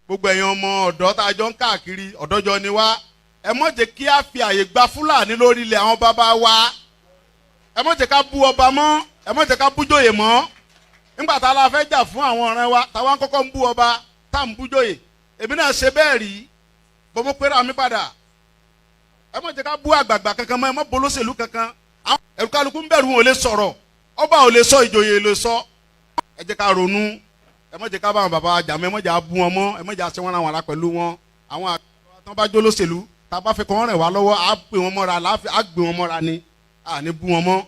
gbogbo ẹ̀yin ọmọ ọ̀dọ́ tá a jọ ń káàkiri ọ̀dọ́jọ́ ni wá ẹ má jẹ́ kí a fi àyè gba Fúlàní lórí ilẹ̀ àwọn bàbá wa ẹ má jẹ́ ká bú ọba mọ́ ẹ má jẹ́ ká bú jòyè mọ́ nígbà tá a la fẹ́ jà fún àwọn ọ̀rẹ́ wa táwa ń kọ́kọ́ ń bú ọba tá à ń bú jòyè èmi náà ṣe bẹ́ẹ̀ rí bọ́mọ pẹ́rẹ́ àmì padà ẹ má jẹ́ ká bú àgbààgbà kankan mọ́ ẹ má bolóṣèlú kankan àwọn ẹ̀rù kálukú ń bẹ̀rù wọn ò lè sọ̀rọ̀ ọba ò lè sọ ìjòyè lè sọ ẹ jẹ́ ká ronú ẹ má jẹ́ ká bá àwọn bàbá jà mọ́ ẹ má jẹ́ bú wọn mọ́ ẹ má jẹ́ àṣẹ wọn àwọn ará pẹ̀lú wọn àwọn àgbà tó bá jó lóṣèlú tá a bá fẹ́ kọ́ wọn rẹ̀ wá lọ́wọ́ á pè wọn mọ́ra á gbé wọn mọ́ra ni à ní bú wọn mọ́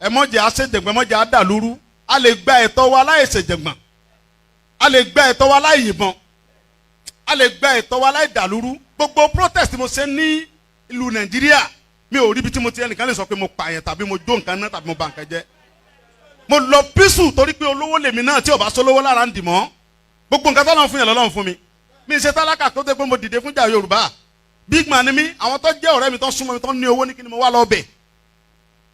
ẹ má jẹ́ àṣejẹ̀gbọ́n ẹ má jẹ́ àdàlúrú a lè gba ẹ̀tọ́ wa láì ṣèjẹ̀gbọ́n a lè gba ẹ̀tọ́ wa láì yìnbọn a lè gba ẹ̀tọ́ wa láì dàlúrú gbogbo protest mo ṣe ní ìlú Nàìjíríà mi ò rí ibi tí mo ti ẹnìkan lè sọ pé mo pààyàn tàbí mo jó nǹkan náà tàbí mo bà nǹkan jẹ́ mo lọ písù torí pé olówó lèmi náà tí ò bá sólówó lára ń dì mọ́ gbogbo nǹkan tó lọ́n fún yàn lọ́lọ́run fún mi mi ṣe tálákà tó dé pé mo dìde fún jà Yorùbá big man ni mi àwọn tó jẹ́ ọ̀rẹ́ mi tó súnmọ́ mi tó ní owó ní kí ni mo wá lọ bẹ̀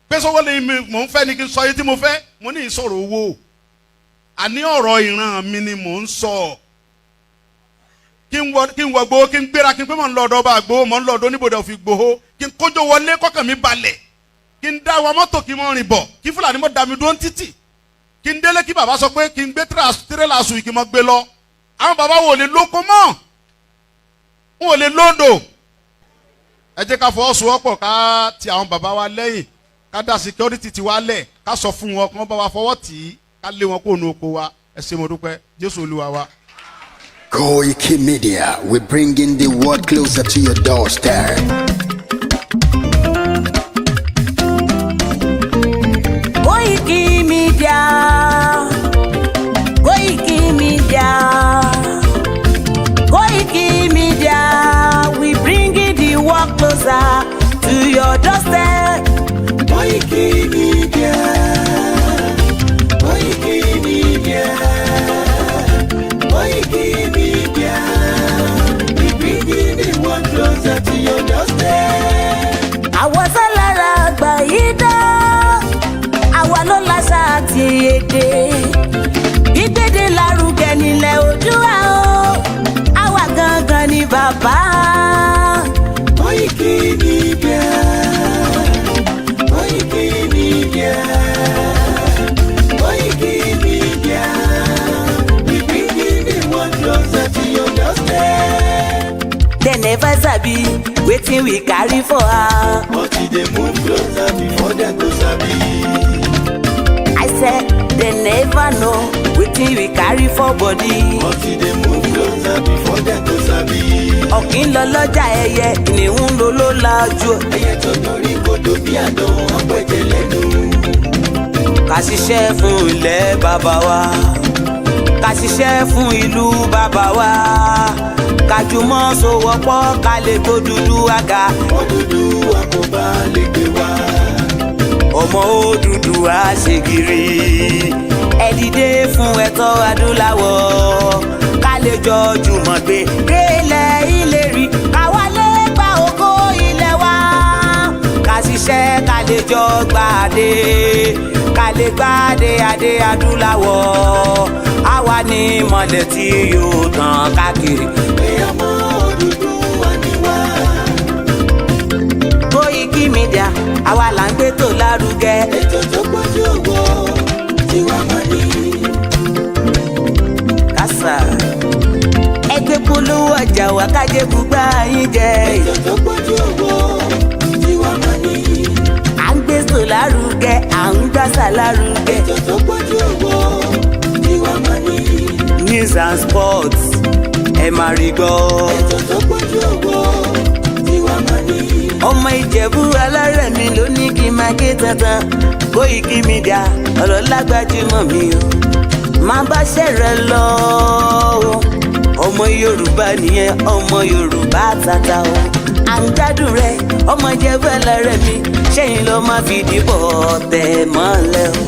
pé sọ́wọ́ lè mi mò ń fẹ́ ni kí n sọ yìí tí mo fẹ́ mo ní ìsọ̀rọ̀ owó àní ọ̀rọ̀ ìran mi ni mò ń sọ kí n wọ gbowó kí n gbéra kí n pé mò ń lọ ọ̀dọ̀ ọba àgbowó mò ń lọ ọ̀dọ̀ oníbodè òfin gbowó kí n kójó wọlé kọ́kàn mi balẹ̀ kí n dá wa mọ́tò kí n mọ́ rìn bọ̀ kí Fúlàní mọ́ dá mi dúró títì kí n délé kí bàbá sọ pé kí n gbé tírélà sùn kí n mọ́ gbé lọ àwọn bàbá wo lè lóko mọ́ wọn ò lè lóńdò ẹ jẹ́ ká fọwọ́sowọ́pọ̀ ká ti àwọn bàbá wa lẹ́yìn ká dá security ti wa lẹ̀ ká sọ fún wọn kí wọ́n bá wa fọwọ́ tì í ká lé wọn kó nu oko wa ẹ ṣé mo dúpẹ́ Jésù Olúwa wa. KOIKIMEDIA, we're bringing the world closer to your doorstep. KOIKIMEDIA, KOIKIMEDIA, KOIKIMEDIA, we bringing the world closer to your doorstep. KOIKIMEDIA, KOIKIMEDIA, KOIKIMEDIA, we bringing the world closer to your doorstep. Àwọn sálára àgbà yìí dá, àwa ló láṣà àti èdè. Gbígbédè lárugẹ nílẹ̀ Oòduà o, àwa gangan ni bàbá. KOIKIMEDIA, KOIKIMEDIA, KOIKIMEDIA, we bringing the world closer to your doorstep. They never sabi wetin we carry for her. But they move closer before them to sabi. I said they never know wetin we carry for body. But they move closer before them to sabi. Ọ̀kín lọ lọ́jà ẹyẹ, kìnìún ló ló lajú. Ẹyẹ tó dorí kodò bí àdán ọ̀pẹ̀jẹ̀ lẹ́nu. Ká ṣiṣẹ́ fún ilẹ̀ bàbá wa, ká ṣiṣẹ́ fún ìlú bàbá wa, ká jùmọ̀ sowọ́pọ̀ ká lè tó Odùduwà ga. Odùduwà kò bá lè gbé wá. Ọmọ Odùduwà ṣe gírí, ẹ dìde fún ẹ̀tọ́ adúláwọ̀, ká lè jọ jùmọ̀ gbé délẹ̀ ìlérí, ká wálé gba ògo ilẹ̀ wa, ká ṣiṣẹ́ ká lè jọ gbàdé, ká lè gbàdé adé adúláwọ̀, àwa ni mọ̀lẹ̀ tí yóò tàn káàkiri. Ọmọ Odùduwà ni wá. KOIKIMEDIA, àwa là ń gbé tó lárugẹ. Ètò tó pọ̀jù owó tiwa máa ní. Kásá ẹgbẹ́ polówó ọjà wà kájé gbúgbà yín jẹ. Ètò tó pọ̀jù owó tiwa máa ní. À ń gbé tó lárugẹ, à ń gbàsà lárugẹ. Ètò tó pọ̀jù owó tiwa máa ní. News and sports ẹ máa rí gbọ́. Ètò tó pọ̀jù owó tiwa máa ní. Ọmọ Ìjẹ̀bú alárẹ̀ mi ló ní kí n máa ké tantan. KOIKIMEDIA, ọ̀rọ̀ lágbájúmọ̀ mi o, máa bá ṣẹ̀rẹ̀ lọ o. Ọmọ Yorùbá nìyẹn, ọmọ Yorùbá tata o. À ń gbádùn rẹ, ọmọ Ìjẹ̀bú alárẹ̀ mi, ṣẹ́yìn ló máa fi dìbò tẹ̀ mọ́lẹ̀ o.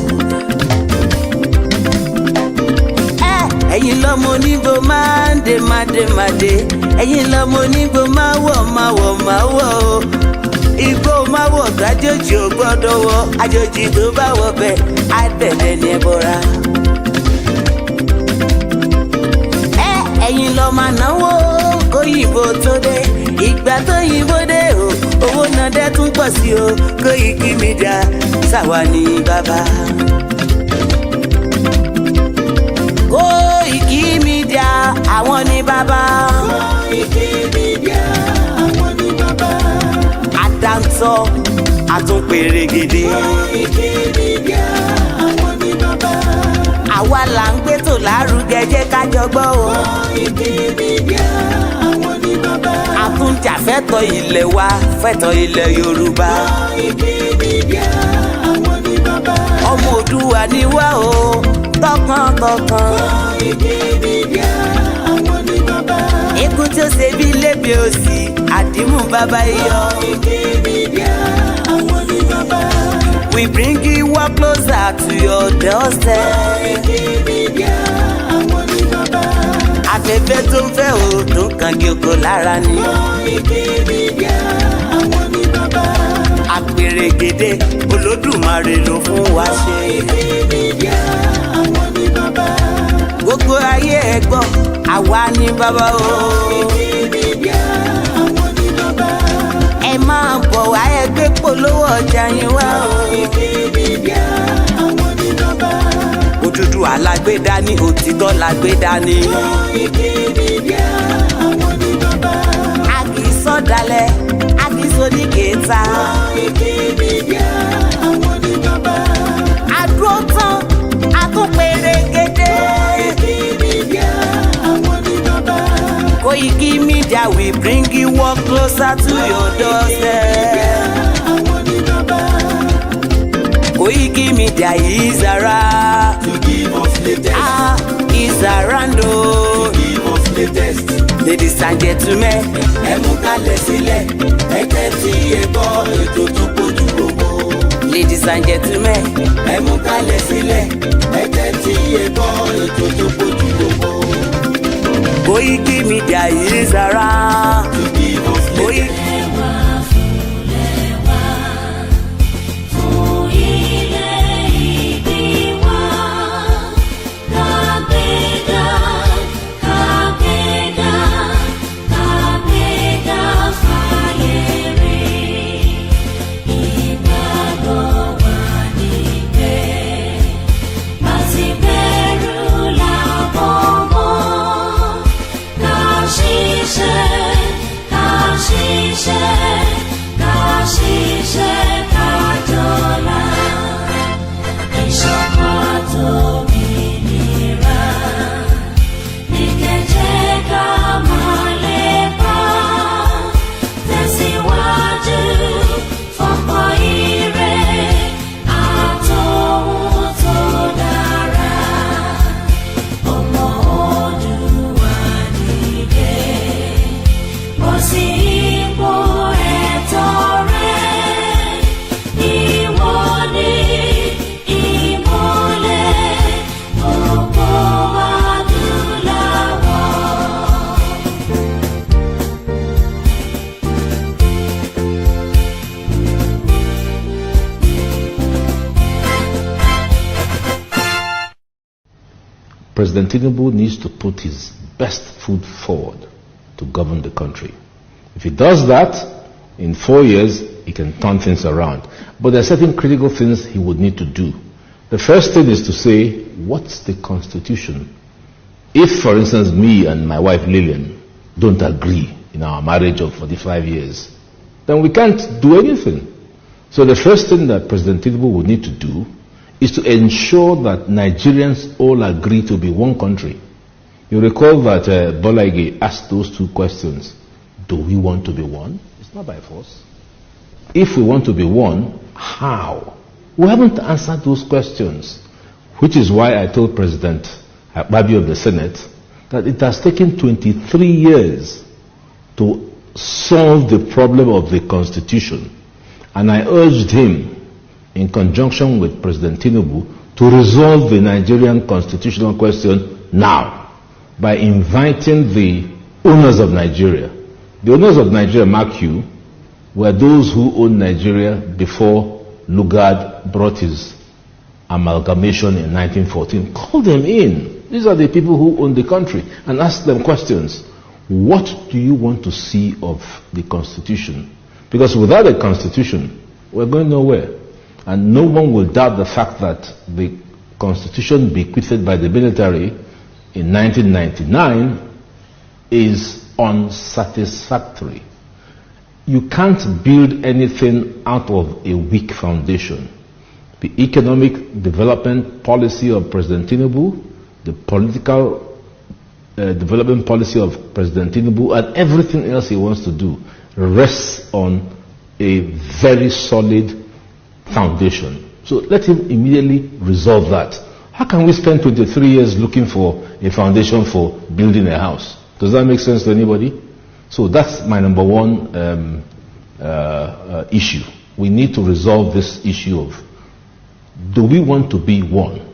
Ẹ̀yin lọ́mọ onígbò máa ń dé máa dé máa dé, ẹ̀yin lọ́mọ onígbò máa wọ̀ máa wọ̀ máa wọ̀ o. Igbó máa wọ̀ gbàjòjì ò gbọ́dọ̀ wọ̀, àjòjì tó bá wọ̀ bẹ́ẹ̀ á bẹ̀rẹ̀ ní ẹbọra. ẹ̀yin lọ máa náwó kóyìnbó tó dé ìgbà tó yìnbó dé o owó náà dẹ́ tún pọ̀ sí o Koiki Media ṣàwa ní bàbá. Koiki Media àwọn ní bàbá. Koiki Media àwọn ní bàbá. Àdáńtọ́ àtúnpèrègèdè. Koiki Media àwọn ní bàbá. Àwa là ń gbé tò lárugẹ jẹ́ ká jọ gbọ́ o. Koiki Media àwọn ní bàbá. Àtúnjà fẹ́tọ̀ ilẹ̀ wa fẹ́tọ̀ ilẹ̀ Yorùbá. Koiki Media àwọn ní bàbá. Ọmọ Òdùwà ni wá o tọkàntọkàn. Koiki Media àwọn ní bàbá. Ikú tí ó ṣe bí lébi òsì àdìmú bàbá iyọ̀. Koiki Media àwọn ní bàbá. We bring you work closer to your doorstep. Koiki Media àwọn ní bàbá. Afẹ́fẹ́ tó ń fẹ́ o tó ń kangi oko lára ni. Koiki Media àwọn ní bàbá. Àpèrègèdè Olódùmarè ló fún wa ṣe. Koiki Media àwọn ní bàbá. Gbogbo ayé ẹ gbọ́ àwa ní bàbá o. Koiki Media àwọn ní bàbá. Ẹ máa bọ̀ wá ẹ gbé polówó ọjà yín wá o. Koiki Media àwọn ní bàbá. Òdúdú alágbèdá ní òtítọ́ lágbèdá ní. Koiki Media àwọn ní bàbá. A kì í sọ̀dálẹ̀ a kì í sóníkèéta. Koiki Media àwọn ní bàbá. Àdúró tán a tún pèrègèdè. Koiki Media àwọn ní bàbá. Koiki Media we bring you work closer to your doorstep. Àwọn ní bàbá. Koiki Media is around. To give us latest. Is around o. Give us latest. Ladies and gentlemen, Ẹ mú kalẹ̀ sílẹ̀. Ẹ tẹ́tí ẹ gbọ́ ètò tó kojú gbogbo. ladies and gentlemen, Ẹ mú kalẹ̀ sílẹ̀. Ẹ tẹ́tí ẹ gbọ́ ètò tó kojú gbogbo. Koiki Media is around. To give us latest. President Tinubu needs to put his best foot forward to govern the country. If he does that, in 4 years, he can turn things around. But there are certain critical things he would need to do. The first thing is to say, what's the constitution? If, for instance, me and my wife Lillian don't agree in our marriage of 45 years, then we can't do anything. So the first thing that President Tinubu would need to do is to ensure that Nigerians all agree to be one country. You recall that BOLA asked those two questions. Do we want to be one? It's not by force. If we want to be one, how? We haven't answered those questions, which is why I told President Akpabio of the Senate that it has taken 23 years to solve the problem of the Constitution. And I urged him, in conjunction with President Tinubu, to resolve the Nigerian constitutional question now by inviting the owners of Nigeria. The owners of Nigeria, mark you, were those who owned Nigeria before Lugard brought his amalgamation in 1914. Call them in. These are the people who own the country, and ask them questions. What do you want to see of the Constitution? Because without a Constitution, we're going nowhere. And no one will doubt the fact that the Constitution bequeathed by the military in 1999 is unsatisfactory. You can't build anything out of a weak foundation. The economic development policy of President Tinubu, the political development policy of President Tinubu, and everything else he wants to do rests on a very solid foundation. So let him immediately resolve that. How can we spend 23 years looking for a foundation for building a house? Does that make sense to anybody? So that's my number one issue. We need to resolve this issue of, do we want to be one?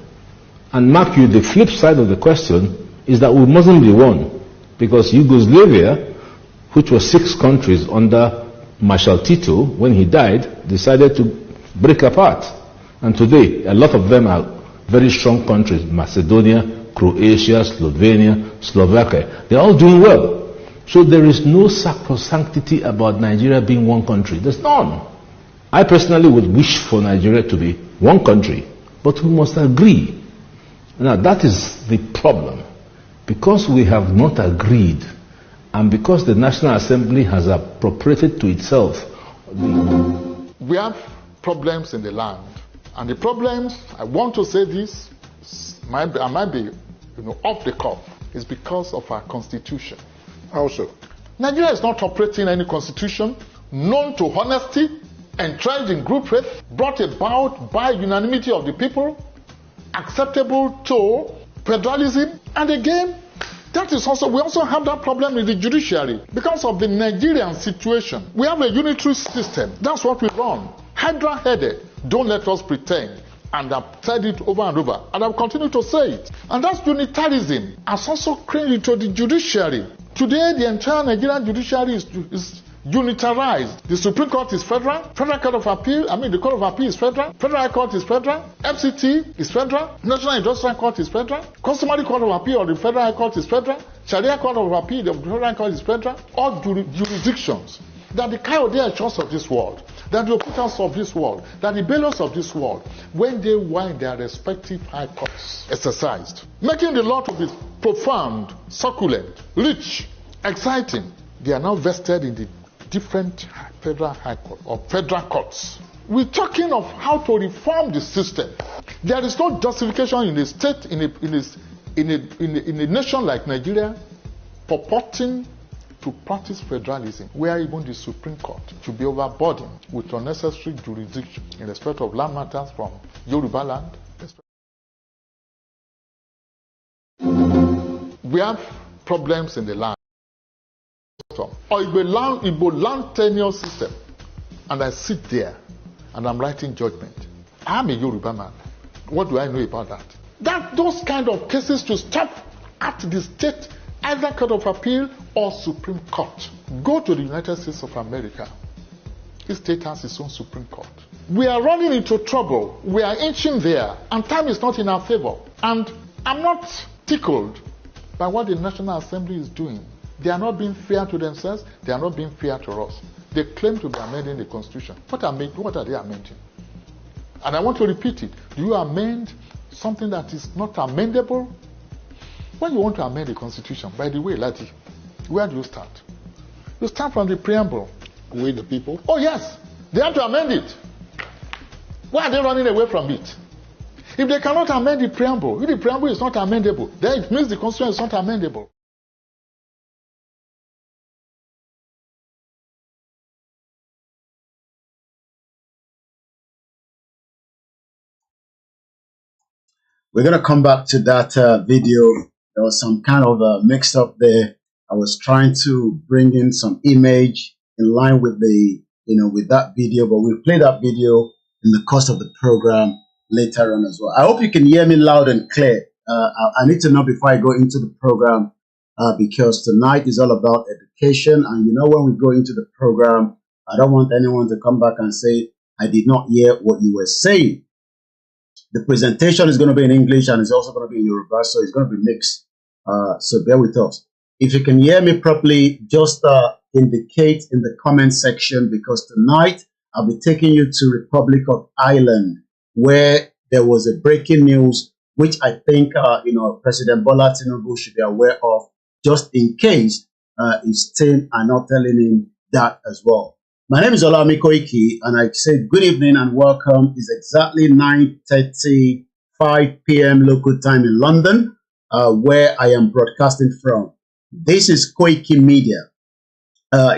And mark you, the flip side of the question is that we mustn't be one, because Yugoslavia, which was 6 countries under Marshal Tito, when he died, decided to break apart. And today, a lot of them are very strong countries: Macedonia, Croatia, Slovenia, Slovakia. They're all doing well. So there is no sacrosanctity about Nigeria being one country. There's none. I personally would wish for Nigeria to be one country, but we must agree. Now that is the problem. Because we have not agreed, and because the National Assembly has appropriated to itself. We have problems in the land, and the problems, I want to say this, I might be off the cuff, is because of our constitution. Also, Nigeria is not operating any constitution known to honesty, entrenched in group faith, brought about by unanimity of the people, acceptable to federalism. And again, that is also, we also have that problem in the judiciary. Because of the Nigerian situation, we have a unitary system. That's what we run. Hydra-headed. Don't let us pretend. And I've said it over and over, and I'll continue to say it. And that's unitarism has also crept into the judiciary. Today, the entire Nigerian judiciary is unitarized. The Supreme Court is federal, Federal Court of Appeal, the Court of Appeal is federal, Federal High Court is federal, FCT is federal, National Industrial Court is federal, Customary Court of Appeal of the Federal High Court is federal, Sharia Court of Appeal of the Federal High Court is federal. All jurisdictions, that the Coyote of this world, that the Oputas of this world, that the bailiffs of this world, when they were in their respective high courts, exercised, making the law to be profound, succulent, rich, exciting, they are now vested in the different federal high court or federal courts. We're talking of how to reform the system. There is no justification in a state, in a nation like Nigeria, purporting to practice federalism, where even the Supreme Court should be overburdened with unnecessary jurisdiction in respect of land matters from Yoruba land. We have problems in the land. Or Igbo land tenure system, and I sit there and I'm writing judgment. I'm a Yoruba man. What do I know about that? Those kind of cases to stop at the state, either Court of Appeal or Supreme Court. Go to the United States of America. Each state has its own Supreme Court. We are running into trouble. We are inching there, and time is not in our favor. And I'm not tickled by what the National Assembly is doing. They are not being fair to themselves. They are not being fair to us. They claim to be amending the Constitution. What are they amending? And I want to repeat it. Do you amend something that is not amendable? When you want to amend the Constitution, by the way, Lati, where do you start? You start from the preamble. With the people? Oh, yes. They have to amend it. Why are they running away from it? If they cannot amend the preamble, if the preamble is not amendable, then it means the Constitution is not amendable. We're going to come back to that video. There was some kind of mixed up there. I was trying to bring in some image in line with the, with that video, but we'll play that video in the course of the program later on as well. I hope you can hear me loud and clear. I need to know before I go into the program, because tonight is all about education. And when we go into the program, I don't want anyone to come back and say, I did not hear what you were saying. The presentation is going to be in English and it's also going to be in Yoruba, so it's going to be mixed. So bear with us. If you can hear me properly, just indicate in the comment section, because tonight I'll be taking you to Republic of Ireland, where there was a breaking news, which I think President Bola Tinubu should be aware of, just in case his team are not telling him that as well. My name is OLAYOMI Koiki, and I say good evening and welcome. It's exactly 9:35 p.m. local time in London, where I am broadcasting from. This is KOIKIMEDIA.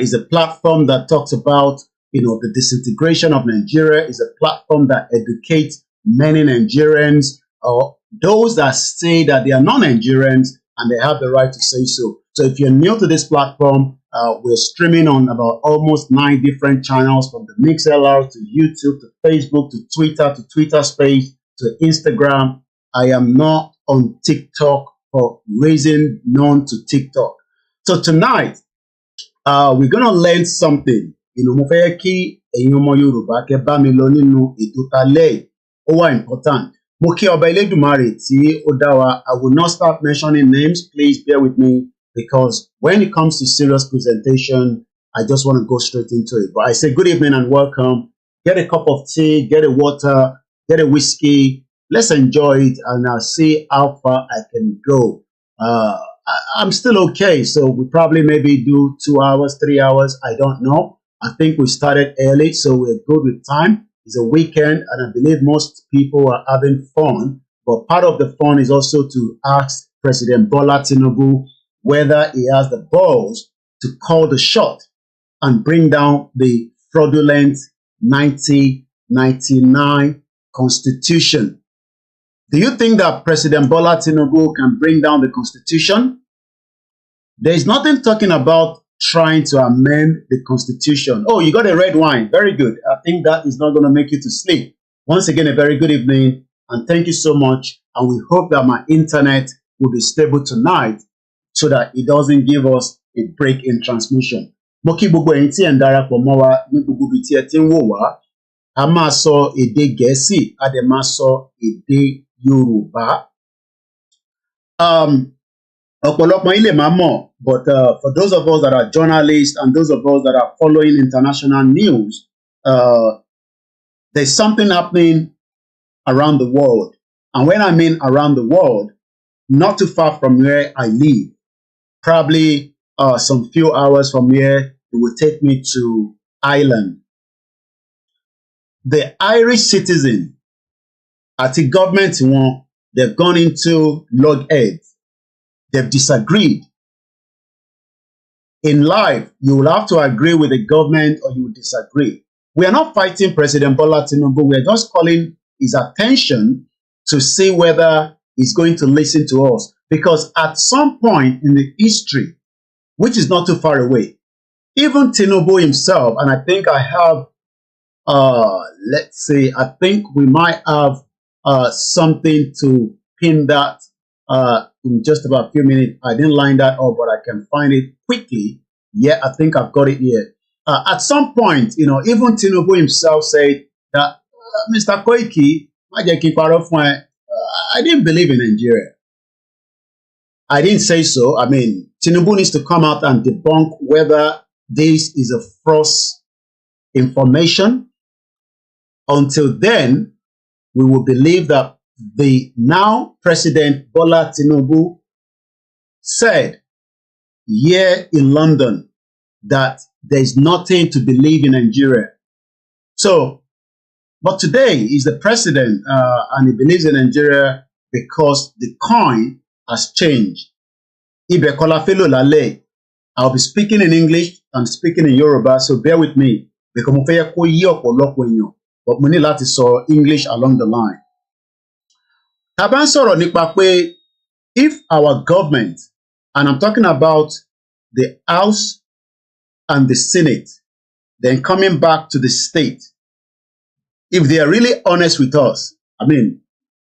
Is a platform that talks about the disintegration of Nigeria. Is a platform that educates many Nigerians, or those that say that they are not Nigerians and they have the right to say so. So if you're new to this platform, we're streaming on about almost 9 different channels, from the MixLR to YouTube to Facebook to Twitter Space to Instagram. I am not on TikTok for reason known to TikTok. So tonight, we're going to learn something. Mo fẹ́ kí ẹ̀yin ọmọ Yorùbá kẹ́ bá mi lọ nínú ètò talẹ́ ó wà important. Mo kí Ọba Elédùmarè tí ó dá wa. I will not start mentioning names. Please bear with me, because when it comes to serious presentation, I just want to go straight into it. But I say good evening and welcome. Get a cup of tea, get a water, get a whiskey. Let's enjoy it, and I'll see how far I can go. I'm still okay, so we probably maybe do 2 hours, 3 hours. I don't know. I think we started early, so we're good with time. It's a weekend, and I believe most people are having fun. But part of the fun is also to ask President Bola Tinubu whether he has the balls to call the shot and bring down the fraudulent 1999 Constitution. Do you think that President Bola Tinubu can bring down the Constitution? There is nothing talking about trying to amend the Constitution. Oh, you got a red wine. Very good. I think that is not going to make you to sleep. Once again, a very good evening, and thank you so much. And we hope that my internet will be stable tonight so that it doesn't give us a break in transmission. Mo kí gbogbo ẹ̀yin tí ẹ̀ ń darapọ̀ mọ́ wa ní gbogbo ibi tí ẹ ti ń wò wá. A máa sọ èdè Gẹ̀ẹ́sì, a dẹ̀ máa sọ èdè Yorùbá. Ọ̀pọ̀lọpọ̀ yín lè máa mọ̀, but for those of us that are journalists and those of us that are following international news, there's something happening around the world. And when I mean around the world, not too far from where I live, probably some few hours from here, it will take me to Ireland. The Irish citizen at the government one, they've gone into loggerheads. They've disagreed. In life, you will have to agree with the government or you will disagree. We are not fighting President Bola Tinubu. We are just calling his attention to see whether he's going to listen to us. Because at some point in the history, which is not too far away, even Tinubu himself, and I think I have, let's see, I think we might have something to pin that in just about a few minutes. I didn't line that up, but I can find it quickly. Yeah, I think I've got it here. At some point, even Tinubu himself said that, Mr. Koiki, I didn't believe in Nigeria. I didn't say so. I mean, Tinubu needs to come out and debunk whether this is a false information. Until then, we will believe that the now President Bola Tinubu said here in London that there is nothing to believe in Nigeria. So, but today is the president and he believes in Nigeria because the coin has changed. Ibe kola felo lale. I'll be speaking in English and speaking in Yoruba, so bear with me. Because mo fẹ́ kó yé ọ̀pọ̀lọpọ̀ èèyàn, but mo ní láti sọ English along the line. Tá bá ń sọ̀rọ̀ nípa pé if our government, and I'm talking about the House and the Senate, then coming back to the state, if they are really honest with us, I mean,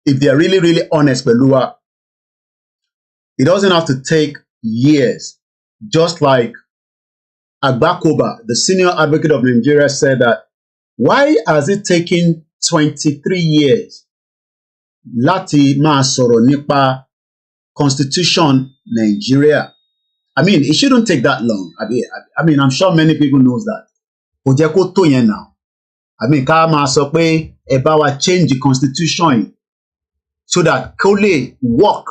if they are really, really honest, Belua, it doesn't have to take years. Just like Agbakoba, the senior advocate of Nigeria, said that, why has it taken 23 years láti máa sọ̀rọ̀ nípa Constitution Nigeria. I mean, it shouldn't take that long. I mean, I'm sure many people knows that. Kò jẹ́ kó tó yẹn now. I mean, ká máa sọ pé ẹ bá wa change the constitution so that kó lè work.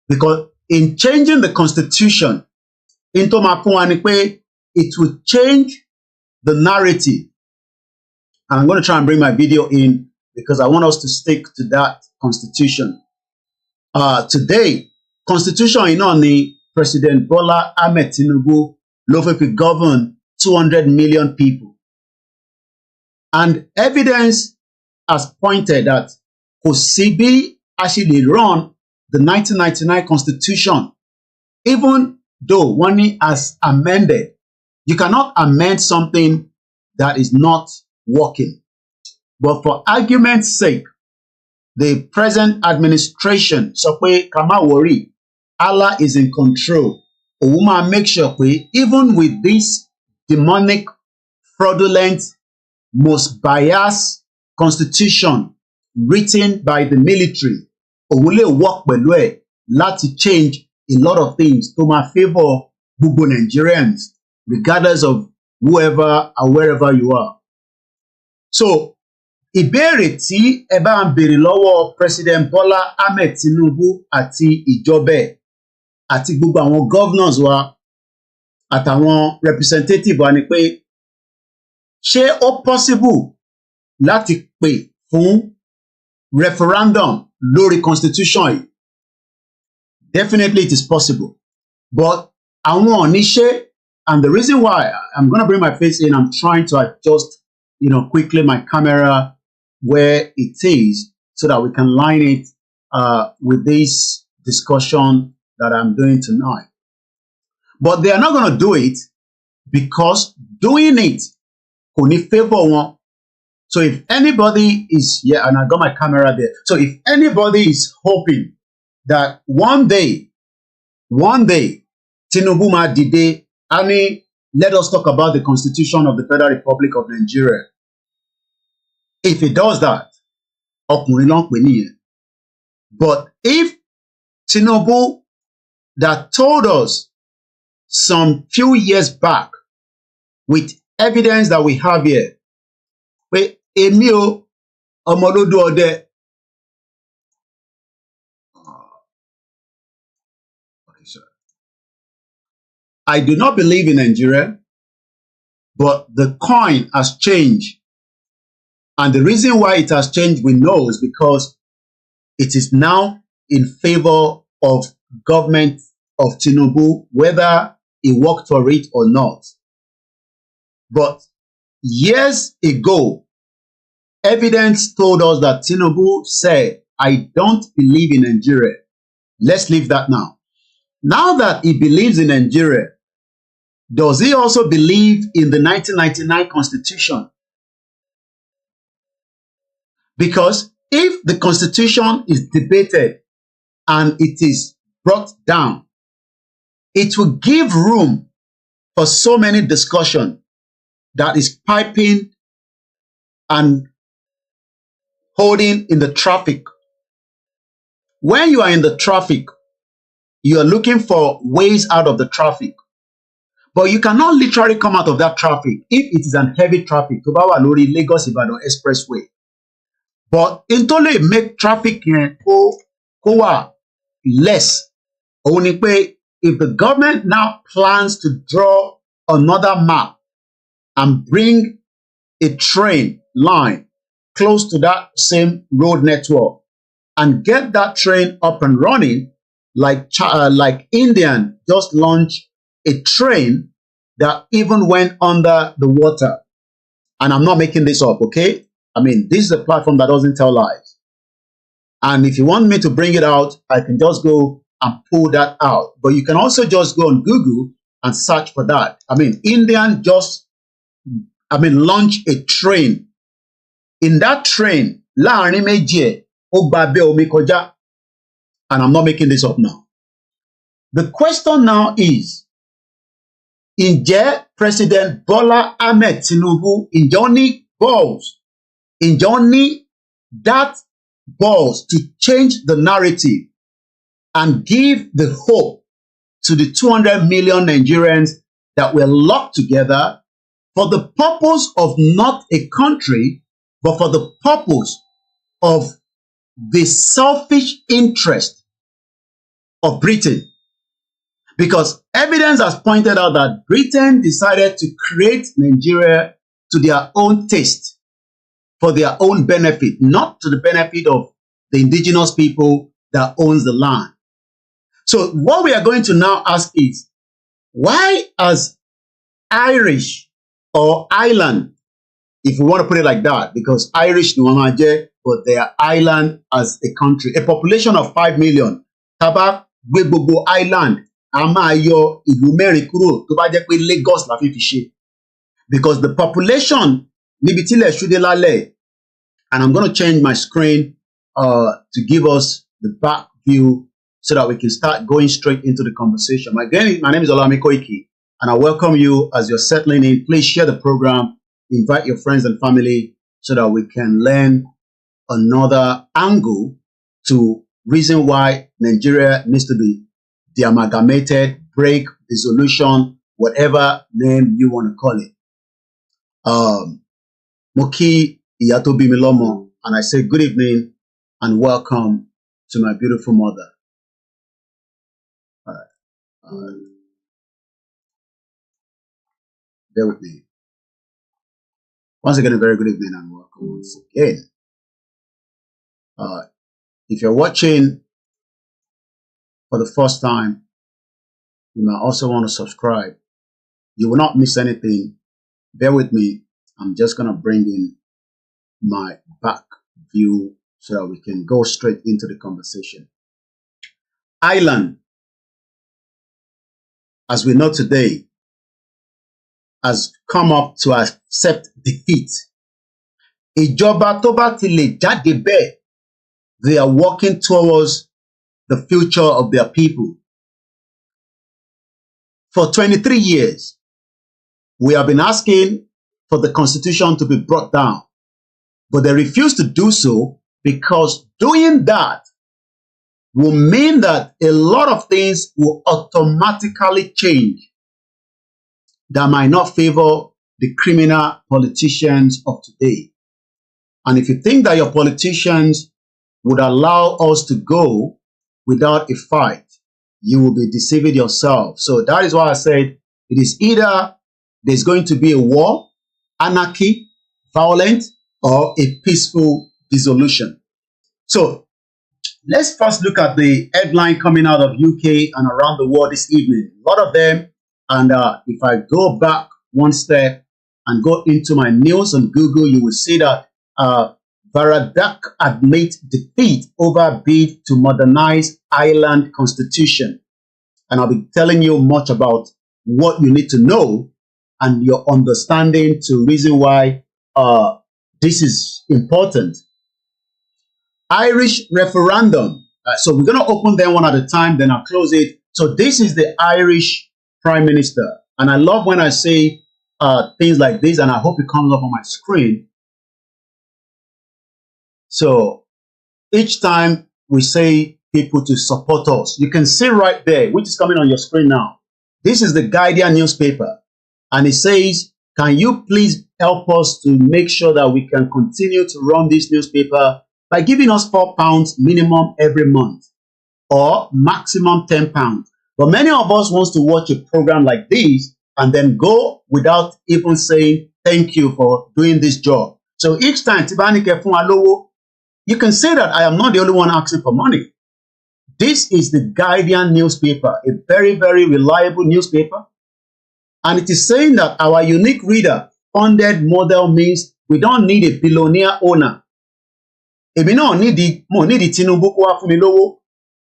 Because in changing the constitution, in tó máa fún wa ni pé it will change the narrative. And I'm going to try and bring my video in because I want us to stick to that constitution. Today, constitution ni President Bola Ahmed Tinubu ló fẹ́ fi govern 200 million people. And evidence has pointed that kò sí bí a ṣe lè run the 1999 constitution, even though one has amended. You cannot amend something that is not working. But for argument's sake, the present administration sọ pé ká má worry, Allah is in control. Òun máa make sure pé even with this demonic, fraudulent, most biased constitution written by the military, òun lè work pẹ̀lú ẹ̀ láti change a lot of things to máa favour gbogbo Nigerians, regardless of whoever and wherever you are. So, ìbéèrè tí ẹ bá ń béèrè lọ́wọ́ President Bola Ahmed Tinubu àti ìjọba ẹ̀ àti gbogbo àwọn governors wa àtàwọn representative wa ni pé ṣé ó possible láti pè fún referendum lórí constitution yìí? Definitely it is possible. But àwọn ò ní ṣe, and the reason why I'm going to bring my face in, I'm trying to adjust, quickly my camera where it is so that we can line it with this discussion that I'm doing tonight. But they are not going to do it because doing it kò ní favour wọn. So if anybody is, and I got my camera there. So if anybody is hoping that one day, Tinubu máa dìde, let us talk about the Constitution of the Federal Republic of Nigeria. If he does that, ọkùnrin ló ń pè nìyẹn. But if Tinubu that told us some few years back with evidence that we have here, pé èmi o ọmọlódó ọdẹ. Okay, sir. I do not believe in Nigeria, but the coin has changed. And the reason why it has changed, we know, is because it is now in favor of government of Tinubu, whether he worked for it or not. But years ago, evidence told us that Tinubu said, I don't believe in Nigeria. Let's leave that now. Now that he believes in Nigeria, does he also believe in the 1999 Constitution? Because if the Constitution is debated and it is brought down, it will give room for so many discussions that is piping and holding in the traffic. When you are in the traffic, you are looking for ways out of the traffic. But you cannot literally come out of that traffic if it is an heavy traffic. Tó bá wà lórí Lagos-Ibadan expressway. But into lè make traffic yẹn kó wà less. Òun ni pé if the government now plans to draw another map and bring a train line close to that same road network and get that train up and running, like Indian just launched a train that even went under the water. And I'm not making this up, okay? I mean, this is a platform that doesn't tell lies. And if you want me to bring it out, I can just go and pull that out. But you can also just go on Google and search for that. I mean, Indian just, launch a train. In that train, láàrin méjì ó gba abẹ́ omi kọjá. And I'm not making this up now. The question now is, ǹjẹ́ President Bola Ahmed Tinubu, ǹjẹ́ ó ní balls, ǹjẹ́ ó ní that balls to change the narrative and give the hope to the 200 million Nigerians that were locked together for the purpose of not a country, but for the purpose of the selfish interest of Britain. Because evidence has pointed out that Britain decided to create Nigeria to their own taste, for their own benefit, not to the benefit of the indigenous people that owns the land. So what we are going to now ask is, why as Irish or Ireland, if we want to put it like that, because Irish no mamaje, but they are island as a country, a population of 5 million, Tabak Gbogbo Island, Amayo ìlú mẹ́rin kúrò tó bá jẹ́ pé Lagos la fi ṣe. Because the population níbi tí ilẹ̀ ṣú dé lálẹ́, and I'm going to change my screen to give us the back view so that we can start going straight into the conversation. My name is OLAYOMI Koiki, and I welcome you as you're settling in. Please share the program, invite your friends and family so that we can learn another angle to reason why Nigeria needs to be de-amalgamated, break, dissolution, whatever name you want to call it. Moki Iyato Bimilomo, and I say good evening and welcome to my beautiful mother. Bear with me. Once again, a very good evening and welcome once again. If you're watching for the first time, you might also want to subscribe. You will not miss anything. Bear with me. I'm just going to bring in my back view so that we can go straight into the conversation. Ireland, as we know today, has come up to accept defeat. Ìjọba tó bá ti lè jáde bẹ́ẹ̀, they are working towards the future of their people. For 23 years, we have been asking for the constitution to be brought down, but they refuse to do so because doing that will mean that a lot of things will automatically change that might not favor the criminal politicians of today. And if you think that your politicians would allow us to go without a fight, you will be deceiving yourself. So that is why I said it is either there's going to be a war, anarchy, violent, or a peaceful dissolution. So let's first look at the headline coming out of UK and around the world this evening. A lot of them, and if I go back one step and go into my news on Google, you will see that Varadak admits defeat over bid to modernize Ireland constitution. And I'll be telling you much about what you need to know and your understanding to reason why this is important. Irish referendum. So we're going to open them one at a time, then I'll close it. So this is the Irish Prime Minister. And I love when I say things like this, and I hope it comes up on my screen. So each time we say people to support us, you can see right there, which is coming on your screen now. This is the Guardian newspaper. And it says, can you please help us to make sure that we can continue to run this newspaper by giving us £4 minimum every month or maximum £10. But many of us wants to watch a program like this and then go without even saying thank you for doing this job. So each time, you can say that I am not the only one asking for money. This is the Guardian newspaper, a very, very reliable newspaper. And it is saying that our unique reader funded model means we don't need a billionaire owner. Èmi náà mo need the Tinubu kó wá fún mi lówó,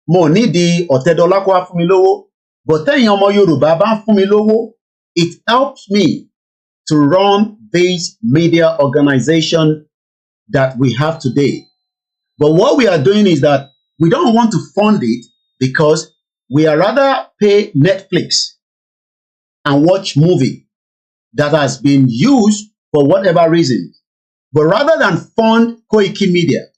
mo need the Ọ̀tẹ́dọ́lá kó wá fún mi lówó, but tẹ́yin ọmọ Yorùbá bá ń fún mi lówó, it helps me to run this media organization that we have today. But what we are doing is that we don't want to fund it because we are rather pay Netflix and watch movie that has been used for whatever reason. But rather than fund KOIKIMEDIA,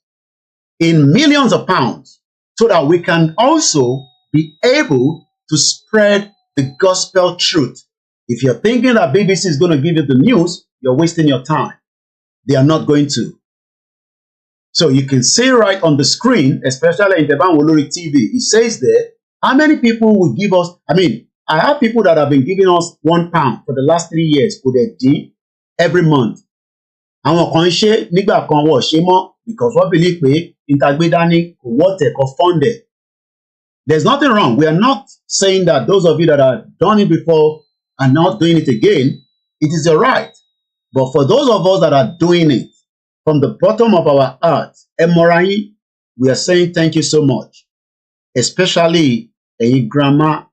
in millions of pounds so that we can also be able to spread the gospel truth. If you're thinking that BBC is going to give you the news, you're wasting your time. They are not going to. So you can see right on the screen, especially in the Wolori TV, it says there, how many people will give us, I have people that have been giving us £1 for the last 3 years for their D every month. Àwọn kan ṣe nígbà kan wọ́n ṣe mọ́ because wọ́n believe pé ìtagbédání kò wọ́tẹ̀ kò funded. There's nothing wrong. We are not saying that those of you that have done it before are not doing it again. It is your right. But for those of us that are doing it from the bottom of our hearts, Emorai, we are saying thank you so much. Especially ẹ̀yin grandma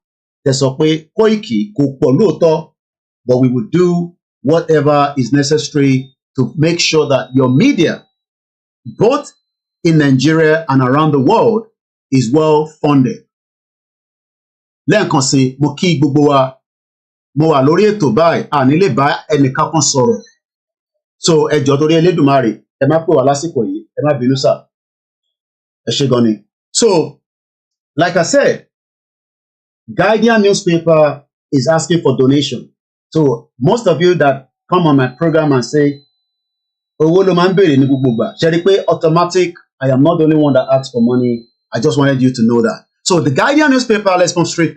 tẹ́ sọ pé Koiki kò pọ̀ lóòótọ́, but we will do whatever is necessary to make sure that your media, both in Nigeria and around the world, is well funded. Lẹ́ẹ̀kan sí, mo kí gbogbo wa, mo wà lórí ètò báyìí, a ní lè bá ẹnìkan kan sọ̀rọ̀. So ẹ jọ̀ọ́ torí Elédùmarè, ẹ má pè wá lásìkò yìí, ẹ má bínú sà. Ẹ ṣé gan ni. So, like I said, Guardian newspaper is asking for donation. So most of you that come on my program and say, owó ló máa ń béèrè ní gbogbo ìgbà. Ṣé rí pé automatic, I am not the only one that asks for money. I just wanted you to know that. So the Guardian newspaper, let's come straight.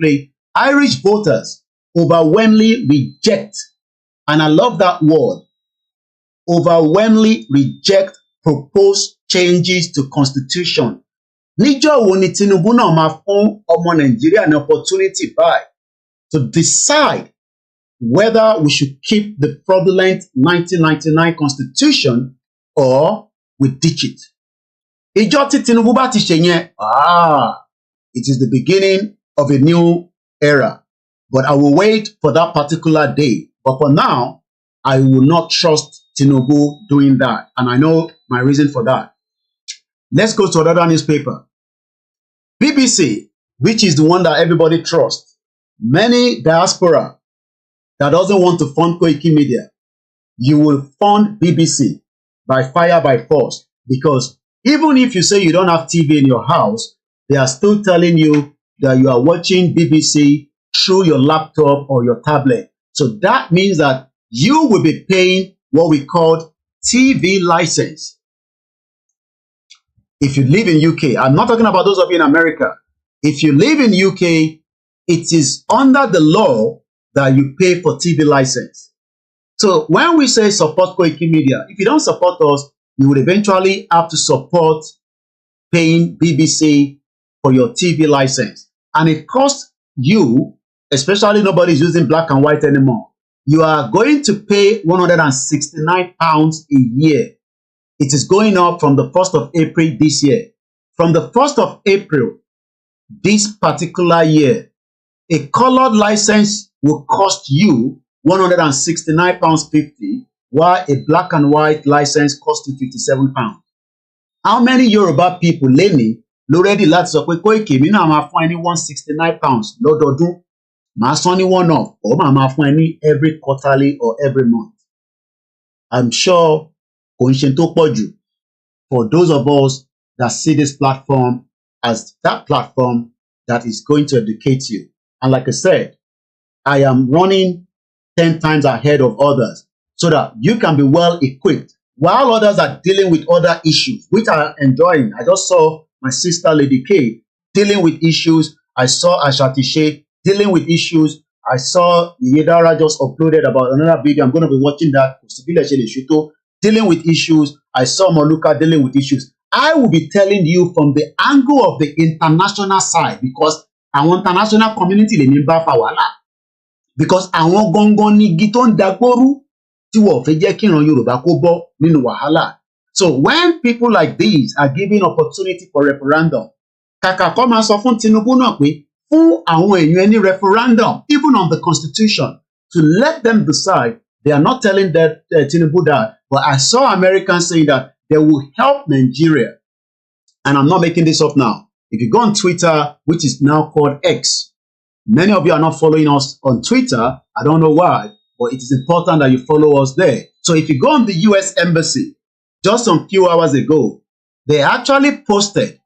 Irish voters overwhelmingly reject, and I love that word, overwhelmingly reject proposed changes to constitution. Níjọ́ wo ni Tinubu náà máa fún ọmọ Nàìjíríà ní opportunity báyìí to decide whether we should keep the fraudulent 1999 constitution or we ditch it. Ìjọ́ tí Tinubu bá ti ṣe yẹn, it is the beginning of a new era. But I will wait for that particular day. But for now, I will not trust Tinubu doing that. And I know my reason for that. Let's go to another newspaper. BBC, which is the one that everybody trusts. Many diaspora that doesn't want to fund KOIKIMEDIA, you will fund BBC by fire, by force. Because even if you say you don't have TV in your house, they are still telling you that you are watching BBC through your laptop or your tablet. So that means that you will be paying what we call TV license. If you live in UK, I'm not talking about those of you in America. If you live in UK, it is under the law that you pay for TV license. So when we say support KOIKIMEDIA, if you don't support us, you will eventually have to support paying BBC for your TV license. And it costs you, especially nobody's using black and white anymore, you are going to pay £169 a year. It is going up from the 1st of April this year. From the 1st of April this particular year, a colored license will cost you £169.50, while a black and white license costs you £57. How many Yoruba people lẹ́ni ló ready láti sọ pé Koiki mi náà máa fún ẹ ní £169 lọ́dọọdún, máa san ní one off, or máa fún ẹ ní every quarterly or every month? I'm sure kò ń ṣe tó pọ̀ jù for those of us that see this platform as that platform that is going to educate you. And like I said, I am running 10 times ahead of others so that you can be well equipped while others are dealing with other issues, which I am enjoying. I just saw my sister Lady K dealing with issues. I saw Ashatishe dealing with issues. I saw Yedara just uploaded about another video. I'm going to be watching that. Dealing with issues. I saw Moluka dealing with issues. I will be telling you from the angle of the international side, because our international community lè ní bá fa wàhálà. Because àwọn gangan ni igi tó ń dagboru tí wọ́n fẹ́ jẹ́ kí ìran Yorùbá kó bọ́ nínú wàhálà. So when people like these are given opportunity for referendum, kàkà kó máa sọ fún Tinubu náà pé fún àwọn èèyàn ẹni referendum, even on the constitution, to let them decide. They are not telling that Tinubu that, but I saw Americans saying that they will help Nigeria. And I'm not making this up now. If you go on Twitter, which is now called X, many of you are not following us on Twitter. I don't know why, but it is important that you follow us there. So if you go on the US Embassy, just some few hours ago, they actually posted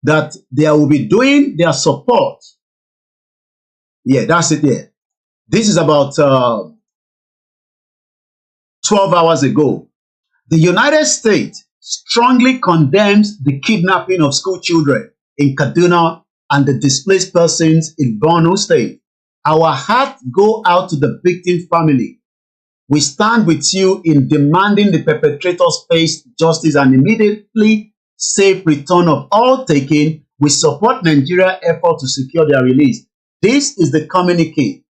that they will be doing their support. Yeah, that's it there. This is about 12 hours ago. The United States strongly condemns the kidnapping of school children in Kaduna and the displaced persons in Borno State. Our hearts go out to the victim family. We stand with you in demanding the perpetrators face justice and immediately safe return of all taken. We support Nigeria's effort to secure their release. This is the communique.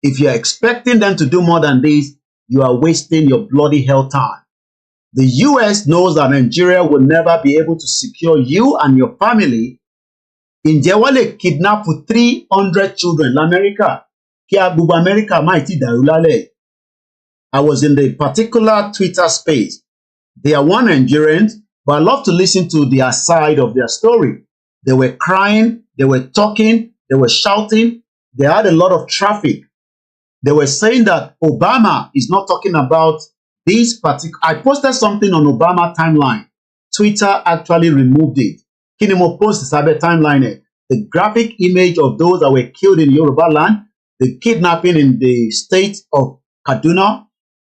If you're expecting them to do more than this, you are wasting your bloody hell time. The US knows that Nigeria will never be able to secure you and your family. Ǹjẹ́ wọ́n lè kidnap for 300 children l'America? Kí gbogbo America má ti dàrú lálẹ́. I was in the particular Twitter space. They are one Nigerians, but I love to listen to their side of their story. They were crying, they were talking, they were shouting. They had a lot of traffic. They were saying that Obama is not talking about this particular. I posted something on Obama timeline. Twitter actually removed it. Kinimo post Sabe timeline. The graphic image of those that were killed in Yoruba land, the kidnapping in the state of Kaduna.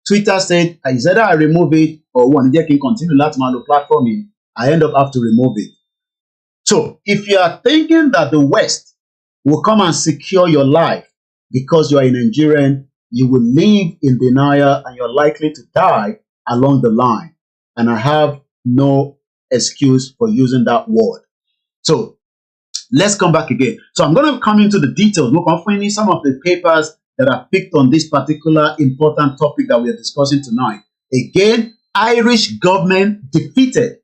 Twitter said, either I remove it or one can continue that platform. I end up have to remove it. So if you are thinking that the West will come and secure your life because you are a Nigerian, you will live in denial and you're likely to die along the line. And I have no excuse for using that word. So let's come back again. So I'm going to come into the details. We're going to find some of the papers that are picked on this particular important topic that we are discussing tonight. Again, Irish government defeated.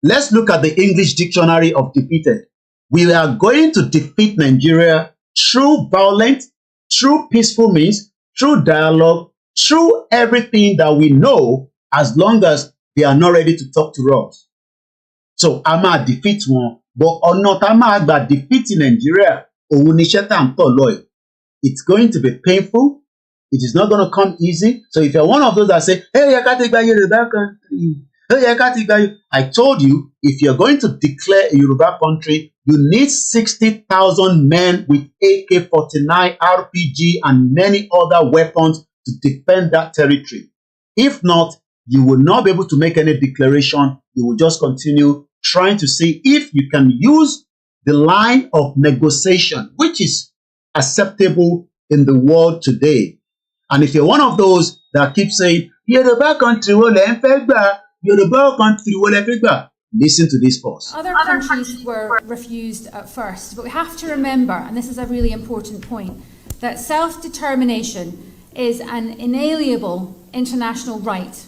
Let's look at the English dictionary of defeated. We are going to defeat Nigeria through violence, through peaceful means, through dialogue, through everything that we know, as long as they are not ready to talk to us. So, I'm a defeat one, but or not, I'm a defeat in Nigeria. It's going to be painful. It is not going to come easy. So, if you're one of those that say, hey, I can't take back Yoruba country. Hey, I can't take back. I told you, if you're going to declare a Yoruba country, you need 60,000 men with AK-49, RPG, and many other weapons to defend that territory. If not, you will not be able to make any declaration. You will just continue trying to see if you can use the line of negotiation, which is acceptable in the world today. And if you're one of those that keep saying, Yoruba country, Yoruba country, listen to this first. Other countries were refused at first, but we have to remember, and this is a really important point, that self-determination is an inalienable international right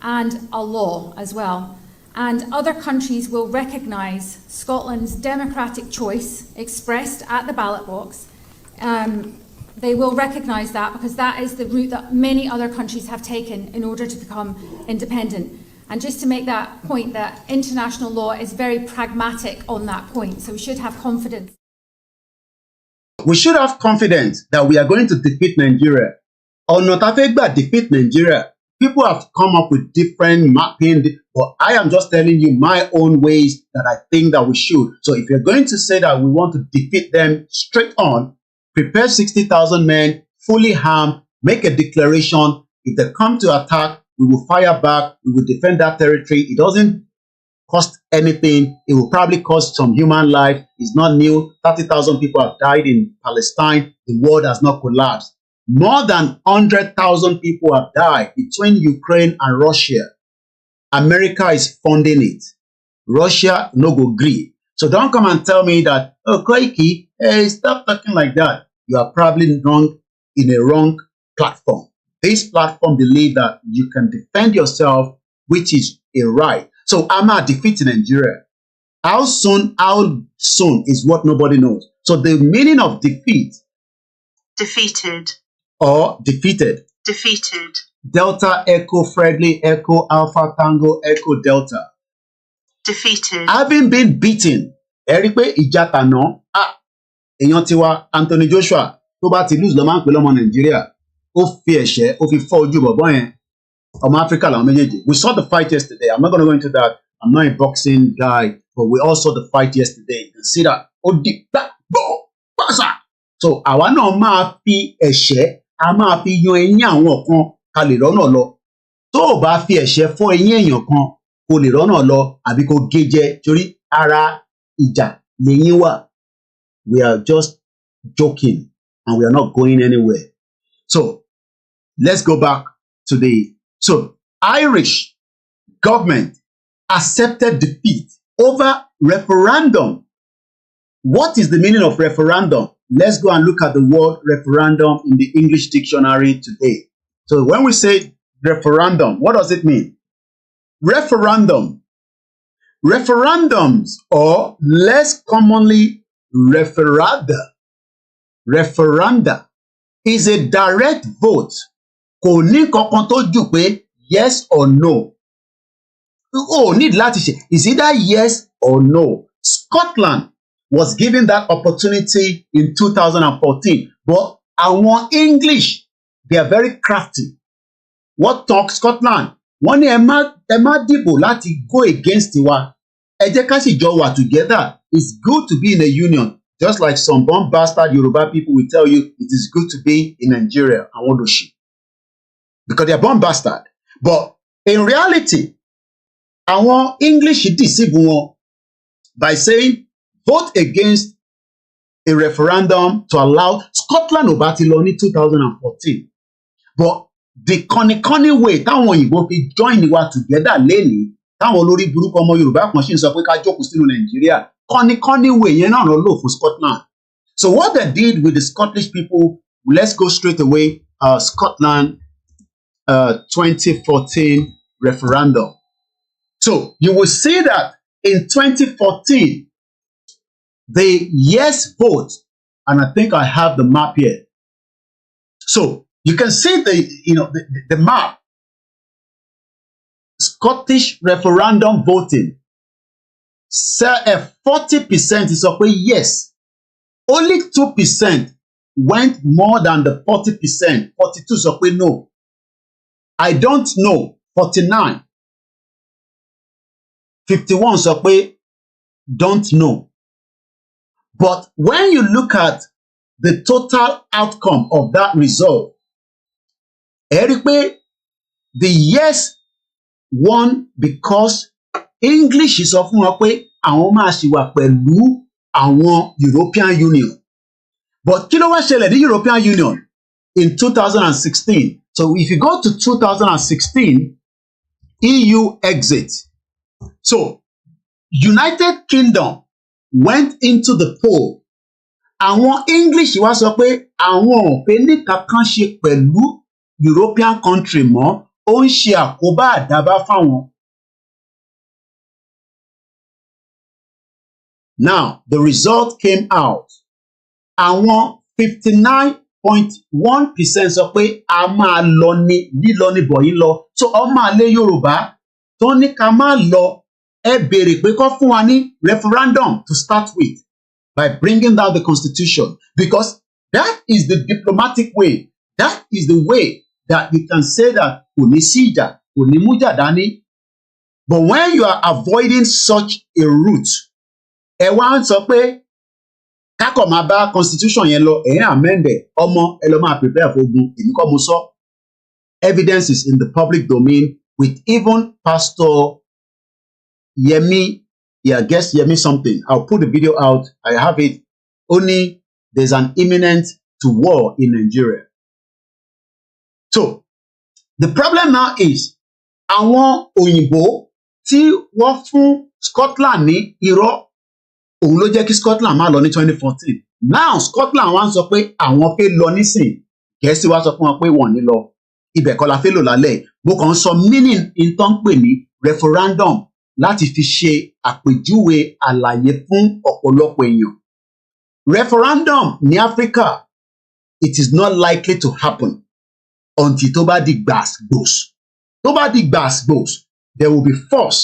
and a law as well. And other countries will recognise Scotland's democratic choice expressed at the ballot box. They will recognise that because that is the route that many other countries have taken in order to become independent. And just to make that point, that international law is very pragmatic on that point. So we should have confidence. We should have confidence that we are going to defeat Nigeria. Or not defeat Nigeria. People have come up with different mapping, but I am just telling you my own ways that I think that we should. So if you're going to say that we want to defeat them straight on, prepare 60,000 men, fully armed, make a declaration. If they come to attack, we will fire back, we will defend that territory. It doesn't cost anything. It will probably cost some human life. It's not new. 30,000 people have died in Palestine. The world has not collapsed. More than 100,000 people have died between Ukraine and Russia. America is funding it. Russia no go gree. So don't come and tell me that, oh, Koiki, hey, stop talking like that. You are probably wrong in a wrong platform. This platform believes that you can defend yourself, which is a right. So I'm not defeating Nigeria. How soon is what nobody knows. So the meaning of defeat. Defeated. Or defeated. Defeated. Delta Echo Friendly Echo Alpha Tango Echo Delta. Defeated. Having been beaten. Eripe Ijatano. Èèyàn tiwa Anthony Joshua tó bá ti lose ló máa ń pè lọ́mọ Nàìjíríà. Ó fi ẹ̀ṣẹ̀ ó fi fọ́ ojú bọ̀bọ́ yẹn. Africa làwọn méjèèjì. We saw the fight yesterday. I'm not going to go into that. I'm not a boxing guy, but we all saw the fight yesterday. You can see that. So àwa náà máa fi ẹ̀ṣẹ́, a máa fi yan eyín àwọn kan ká lè rọ́nà lọ. Tó o bá fi ẹ̀ṣẹ́ fọ́ eyín èèyàn kan kó lè rọ́nà lọ àbí kó gé jẹ torí ara ìjà lẹ́yìn wà. We are just joking and we are not going anywhere. So let's go back to so Irish government accepted defeat over referendum. What is the meaning of referendum? Let's go and look at the word referendum in the English dictionary today. So when we say referendum, what does it mean? Referendums, or less commonly referenda, is a direct vote. Kò ní kankan tó jù pé yes or no. Oh, need láti ṣe. Is either yes or no. Scotland was given that opportunity in 2014, but àwọn English, they are very crafty. What talk Scotland? Wọ́n ní ẹ má dìbò láti go against wa. Ẹ jẹ́ ká sì jọ wà together. It's good to be in a union. Just like some bomb bastard Yoruba people will tell you, it is good to be in Nigeria. Àwọn olóṣì. Because they are bomb bastard. But in reality, àwọn English deceive wọn by saying, vote against a referendum to allow Scotland ò bá ti lọ ní 2014. But the kọ́ni way táwọn òyìnbó fi join wa together lẹ́nìí, táwọn olórí burúkú ọmọ Yorùbá kan ṣì ń sọ pé ká jókòó sínú Nàìjíríà, kọ́ni way yẹn náà lọ lò fún Scotland. So what they did with the Scottish people, let's go straight away, Scotland 2014 referendum. So you will see that in 2014, the yes vote, and I think I have the map here. So you can see the map. Scottish referendum voting. 40% is of yes. Only 2% went more than the 40%. 42 is of no. I don't know. 49. 51 is of don't know. But when you look at the total outcome of that result, the yes won because English is often pé àwọn máa ṣì wà pẹ̀lú àwọn European Union. But kí ló wá ṣẹlẹ̀ ní European Union in 2016? So if you go to 2016, EU exit. So United Kingdom went into the poll. Àwọn English wá sọ pé àwọn ò fẹ́ ní kankan ṣe pẹ̀lú European country mọ́, ó ń ṣe àkóbá àdábá fáwọn. Now, the result came out. Àwọn 59.1% sọ pé a máa lọ ní lílọ ní bọ̀yí lọ. So ọmọ àlè Yorùbá tó ní ká máa lọ, ẹ béèrè pé kó fún wa ní referendum to start with by bringing down the constitution, because that is the diplomatic way. That is the way that you can say that kò ní sí ìjà, kò ní mú ìjà dání. But when you are avoiding such a route, ẹ wá ń sọ pé kákọ̀ máa bá constitution yẹn lọ, ẹ̀yìn amẹ́ndẹ̀, ọmọ ẹ lọ máa prepare for ogun, èmi kọ́ mo sọ. Evidence is in the public domain with even Pastor Yemi, I guess Yemi something. I'll put the video out. I have it. Only there's an imminent to war in Nigeria. So the problem now is àwọn òyìnbó tí wọ́n fún Scotland ní irọ́, òun ló jẹ́ kí Scotland máa lọ ní 2014. Now Scotland wá ń sọ pé àwọn fẹ́ lọ nísìn, Gẹ̀ẹ́sì wá sọ fún wọn pé wọ́n ní lọ. Ibẹ̀ kọ́ la fẹ́ lò lálẹ́. Mo kàn ń sọ meaning in tó ń pè ní referendum láti fi ṣe àpèjúwe àlàyé fún ọ̀pọ̀lọpọ̀ èèyàn. Referendum ní Africa, it is not likely to happen until tó bá di gbàsgbòs. Tó bá di gbàsgbòs, there will be force.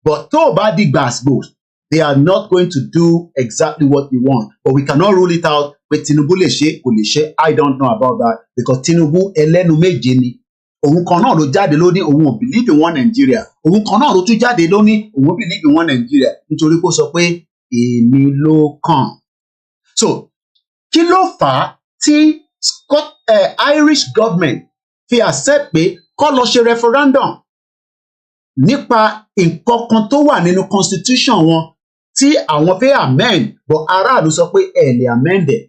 But tó bá di gbàsgbòs, they are not going to do exactly what we want. But we cannot rule it out. Pé Tinubu lè ṣe, kò lè ṣe. I don't know about that because Tinubu ẹlẹ́nu méje ni. òun kan náà ló jáde ló ní òun ò believe in one Nigeria, òun kan náà ló tún jáde ló ní òun ò believe in one Nigeria nítorí kó sọ pé èmi ló kàn. So kí ló fà á tí Irish government fi accept pé kó lọ ṣe referendum nípa nǹkan kan tó wà nínú constitution wọn tí àwọn fẹ́ amend but aráàlú sọ pé ẹ lè amend ẹ̀,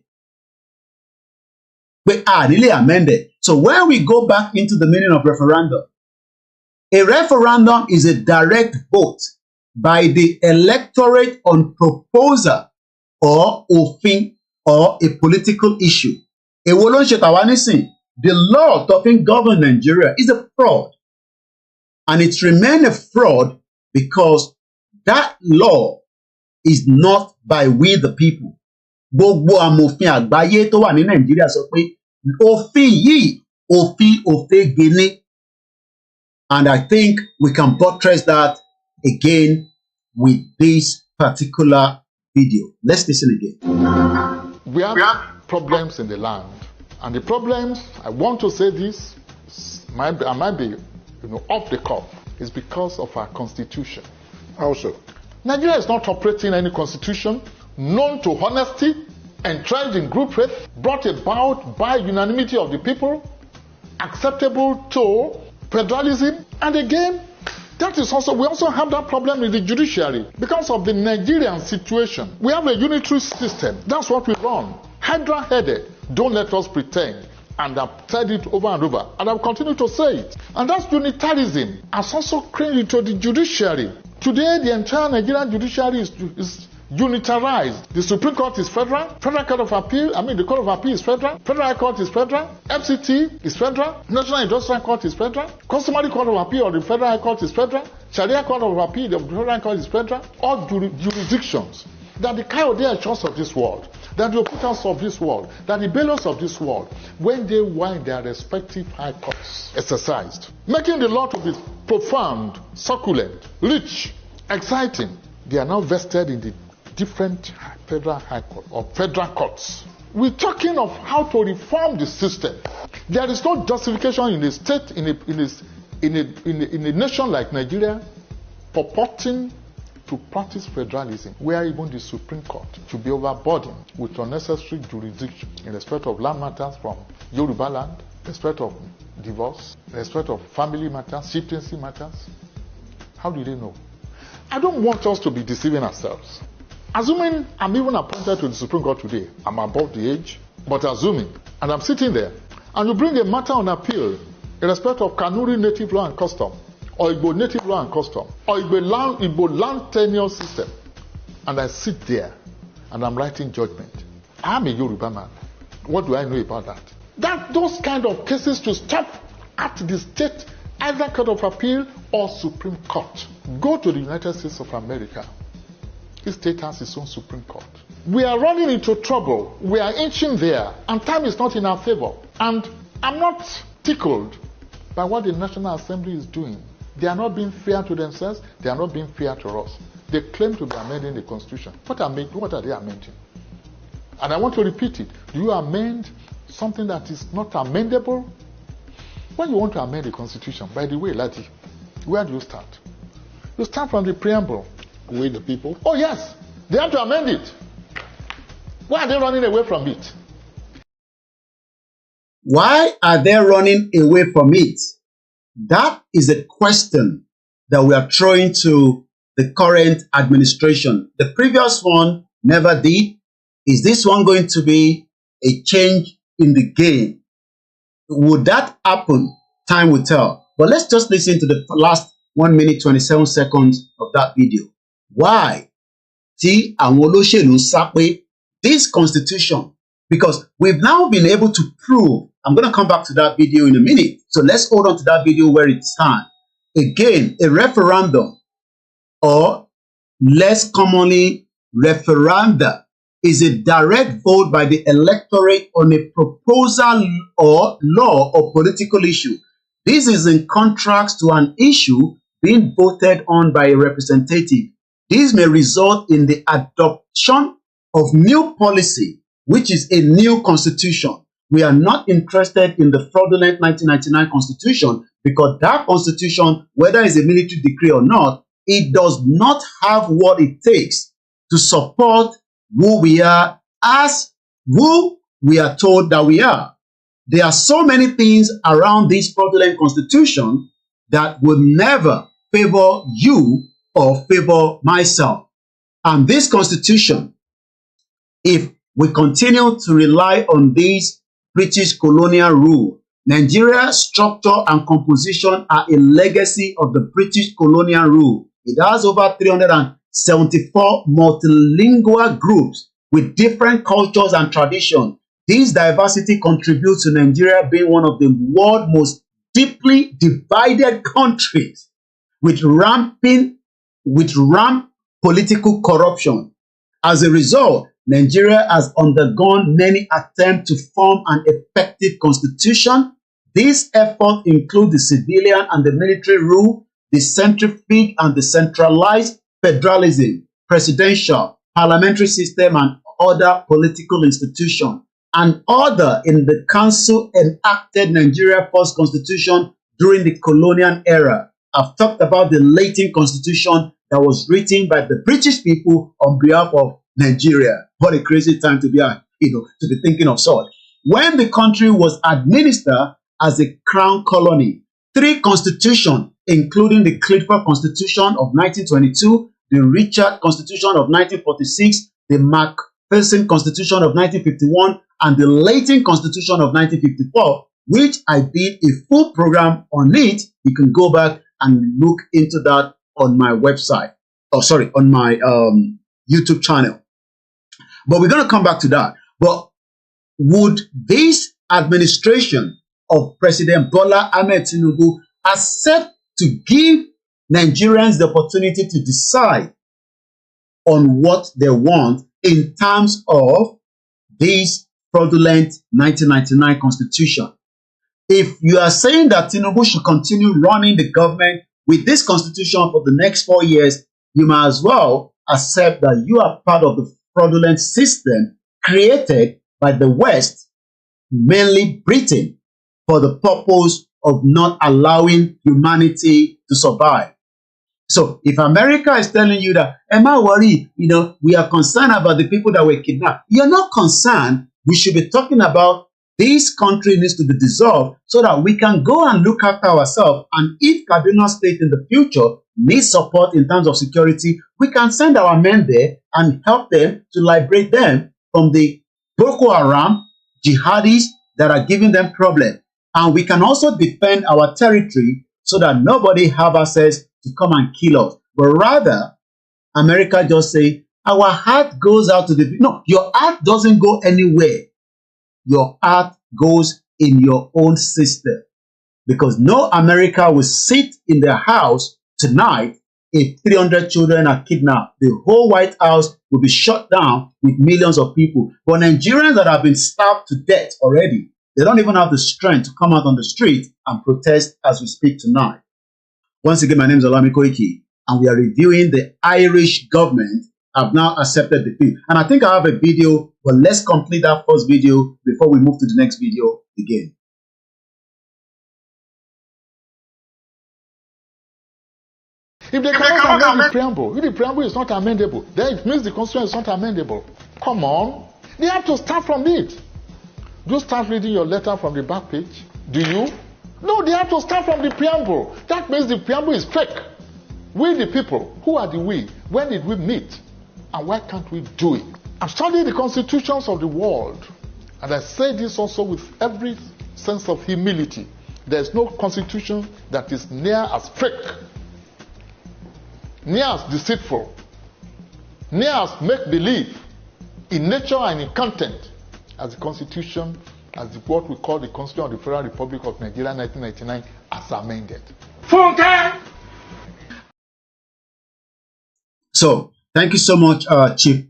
pé a nílé amend ẹ̀. So when we go back into the meaning of referendum, a referendum is a direct vote by the electorate on proposal or òfin or a political issue. Èwo ló ń ṣe tàwa nísìn? The law tó fi ń govern Nigeria is a fraud. And it remains a fraud because that law is not by we the people. Gbogbo amòfin àgbáyé tó wà ní Nàìjíríà sọ pé òfin yìí òfin òfegè ni. And I think we can buttress that again with this particular video. Let's listen again. We have problems in the land. And the problems, I want to say this, I might be off the cuff, is because of our constitution. How so? Nigeria is not operating any constitution known to honesty, entrenched in group faith, brought about by unanimity of the people, acceptable to federalism. And again, that is also, we also have that problem in the judiciary. Because of the Nigerian situation, we have a unitary system. That's what we run. Hydra-headed. Don't let us pretend. And I've said it over and over. And I'll continue to say it. And that's unitarism has also crept into the judiciary. Today, the entire Nigerian judiciary is unitarized. The Supreme Court is federal. Federal Court of Appeal, the Court of Appeal is federal. Federal High Court is federal. FCT is federal. National Industrial Court is federal. Customary Court of Appeal of the Federal High Court is federal. Sharia Court of Appeal of the Federal High Court is federal. All jurisdictions. That the KOIKIMEDIA church of this world, that the officials of this world, that the bailiffs of this world, when they wind their respective high courts exercised, making the law to be profound, succulent, rich, exciting, they are now vested in the different federal high court or federal courts. We're talking of how to reform the system. There is no justification in a state, in a nation like Nigeria, purporting to practice federalism, where even the Supreme Court should be overburdened with unnecessary jurisdiction in respect of land matters from Yoruba land, respect of divorce, respect of family matters, chieftaincy matters. How do they know? I don't want us to be deceiving ourselves. Assuming I'm even appointed to the Supreme Court today, I'm above the age, but assuming, and I'm sitting there, and you bring a matter on appeal in respect of Kanuri native law and custom, or Igbo native law and custom, or Igbo land tenure system, and I sit there and I'm writing judgment. I'm a Yoruba man. What do I know about that? Those kind of cases to stop at the state, either Court of Appeal or Supreme Court. Go to the United States of America. Each state has its own Supreme Court. We are running into trouble. We are inching there, and time is not in our favor. And I'm not tickled by what the National Assembly is doing. They are not being fair to themselves. They are not being fair to us. They claim to be amending the Constitution. What are they amending? And I want to repeat it. Do you amend something that is not amendable? When you want to amend the Constitution, by the way, Lati, where do you start? You start from the preamble. We the people? Oh yes, they have to amend it. Why are they running away from it? Why are they running away from it? That is a question that we are throwing to the current administration. The previous one never did. Is this one going to be a change in the game? Would that happen? Time will tell. But let's just listen to the last 1 minute 27 seconds of that video. Why? Tí àwọn olóṣèlú sá pé this constitution, because we've now been able to prove, I'm going to come back to that video in a minute. So let's hold on to that video where it stands. Again, a referendum, or less commonly referenda, is a direct vote by the electorate on a proposal or law or political issue. This is in contrast to an issue being voted on by a representative. This may result in the adoption of new policy, which is a new constitution. We are not interested in the fraudulent 1999 constitution because that constitution, whether it's a military decree or not, it does not have what it takes to support who we are as who we are told that we are. There are so many things around this fraudulent constitution that would never favor you or favor myself. And this constitution, if we continue to rely on this British colonial rule, Nigeria's structure and composition are a legacy of the British colonial rule. It has over 374 multilingual groups with different cultures and traditions. This diversity contributes to Nigeria being one of the world's most deeply divided countries with rampant political corruption. As a result, Nigeria has undergone many attempts to form an effective constitution. These efforts include the civilian and the military rule, the centrifuge and the centralized federalism, presidential, parliamentary system, and other political institutions. An order in the council enacted Nigeria's first constitution during the colonial era. I've talked about the Latin constitution that was written by the British people on behalf of Nigeria. What a crazy time to be, to be thinking of such. When the country was administered as a crown colony, 3 constitutions, including the Clifford Constitution of 1922, the Richard Constitution of 1946, the Macpherson Constitution of 1951, and the Latin Constitution of 1954, which I did a full program on it. You can go back and look into that on my website. On my YouTube channel. But we're going to come back to that. But would this administration of President Bola Ahmed Tinubu accept to give Nigerians the opportunity to decide on what they want in terms of this fraudulent 1999 constitution? If you are saying that Tinubu should continue running the government with this constitution for the next 4 years, you might as well accept that you are part of the fraudulent system created by the West, mainly Britain, for the purpose of not allowing humanity to survive. So if America is telling you that, Emma, worry, we are concerned about the people that were kidnapped, you're not concerned. We should be talking about this country needs to be dissolved so that we can go and look after ourselves. And if Kaduna State in the future needs support in terms of security, we can send our men there and help them to liberate them from the Boko Haram jihadis that are giving them problems. And we can also defend our territory so that nobody have access to come and kill us. But rather, America just say, our heart goes out to the... No, your heart doesn't go anywhere. Your heart goes in your own system. Because no America will sit in their house tonight if 300 children are kidnapped. The whole White House will be shut down with millions of people. But Nigerians that have been starved to death already, they don't even have the strength to come out on the street and protest as we speak tonight. Once again, my name is Koiki, and we are reviewing the Irish government have now accepted the plea. And I think I have a video, but let's complete that first video before we move to the next video again. If they cannot amend the preamble, if the preamble is not amendable, then it means the constitution is not amendable. Come on. They have to start from it. Do you start reading your letter from the back page? Do you? No, they have to start from the preamble. That means the preamble is fake. We the people, who are the we? When did we meet? And why can't we do it? I've studied the constitutions of the world, and I say this also with every sense of humility. There is no constitution that is near as fake, near as deceitful, near as make-believe in nature and in content as the constitution, as what we call the Constitution of the Federal Republic of Nigeria 1999 as amended. So, thank you so much, Chief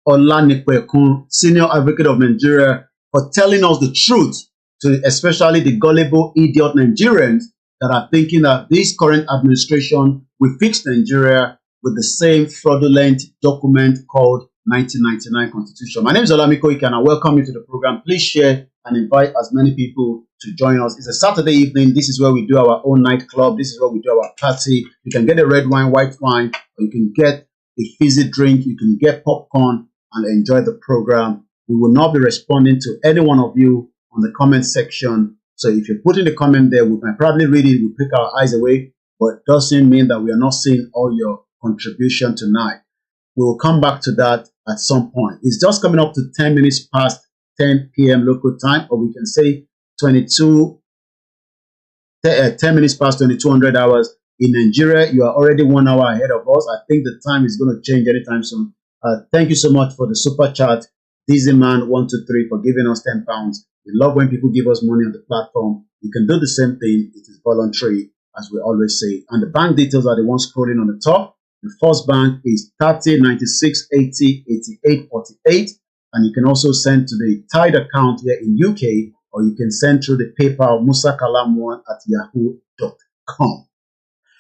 Olanipekun, Senior Advocate of Nigeria, for telling us the truth, to especially the gullible idiot Nigerians that are thinking that this current administration will fix Nigeria with the same fraudulent document called 1999 Constitution. My name is Koiki, and I welcome you to the program. Please share and invite as many people to join us. It's a Saturday evening. This is where we do our own nightclub. This is where we do our party. You can get a red wine, white wine, or you can get a fizzy drink. You can get popcorn and enjoy the program. We will not be responding to any one of you on the comment section. So if you put in the comment there, we might probably read it. We'll pick our eyes away, but it doesn't mean that we are not seeing all your contribution tonight. We will come back to that at some point. It's just coming up to 10 minutes past 10 p.m. local time, or we can say 10 minutes past 2200 hours. In Nigeria, you are already 1 hour ahead of us. I think the time is going to change anytime soon. Thank you so much for the super chat. Dizzy Man 123 for giving us £10. We love when people give us money on the platform. You can do the same thing. It is voluntary, as we always say. And the bank details are the ones scrolling on the top. The first bank is 30 96 80 88 48. And you can also send to the Tide account here in UK, or you can send through the PayPal musakalam1@yahoo.com.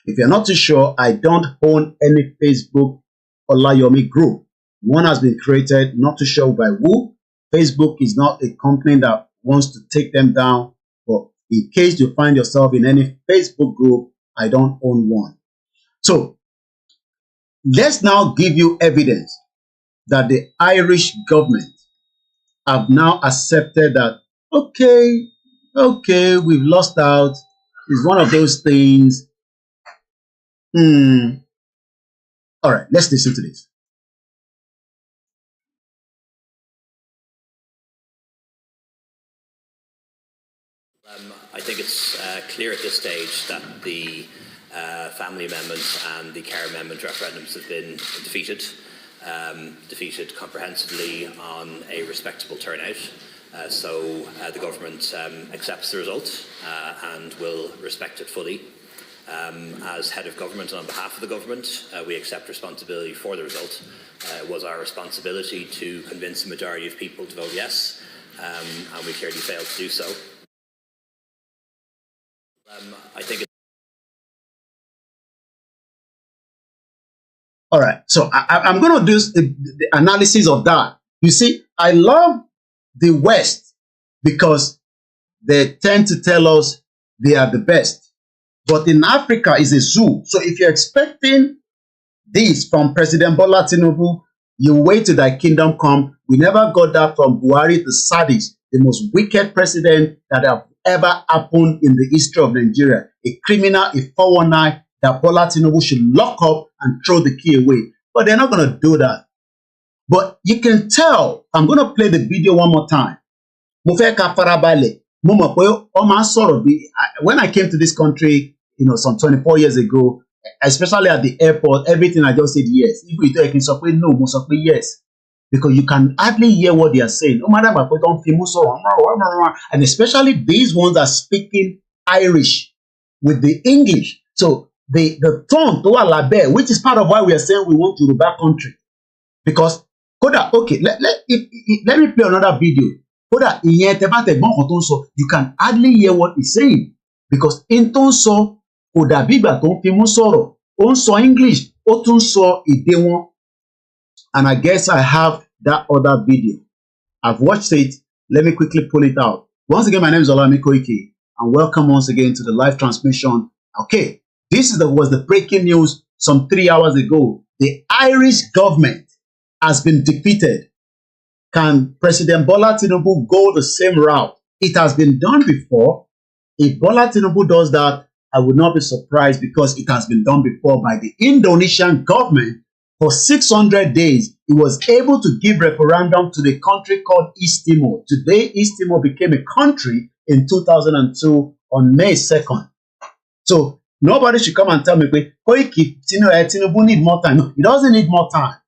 If you're not too sure, I don't own any Facebook OLAYOMI group. One has been created, not too sure by who. Facebook is not a company that wants to take them down. But in case you find yourself in any Facebook group, I don't own one. So let's now give you evidence that the Irish government have now accepted that, okay, we've lost out. It's one of those things. All right, let's listen to this. I think it's clear at this stage that the family amendment and the care amendment referendums have been defeated. Defeated comprehensively on a respectable turnout. So the government accepts the result and will respect it fully. As head of government and on behalf of the government, we accept responsibility for the result. It was our responsibility to convince the majority of people to vote yes, and we clearly failed to do so. I think All right, so I'm going to do the analysis of that. You see, I love the West because they tend to tell us they are the best. But in Africa, it's a zoo. So if you're expecting this from President Bola Tinubu, you wait till thy kingdom come. We never got that from Buhari, the saddest, the most wicked president that have ever happened in the history of Nigeria. A criminal, a 419, that Bola Tinubu should lock up and throw the key away. But they're not going to do that. But you can tell, I'm going to play the video one more time. When I came to this country, some 24 years ago, especially at the airport, everything I just said yes. If we talk in something, no, yes. Because you can hardly hear what they are saying. And especially these ones are speaking Irish with the English. So the tone to Alabe, which is part of why we are saying we want Yoruba country. Because, okay, let me play another video. You can hardly hear what he's saying. Because in tonso, English, and I guess I have that other video. I've watched it. Let me quickly pull it out. Once again, my name is Koiki, and welcome once again to the live transmission. Okay, this was the breaking news some 3 hours ago. The Irish government has been defeated. Can President Bola Tinubu go the same route? It has been done before. If Bola Tinubu does that, I would not be surprised because it has been done before by the Indonesian government. For 600 days, he was able to give referendum to the country called East Timor. Today, East Timor became a country in 2002 on May 2nd. So nobody should come and tell me, Koiki, Tinubu need more time. No, he doesn't need more time.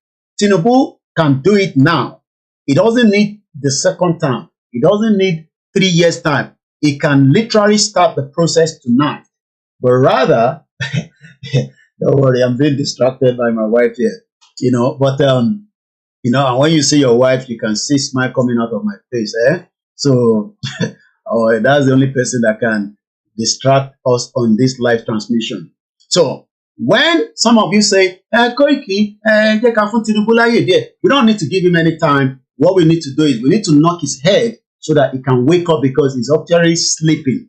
Tinubu can do it now. He doesn't need the second time. He doesn't need 3 years' time. He can literally start the process tonight. But rather, don't worry, I'm being distracted by my wife here. But and when you see your wife, you can see smile coming out of my face, So that's the only person that can distract us on this live transmission. So when some of you say, Koiki, we don't need to give him any time. What we need to do is we need to knock his head so that he can wake up because he's actually sleeping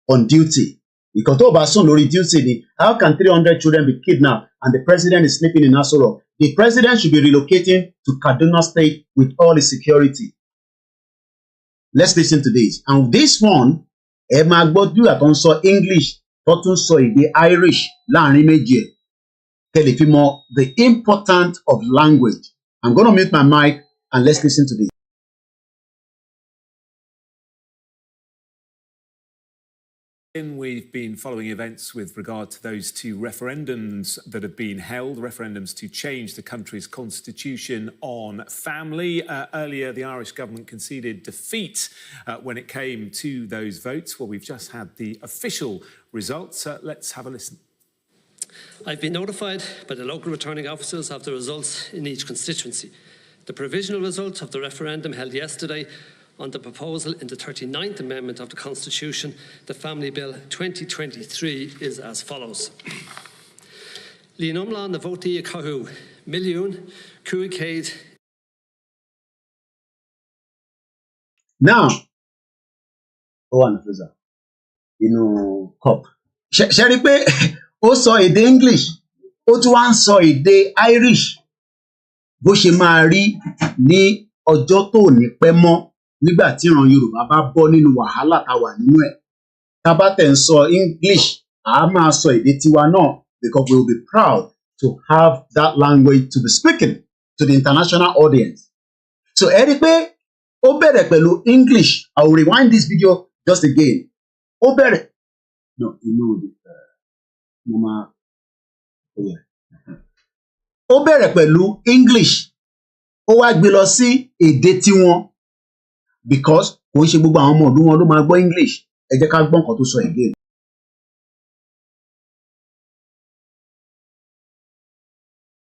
on duty. Because duty, how can 300 children be kidnapped and the president is sleeping in Aso Rock? The president should be relocating to Kaduna State with all the security. Let's listen to this. And this one, ẹ máa gbọ́ bí àtọ́ ń sọ English, tó tún sọ èdè Irish láàrin méjì ẹ̀. Kẹ́ lè fi mọ the importance of language. I'm going to mute my mic and let's listen to this. We've been following events with regard to those two referendums that have been held, referendums to change the country's constitution on family. Earlier, the Irish government conceded defeat when it came to those votes. Well, we've just had the official results. Let's have a listen. I've been notified by the local returning officers of the results in each constituency. The provisional result of the referendum held yesterday on the proposal in the 39th Amendment of the Constitution, the Family Bill 2023, is as follows. Líon Umlán na vótaí a chothú, milliún, cúigcéad. Now, one officer, cup. Ṣé rí pé ó sọ èdè English, ó tún wá ń sọ èdè Irish, bó ṣe máa rí ní ọjọ́ tó ní pẹ́ mọ́. Nígbà tí ìran Yorùbá bá bọ́ nínú wàhálà tá wà nínú ẹ̀, tá bá tẹ̀ ń sọ English, a máa sọ èdè tiwa náà because we will be proud to have that language to be speaking to the international audience. So ẹ rí pé ó bẹ̀rẹ̀ pẹ̀lú English. I will rewind this video just again. Ó bẹ̀rẹ̀ ó bẹ̀rẹ̀ pẹ̀lú English. Ó wá gbé lọ sí èdè tiwọn. Because kò ń ṣe gbogbo àwọn ọmọ ọdún wọn ló máa gbọ́ English. Ẹ jẹ́ ká gbọ́ nǹkan tó sọ again.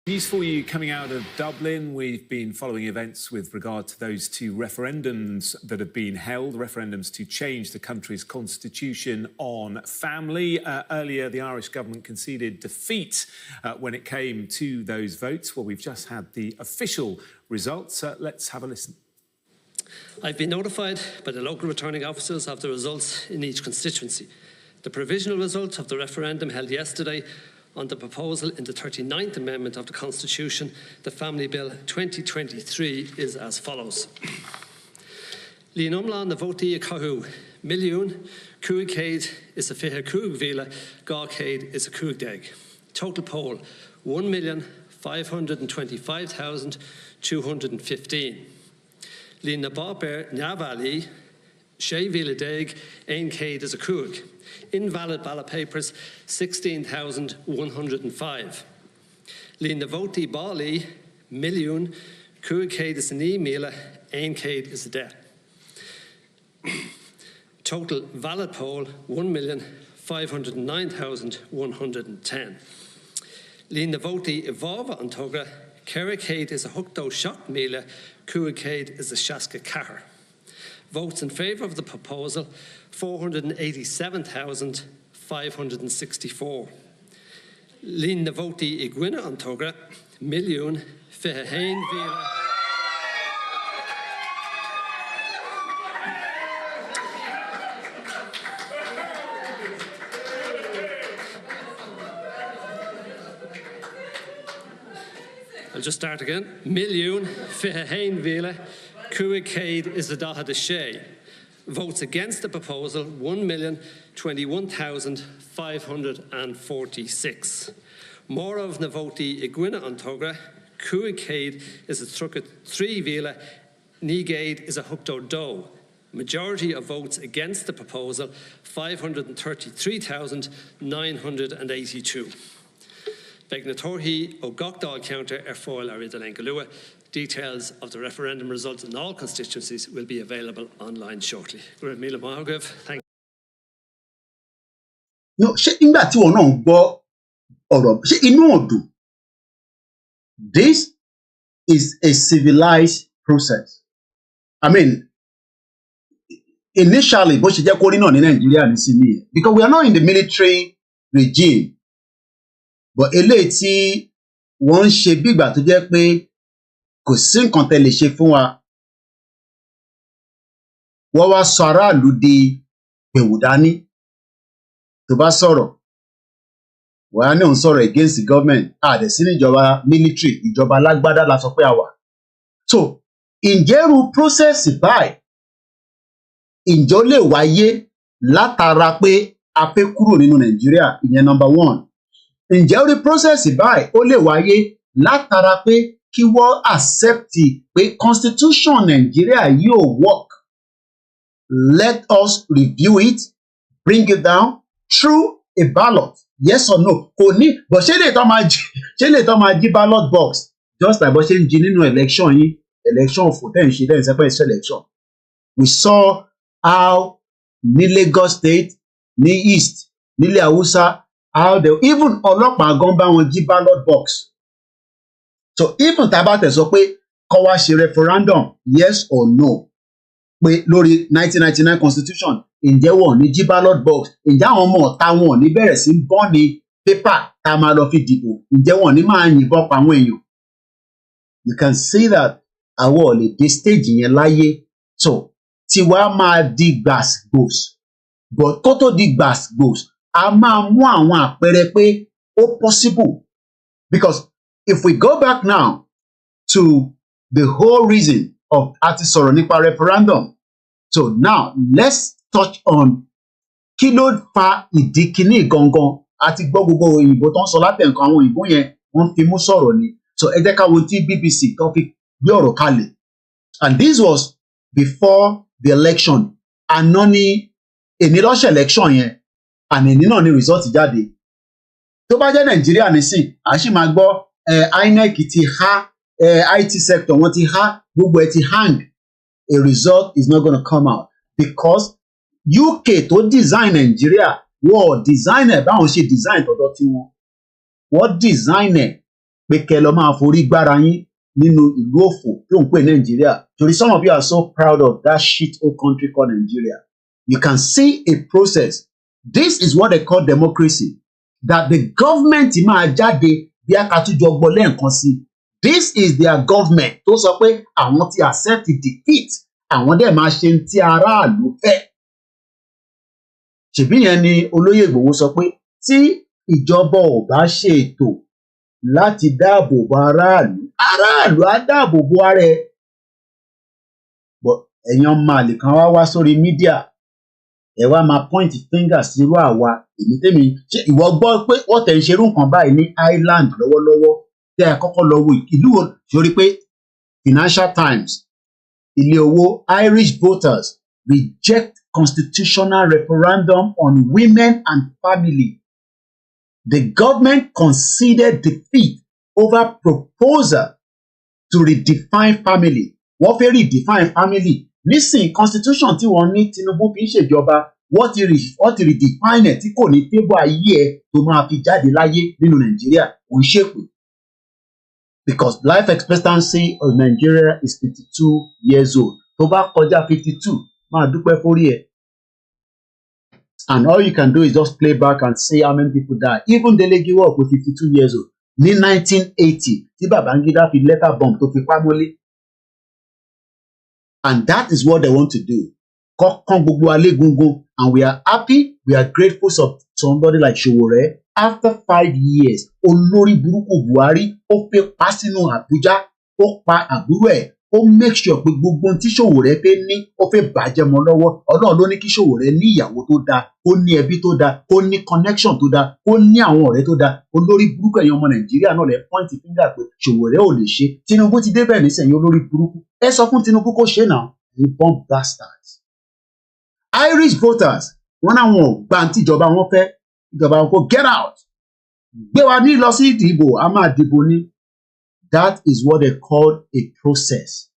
News for you coming out of Dublin. We've been following events with regard to those two referendums that have been held, referendums to change the country's constitution on family. Earlier, the Irish government conceded defeat when it came to those votes. Well, we've just had the official results. Let's have a listen. I've been notified by the local returning officers of the results in each constituency. The provisional result of the referendum held yesterday on the proposal in the 39th Amendment of the Constitution, the Family Bill 2023, is as follows. Líon Umlán na vótaí a chothú, milliún, cúigcéad is a fiche cúig mhíle, gácéad is a cúigdeag. Total poll, 1,525,215. Líon na bábéir neamhaillí, sé mhíle déag, ein céad is a cúig. Invalid ballot papers, 16,105. Líon na vótaí bálaí, milliún, cúigcéad is a ní mhíle, ein céad is a death. Total valid poll, 1,509,110. Líon na vótaí I bhábha an tugra, ceithre is a huchtó seach míle, cúigcéad is a seasca cahar. Votes in favour of the proposal, 487,564. Líon na vótaí I gcuine an tugra, milliún, fiche hain mhíle. I'll just start again. Milliún, fiche hain mhíle, cúigcéad is a dátha de sé. Votes against the proposal, 1,021,546. More of na vótaí I gcuine an tugra, cúigcéad is a trucad 3 mhíle, nígéad is a huchtó dó. Majority of votes against the proposal, 533,982. Begnatorhi o Govt counter foil Aridalengalua. Details of the referendum results in all constituencies will be available online shortly. Thank you. No, ṣé nígbà tí wọn náà gbọ́ ọ̀rọ̀ ṣé inú ọdún. This is a civilized process. I mean, initially, bó ṣe jẹ́ kó rí náà ní Nàìjíríà ní sí nìyẹn, because we are not in the military regime. But eléyìí tí wọ́n ń ṣe bí ìgbà tó jẹ́ pé kò sí nǹkan tẹ́ lè ṣe fún wa. wọ́n wá sọ aráàlú di gbèwù dání. Tó bá sọ̀rọ̀ wọ́n á ní òun sọ̀rọ̀ against the government, àdẹ̀ sí níjọba military, ìjọba alágbádá la sọ pé a wà. So ǹjẹ́ irú process báyìí ǹjẹ́ ó lè wáyé látara pé a fẹ́ kúrò nínú Nàìjíríà? Ìyẹn number one. Ǹjẹ́ irú process báyìí ó lè wáyé látara pé kí wọ́n accept pé constitution Nàìjíríà yóò work? Let us review it, bring it down through a ballot. Yes or no? Kò ní, but ṣé lè tán máa jí ballot box just like bó ṣe ń jí nínú election yìí, election for ten ṣe then separate election. We saw how ní Lagos State, ní East, nílẹ̀ Haúsá, how they even ọlọ́pàá gan bá wọn jí ballot box. So even tá a bá tẹ̀ sọ pé kó wá ṣe referendum yes or no pé lórí 1999 constitution, ǹjẹ́ wọn ò ní jí ballot box? Ǹjẹ́ àwọn ọmọ ọ̀tá wọn ò ní bẹ̀rẹ̀ sí bọ́ ní pépà tá a máa lọ fi dìbò? Ǹjẹ́ wọn ò ní máa yìnbọn pa àwọn èèyàn? You can see that àwọn ò lè dé stage yẹn láyé. So tiwa máa di gbàsgbòs, but kó tó di gbàsgbòs a máa mú àwọn àpẹẹrẹ pé ó possible. Because if we go back now to the whole reason of àti sọ̀rọ̀ nípa referendum, so now let's touch on kí ló fa ìdí kíní gangan. Àti gbọ́ gbogbo òyìnbó tó ń sọ látẹ̀ǹkan, àwọn òyìnbó yẹn wọ́n fi mú sọ̀rọ̀ ni. So ẹ jẹ́ ká wo tí BBC tó fi gbé ọ̀rọ̀ kalẹ̀. And this was before the election. Àná ni èní lọ́sẹ̀ election yẹn, and èní náà ni result jáde. Tó bá jẹ́ Nàìjíríà nísìn, à sì máa gbọ́ INEC ti há, IT sector wọ́n ti há, gbogbo ẹ ti hang. A result is not going to come out because UK tó design Nigeria, wọ́n design ẹ̀ báwọn ṣe design tọ̀dọ̀ tí wọ́n design ẹ̀ pé kẹ́ lọ máa forí gbára yín nínú ìlú òfò tó ń pè Nigeria. Torí some of you are so proud of that shit old country called Nigeria. You can see a process. This is what they call democracy. That the government máa jáde bí akatújọ gbọ́ lẹ́ẹ̀kan sí. This is their government tó sọ pé àwọn ti accept defeat, àwọn dẹ̀ máa ṣe tí aráàlú fẹ́. Ṣèbí yẹn ni olóyè Ìgbòho sọ pé tí ìjọba ò bá ṣe ètò láti dáàbò bo aráàlú, aráàlú á dáàbò bo ara ẹ̀. But ẹ̀yin ọmọ àlè kan wá sórí mídíà, ẹ wá máa point finger sírú àwa. Èmi ṣe ìwọ gbọ́ pé wọ́n tẹ̀ ń ṣerú nǹkan báyìí ní Ireland lọ́wọ́lọ́wọ́. Tẹ́ ẹ kọ́kọ́ lọ wo ìlú wo sórí pé Financial Times, ilé owó, Irish voters reject constitutional referendum on women and family. The government conceded defeat over proposal to redefine family. Wọ́n fẹ́ redefine family. Nísìn constitution tí wọ́n ní Tinubu fi ń ṣèjọba, wọ́n ti redefine ẹ̀ tí kò ní tébù ayé ẹ̀ tó máa fi jáde láyé nínú Nàìjíríà. Kò ń ṣèpè. Because life expectancy of Nigeria is 52 years old. Tó bá kọjá 52, máa dúpẹ́ fórí ẹ̀. And all you can do is just play back and see how many people die. Even Dele Giwa was 52 years old. Ní 1980, tí Babangida fi letter bomb tó fi pamọ́lé. And that is what they want to do. Kọ́kàn gbogbo alẹ́ gungun. And we are happy, we are grateful of somebody like Sowore. After 5 years, olórí burúkú Buhari ó fẹ́ pa sínú Àbújá, ó pa àbúrò ẹ̀, ó make sure pé gbogbo ohun tí Sowore fẹ́ ní ó fẹ́ bàjẹ́ mọ́ lọ́wọ́. Ọlọ́run ló ní kí Sowore ní ìyàwó tó dáa, ó ní ẹbí tó dáa, ó ní connection tó dáa, ó ní àwọn ọ̀rẹ́ tó dáa. Olórí burúkú ẹ̀yin ọmọ Nàìjíríà náà lè point finger pé Sowore ò lè ṣe. Tinubu ti débẹ̀ nísìnyí olórí burúkú. Ẹ sọ fún Tinubu kó ṣe náà. You bomb bastards. Irish voters wọ́n náà wọn ò gbà tí ìjọba wọn fẹ́. Ìjọba wọn kò get out. Gbé wa ní lọ sí ìdìbò, a máa dìbò ní. That is what they call a process.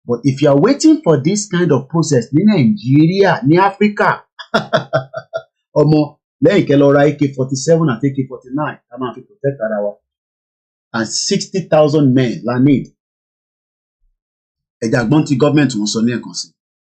But if you are waiting for this kind of process ní Nàìjíríà, ní Áfíríkà, ọmọ lẹ́yìn kẹ́ lọ ra AK-47 àti AK-49 a máa fi protect ara wa. And 60,000 men la need. Ẹ̀dá gbọ́n tí gọ́ọ̀mẹ̀ntì wọn sọ ní ẹ̀kan sí.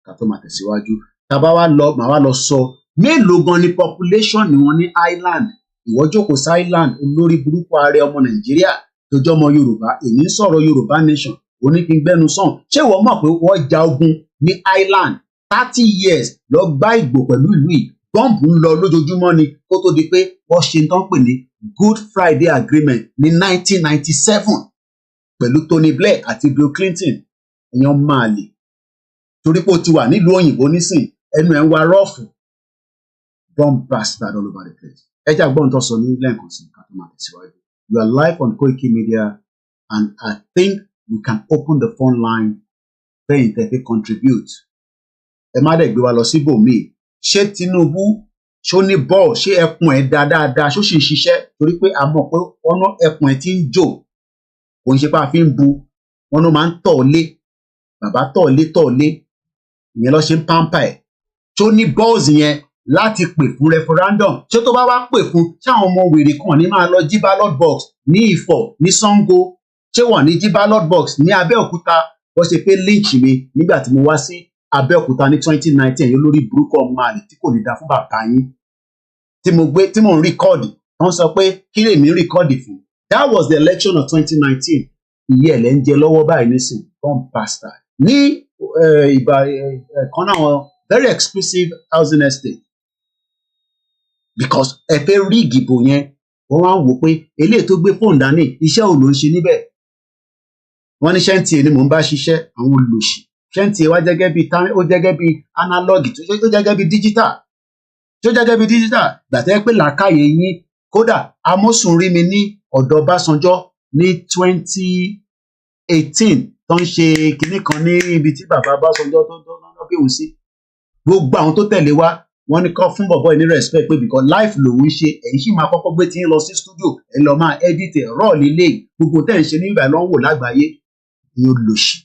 Ká tó máa tẹ̀síwájú. Tàbá wa lọ, màá wá lọ sọ mélòó gan ni population ni wọ́n ní Ireland. Ìwọ jókòó sí Ireland, olórí burúkú ààrẹ ọmọ Nàìjíríà tó jẹ́ ọmọ Yorùbá, èyí ń sọ̀rọ̀ Yorùbá nation, oníkíngbẹ́nu sàn. Ṣé ìwọ mọ̀ pé wọ́n ja ogun ní Ireland 30 years lọ gbá ìgbò pẹ̀lú ìlú yìí bọ́ǹbù ń lọ lójoojúmọ́ ni kó tó di pé wọ́n ṣe tán pè ní Good Friday Agreement ní 1997 pẹ̀lú Tony Blair àti Bill Clinton èèyàn máa lè torí pé ó ti wà nílùú òyìnbó nísìn ẹnu ẹ̀ ń wa rọ́ọ̀fù bomb bastard all over the place. Ẹ jẹ́ àgbọ̀n tó sọ ní lẹ́ẹ̀kan sí ká tó máa tẹ̀síwájú. You are live on Koiki Media and I think we can open the phone line bẹ́ẹ̀ tẹ́ fi contribute. Ẹ má dẹ̀ gbé wa lọ síbòmíì. Ṣé Tinubu ṣó ní bọ́ọ̀ ṣé ẹkùn ẹ̀ dáadáa ṣó sì ń ṣiṣẹ́ torí pé a mọ̀ pé ọ̀nà ẹkùn ẹ̀ ti ń jò kò ń ṣe pé a fi ń bu wọn ló máa ń tọ̀ lé bàbá tọ̀ lé ìyẹn lọ ṣe ń pampa ẹ̀ ṣó ní bọ́ọ̀sì yẹn láti pè fún referendum ṣé tó bá wá pè fún ṣé àwọn ọmọ wèrè kan ní máa lọ jí ballot box ní Ifọ̀ ní Ṣàngó ṣé wọ́n ní jí ballot box ní Abẹ́òkúta wọ́n ṣe pé lynch mi nígbà tí mo wá sí Abẹ́òkúta ní 2019 yìí lórí burúkú ọmọ àlè tí kò ní da fún bàbá yín tí mo ń rìkọ́ọ̀dì wọ́n sọ pé kí lèmi rìkọ́ọ̀dì fún that was the election of 2019 ìyẹ́ ẹ̀ lẹ́ ń jẹ lọ́wọ́ báyìí nísìn bomb bastard ní kan náà very exclusive housing estate because ẹ fẹ́ rí ìdìbò yẹn wọ́n wá ń wò pé eléyìí tó gbé fóònù dání iṣẹ́ ò ló ń ṣe níbẹ̀ wọ́n ní ṣẹ́ǹtì ni mò ń bá ṣiṣẹ́ àwọn olùsì ṣẹ́ǹtì wá jẹ́gẹ́ bí ó jẹ́gẹ́ bí analog tó jẹ́gẹ́ bí digital gbàtẹ́ pé làákàyè yín kódà amósùn rí mi ní ọ̀dọ̀ Básanjọ́ ní 2018 tó ń ṣe kinní kan ní ibi tí bàbá Básanjọ́ tó bí òun sí gbogbo àwọn tó tẹ̀lé wá wọ́n ní kọ́ fún bọ̀bọ́ ní respect pé because life lòun ṣe ẹ̀yin sì máa kọ́kọ́ gbé tí ń lọ sí studio ẹ̀ lọ máa edit ẹ̀ rọ́ọ̀ lélẹ̀ gbogbo tẹ̀ ń ṣe nígbà ló ń wò lágbàáyé ni ó lòṣì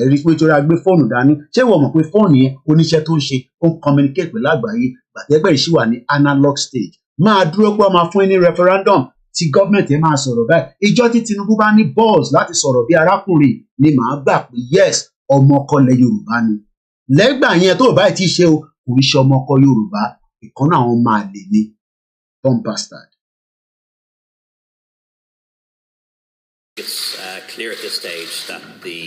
ẹ̀rí pé torí a gbé fóònù dání ṣé wọ́n mọ̀ pé fóònù yẹn oníṣẹ́ tó ń ṣe ó ń communicate pẹ̀lú àgbáyé gbàtẹ́gbẹ́ yìí sì wà ní analog stage máa dúró pé wọ́n máa fún yín ní referendum tí gọ́ọ̀mẹ̀ntì ẹ̀ máa sọ̀rọ̀ báyìí ìjọ tí Tinubu bá ní balls láti sọ̀rọ̀ bí arákùnrin ni màá gbà pé yes ọmọ ọkọ ilẹ̀ Yorùbá ni lẹ́gbà yẹn tó báyìí ti ṣe o kò ń ṣe ọmọ ọkọ Yorùbá ìkan náà àwọn máa lè ní bomb bastard. It's clear at this stage that the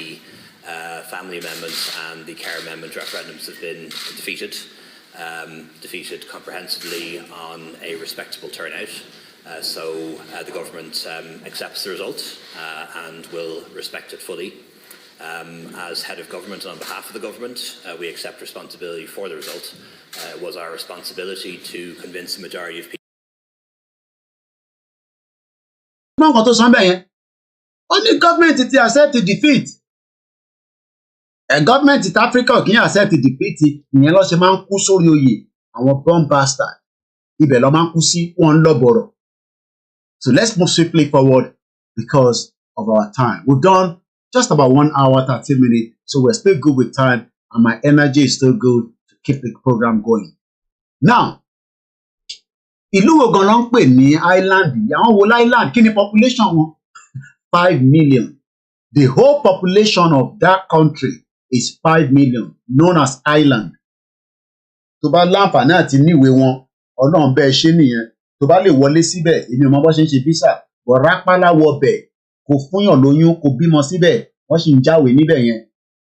family amendments and the care amendment referendums have been defeated comprehensively on a respectable turnout. So the government accepts the result and will respect it fully. As head of government and on behalf of the government, we accept responsibility for the result. It was our responsibility to convince the majority of people. Nǹkan tó sọ bẹ́ẹ̀ yẹn ó ní gọ́ọ̀mẹ̀ntì ti accept defeat gọ́ọ̀mẹ̀ntì tí Áfíríkà kì í accept defeat ìyẹn ló ṣe máa ń kú sórí oyè àwọn bomb bastard ibẹ̀ ló máa ń kú sí wọn lọ́bọ̀rọ̀. So let's move swiftly forward because of our time. We've done just about 1 hour 30 minutes, so we're still good with time and my energy is still good to keep the program going. Now, ìlú wo gan ló ń pè ní island yìí? Àwọn wo island? Kí ni population wọn? 5 million. The whole population of that country is 5 million, known as island. Tó bá láǹfààní àti níwèé wọn, Ọlọ́run bẹ́ẹ̀ ṣe nìyẹn. Tó bá lè wọlé síbẹ̀, èmi ò mọ bó ṣe ń ṣe visa, bọ̀ rápálá wọ bẹ̀, kò fúnyàn lóyún, kò bímọ síbẹ̀, wọ́n sì ń jáwèé níbẹ̀ yẹn.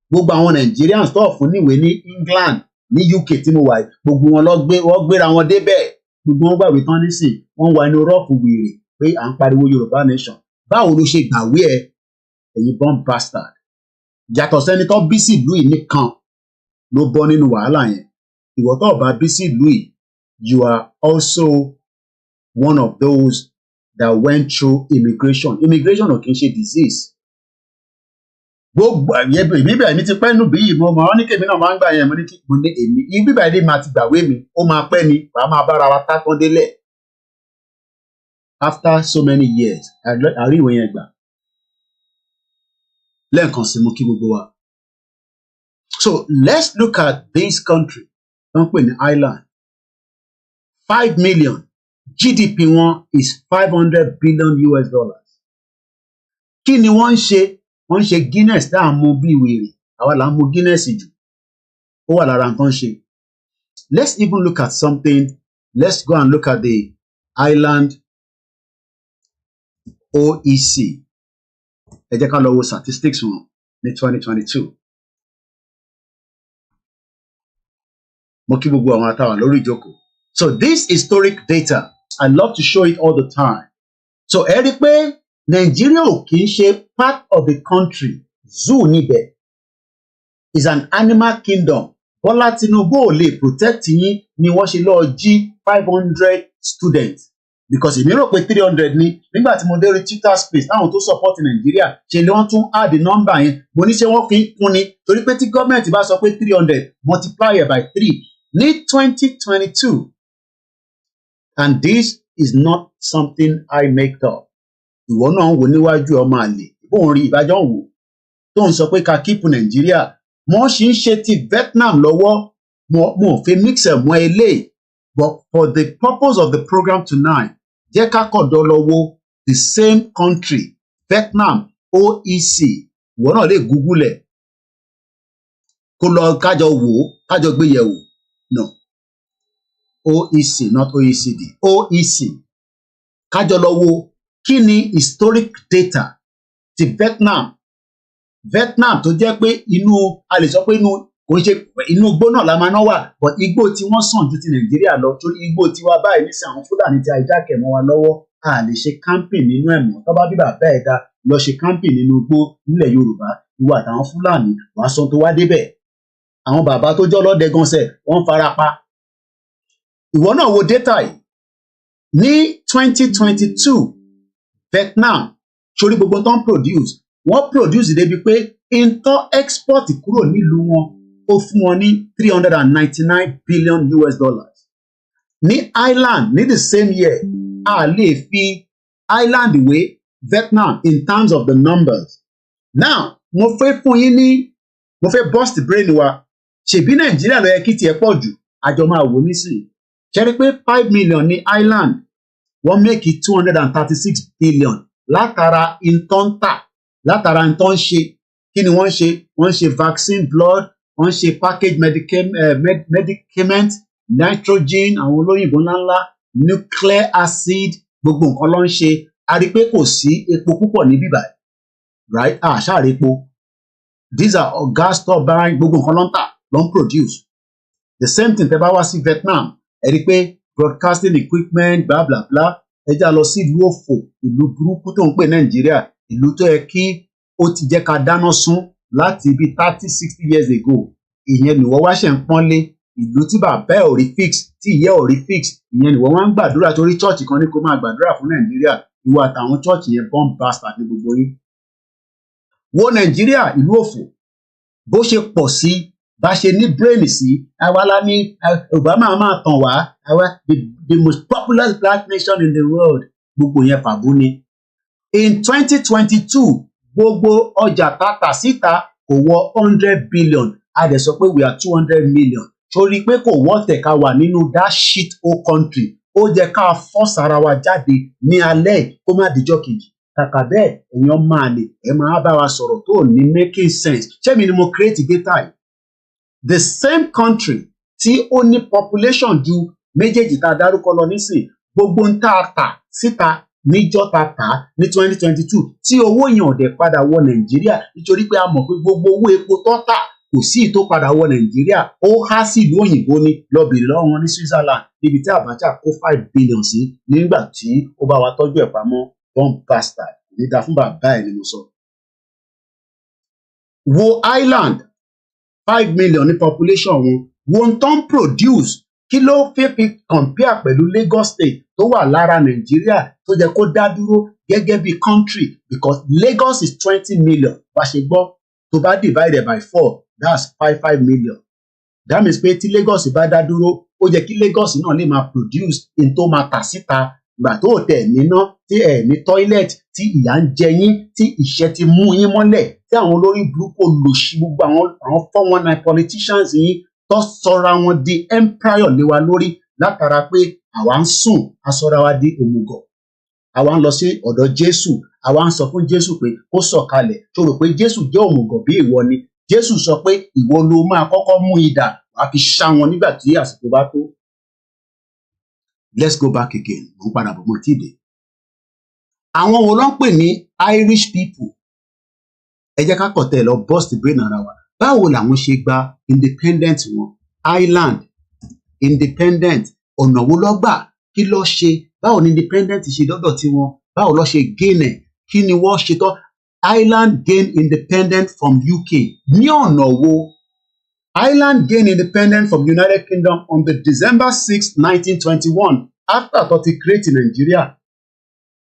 Gbogbo àwọn Nigerians tó fún níwèé ní England, ní UK tí mo wà, gbogbo wọn wọ́n gbéra wọn débẹ̀. Gbogbo wọn gbàgbé tán nísìn, wọ́n wà inú rọ́ọ̀fù wèrè pé à ń pariwo Yorùbá nation. Báwo ló ṣe gbàwé ẹ ẹ̀yin bomb bastard? Yàtọ̀ sẹ́ni tó bí sí ìlú yìí nìkan ló bọ́ nínú wàhálà yẹn. Ìwọ tó bá bí sí ìlú yìí, you are also one of those that went through immigration. Immigration ò kì í ṣe disease. Gbogbo ìbíbẹ̀ èmi ti pẹ́ nù bí yìí mo mọ̀ ọ́ ní kèmí náà máa ń gbà yẹn mo ní kí mo ní èmi ìbíbẹ̀ èdè máa ti gbàwé mi ó máa pẹ́ ni wàá máa bára wa tákàn délẹ̀. After so many years àrí ìwé yẹn gbà lẹ́ẹ̀kan sí mo kí gbogbo wa. So let's look at this country wọ́n pè ní island. 5 million GDP wọn is $500 billion. Kí ni wọ́n ń ṣe? Wọ́n ń ṣe Guinness tá à ń mu bí wèrè àwa là ń mu Guinness jù ó wà lára nǹkan ṣe. Let's even look at something. Let's go and look at the island OEC. Ẹ jẹ́ ká lọ wo statistics wọn ní 2022. Mo kí gbogbo àwọn àtàwọn lórí ìjókòó. So this historic data, I love to show it all the time. So ẹ rí i pé Nigeria ò kì í ṣe part of the country, zoo níbẹ̀, is an animal kingdom. Bọ́lá Tinubu ò lè protect yín ni wọ́n ṣe lọ́ọ́ jí 500 students. Because èmi rò pé 300 ni nígbà tí mo dé rí Twitter space táwọn tó support Nigeria ṣe ni wọ́n tún add the number yẹn. Mo ní ṣé wọ́n fi ń kún ni torí pé tí gọ́ọ̀mẹ̀ntì bá sọ pé 300 multiply it by 3 ní 2022. And this is not something I make up. Ìwọ náà ń wò níwájú ọmọ àlè bóun rí ìbájọ́ ń wò tó ń sọ pé ká kíìpù Nàìjíríà. Mo ṣì ń ṣe ti Vietnam lọ́wọ́ mo fi mix ẹ̀ mọ́ eléyìí. But for the purpose of the program tonight, jẹ́ ká kọ̀dọ̀ lọ wo the same country, Vietnam, OEC. Ìwọ náà lè Google ẹ̀. Kó lọ kájọ wò ó, kájọ gbé yẹ̀ wò. No. OEC, not OECD. OEC. Kájọ lọ wo kí ni historic data ti Vietnam. Vietnam tó jẹ́ pé a lè sọ pé kò ṣe inú igbó náà la máa ná wà, but igbó tí wọ́n sàn ju ti Nàìjíríà lọ torí igbó tiwa báyìí nísìnyí àwọn Fúlàní ti hijack mọ́ wa lọ́wọ́. A lè ṣe camping nínú ẹ̀mọ́ tó bá bí bàbá ẹ̀ dá lọ ṣe camping nínú igbó nílẹ̀ Yorùbá ìwà àtàwọn Fúlàní wàá sọ tó wá débẹ̀. Àwọn bàbá tó jọ́ lọ́dẹ gan sẹ̀ wọ́n fara pa. Ìwọ náà wo data yìí ní 2022 Vietnam sórí gbogbo tó ń wọ́n produce débi pé intọ́ export kúrò nílùú wọn ó fún wọn ní $399 billion. Ní Ireland ní the same year a lè fi Ireland wé Vietnam in terms of the numbers. Now mo fẹ́ fún yín mo fẹ́ burst brain wa ṣèbí Nàìjíríà ló yẹ kí tiẹ̀ pọ̀ jù àjọ máa wò nísìnyí. Ṣe rí pé 5 million ní Ireland wọ́n make it 236 billion látara intọ́ntà látara intọ́n ṣe kí ni wọ́n ṣe? Wọ́n ṣe vaccine blood, wọ́n ṣe package medicament, nitrogen àwọn olóyìnbó ńláńlá, nucleic acid gbogbo nǹkan ló ń ṣe. A rí pé kò sí epo púpọ̀ ní bíbá right? Ṣáà rí epo. These are gas turbine gbogbo nǹkan ló ń tà ló ń produce. The same thing tẹ́ bá wá sí Vietnam ẹ rí pé broadcasting equipment bla bla bla. Ẹ já lọ sí ìlú òfò ìlú burúkú tó ń pè Nàìjíríà, ìlú tó yẹ kí ó ti jẹ́ ká dáná sun láti bí 30-60 years ago. Ìyẹn nìwọ wá ṣe ń pọ́nlé ìlú tí bàbá ẹ̀ ò rí fix tí ìyá ò rí fix. Ìyẹn nìwọ wá ń gbàdúrà torí chọ́ọ̀chì kan ní kó máa gbàdúrà fún Nàìjíríà. Ìwọ àtàwọn chọ́ọ̀chì yẹn bomb bastard ní gbogbo yín. Wo Nàìjíríà ìlú òfò bó ṣe pọ̀ sí bá ṣe ní brain sí àwa la ní Obama máa tàn wá àwa the most popular black nation in the world. Gbogbo yẹn fàbú ni. In 2022 gbogbo ọjà tata síta kò wọ 100 billion. A dẹ̀ sọ pé we are 200 million. Torí pé kò wọ́tẹ̀ ká wà nínú that shit whole country. Ó jẹ́ ká force ara wa jáde ní alẹ́ kó má dijọ́ kejì. Kàkà bẹ́ẹ̀ èèyàn máa lè máa bá wa sọ̀rọ̀ tó ní making sense. Ṣé mi ni mo create data yìí? The same country tí ó ní population ju méjèèjì tá a dárúkọ lọ nísìn gbogbo ń tà síta níjọ́ ta tà ní 2022 tí owó yẹn ò dẹ̀ padà wọ Nàìjíríà nítorí pé a mọ̀ pé gbogbo owó epo tó tà kò sí tó padà wọ Nàìjíríà ó há sí ìlú òyìnbó ni lọ́bìrì lọ́wọ́ wọn ní Switzerland níbi tí Abacha kó 5 billion sí nígbà tí ó bá wa tọ́jú ẹ̀ pamọ́ bomb bastard nígbà fún bàbá ẹ̀ ni mo sọ. Wo Ireland 5 million ní population wọn wọ́n tó ń produce kí ló fẹ́ fi compare pẹ̀lú Lagos State tó wà lára Nàìjíríà tó jẹ́ kó dá dúró gẹ́gẹ́ bí country because Lagos is 20 million bá ṣe gbọ́ tó bá divided by 4 that's 5 million. That means pé tí Lagos bá dá dúró ó jẹ́ kí Lagos náà lè máa produce in tó máa tà síta gbà tó tẹ̀ níná tí ẹ̀ ní toilet tí ìyà ń jẹ yín tí ìṣẹ́ ti mú yín mọ́lẹ̀ tí àwọn olórí burúkú lòṣì gbogbo àwọn 419 politicians yín tó sọra wọn di empire lé wa lórí látara pé àwa ń sùn asọra wa di òmùgọ̀. Àwa ń lọ sí ọ̀dọ̀ Jésù àwa ń sọ fún Jésù pé kó sọ̀kalẹ̀ tó rò pé Jésù jẹ́ òmùgọ̀ bí ìwọ ni. Jésù sọ pé ìwọ ló máa kọ́kọ́ mú idà wàá fi ṣá wọn nígbà tí àsìkò bá tó. Let's go back again. Mo ń padà bọ̀ mo ti dé. Àwọn wo ló ń pè ní Irish people? Ẹ jẹ́ ká kọ̀ tẹ̀ lọ burst brain ara wa. Báwo làwọn ṣe gba independent wọn? Ireland independent ọ̀nà wo ló gbà kí ló ṣe báwo ni independent ṣe dọ́dọ̀ tiwọn báwo ló ṣe gain ẹ̀ kí ni wọ́n ṣe tán Ireland gain independent from UK ní ọ̀nà wo Ireland gained independence from United Kingdom on the December 6, 1921 after tó ti create Nigeria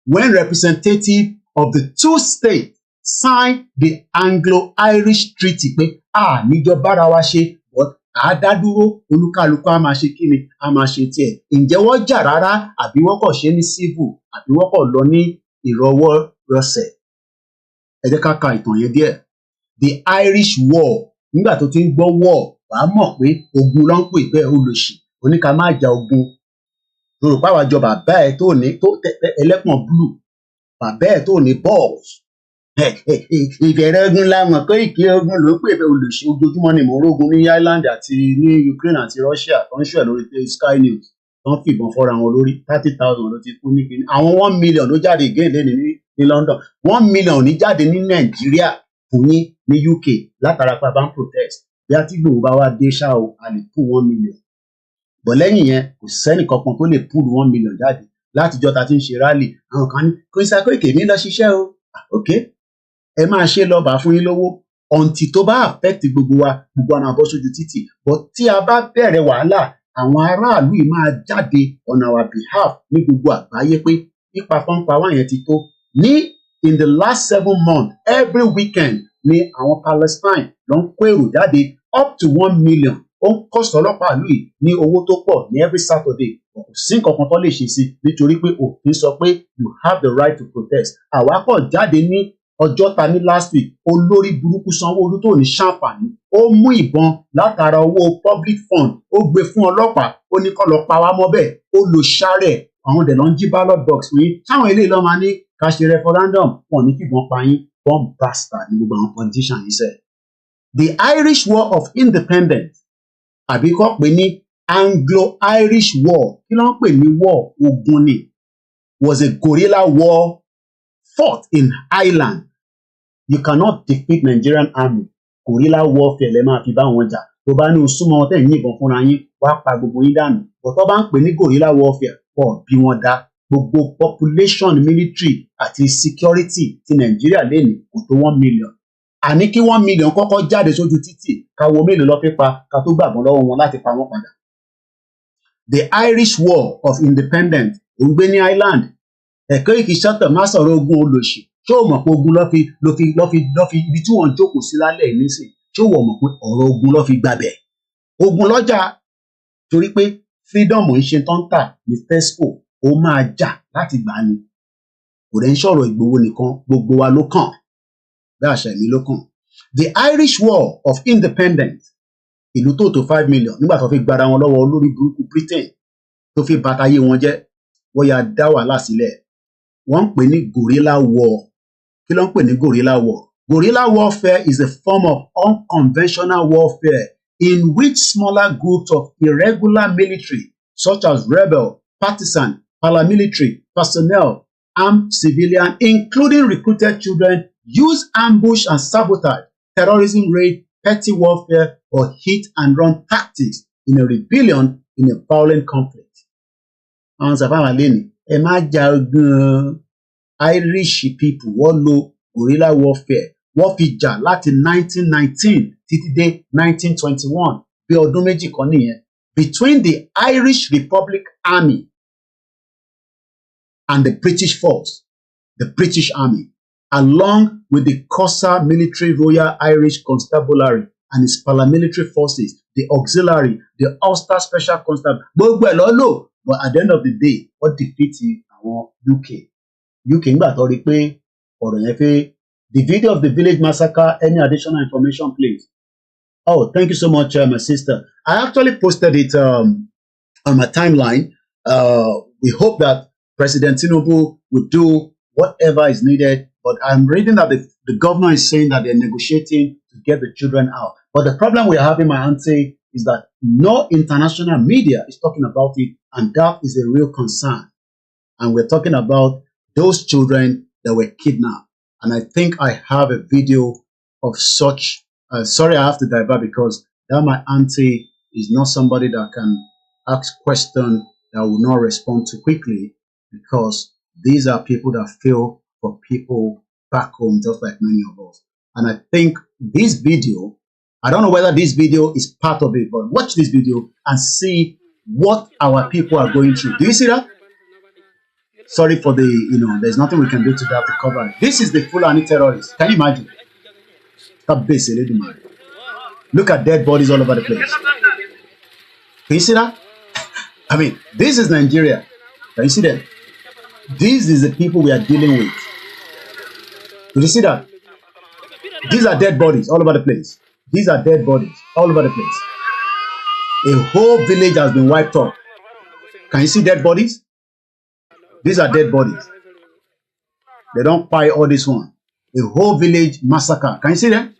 when representative of the two states signed the Anglo-Irish Treaty pé níjọba ara wa ṣe but àádádúró olúkálukú á máa ṣe kí ni á máa ṣe tiẹ̀ ǹjẹ́ wọ́n jà rárá àbí wọ́n kàn ṣe ní civil àbí wọ́n kàn lọ ní ìrọwọ́rọsẹ̀ ẹ jẹ́ ká ka ìtàn yẹn díẹ̀ the Irish War nígbà tó ti ń gbọ́ war wàá mọ̀ pé ogun ló ń pè pé olóṣì oníka máa ja ogun yorùbá wa jọ bàbá ẹ tó ní tó ẹlẹ́pọ̀n blue bàbá ẹ tó ní balls ìbẹ̀rẹ̀ ogun láwọn Koiki ogun ló ń pè pé olóṣì ojoojúmọ́ ni mò ń rógun ní Ireland àti ní Ukraine àti Russia tó ń ṣẹ̀ lórí Sky News tó ń fìbọn fọ́ra wọn lórí 30,000 ló ti kú ní kíní àwọn 1 million ló jáde again lẹ́nu ní London 1 million ní jáde ní Nàìjíríà fún yín ní UK látara pa bá ń protest bí a ti gbòòrò bá wá dé ṣá o a lè pull 1 million bọ̀ lẹ́yìn yẹn kò sẹ́nì kankan tó lè pull 1 million jáde látijọ́ ta ti ń ṣe rally àwọn kan ní Koiki ní lọ ṣiṣẹ́ o ok ẹ máa ṣe lọ́ba fún yín lówó ọ̀ǹtì tó bá affect gbogbo wa gbogbo àwọn abọ́ sójú títì but tí a bá bẹ̀rẹ̀ wàhálà àwọn aráàlú yìí máa jáde on our behalf ní gbogbo àgbáyé pé nípa fọ́npa wá yẹn ti tó ní in the last 7 months every weekend ni àwọn Palestine ló ń kó èrò jáde up to 1 million ó ń kọ́sì ọlọ́pàá ìlú yìí ní owó tó pọ̀ ní every Saturday kò sí nǹkan kan tó lè ṣe sí nítorí pé òfin sọ pé you have the right to protest àwa pọ̀ jáde ní ọjọ́ ta ní last week olórí burúkú Sanwó-Olú tó ní ṣàǹfààní ó mú ìbọn látara owó public fund ó gbé fún ọlọ́pàá ó ní kó lọ pa wá mọ́ bẹ́ẹ̀ ó lò ṣàrẹ̀ àwọn dẹ̀ lọ ń jí ballot box fún yín táwọn eléyìí lọ́ máa ní ká ṣe referendum wọn ní fìbọn pa yín bomb bastard ní gbogbo àwọn politician yìí sẹ́. The Irish War of Independence àbí kọ́ pé ní Anglo-Irish War kí ló ń pè ní war ogun ni was a guerrilla war fought in Ireland. You cannot defeat Nigerian army guerrilla warfare lè máa fi bá wọn jà tó bá ní o súnmọ́ wọn tẹ̀ ń yìnbọn fúnra yín wá pa gbogbo yín dànù bọ̀ tó bá ń pè ní guerrilla warfare pọ̀ bí wọ́n dá gbogbo population military àti security ti Nàìjíríà lẹ́nu kò tó 1 million àní kí 1 million kọ́kọ́ jáde sójú títì káwọ mélòó lọ fi pa ká tó gbàgbọ́ lọ́wọ́ wọn láti pa wọ́n padà. The Irish War of Independence ò ń gbé ní Ireland Koiki ṣọ́tọ̀ má sọ̀rọ̀ ogun olóṣì ṣé o mọ̀ pé ogun ló fi ibi tí wọ́n jókòó sí lálẹ́ nísìn ṣé o mọ̀ pé ọ̀rọ̀ ogun ló fi gbàbẹ̀ ogun lọ́jà torí pé freedom ń ṣe tán tà ní Tesco ó máa jà láti gbà ní kò dẹ̀ ń sọ̀rọ̀ Ìgbòho nìkan gbogbo wa ló kàn bí àṣà mi ló kàn. The Irish War of Independence ìlú tó tó 5 million nígbà tó fi gbára wọn lọ́wọ́ olórí burúkú Britain tó fi bàtàyé wọn jẹ́ wọ́n yà dá wàhálà sílẹ̀ wọ́n ń pè ní guerrilla war kí ló ń pè ní guerrilla war? Guerrilla warfare is a form of unconventional warfare in which smaller groups of irregular military such as rebel, partisan, paramilitary personnel, armed civilian including recruited children use ambush and sabotage, terrorism raid, petty warfare or hit and run tactics in a rebellion in a violent conflict. Àwọn sàfàmà lẹ́nu ẹ má jà ogun Irish people wọ́n lo guerrilla warfare wọ́n fi jà láti 1919 títí dé 1921 bí ọdún méjì kan nìyẹn between the Irish Republic Army and the British force, the British Army, along with the Corsair Military Royal Irish Constabulary and its paramilitary forces, the Auxiliary, the Ulster Special Constabulary, gbogbo ẹ̀ lọ́ lò but at the end of the day wọ́n defeat àwọn UK nígbà tó rí pé ọ̀rọ̀ yẹn pé the video of the village massacre any additional information please. Oh, thank you so much my sister. I actually posted it on my timeline. We hope that President Tinubu will do whatever is needed, but I'm reading that the governor is saying that they're negotiating to get the children out. But the problem we're having, my auntie, is that no international media is talking about it, and that is a real concern. And we're talking about those children that were kidnapped. And I think I have a video of such. Sorry, I have to divert because that my auntie is not somebody that can ask questions that I will not respond to quickly, because these are people that feel for people back home, just like many of us. And I think this video, I don't know whether this video is part of it, but watch this video and see what our people are going through. Do you see that? Sorry for the, there's nothing we can do to that to cover it. This is the Fulani terrorists. Can you imagine? Look at dead bodies all over the place. Can you see that? I mean, this is Nigeria. Can you see that? This is the people we are dealing with. Did you see that? These are dead bodies all over the place. These are dead bodies all over the place. A whole village has been wiped off. Can you see dead bodies? These are dead bodies. They don't buy all this one. A whole village massacre. Can you see them?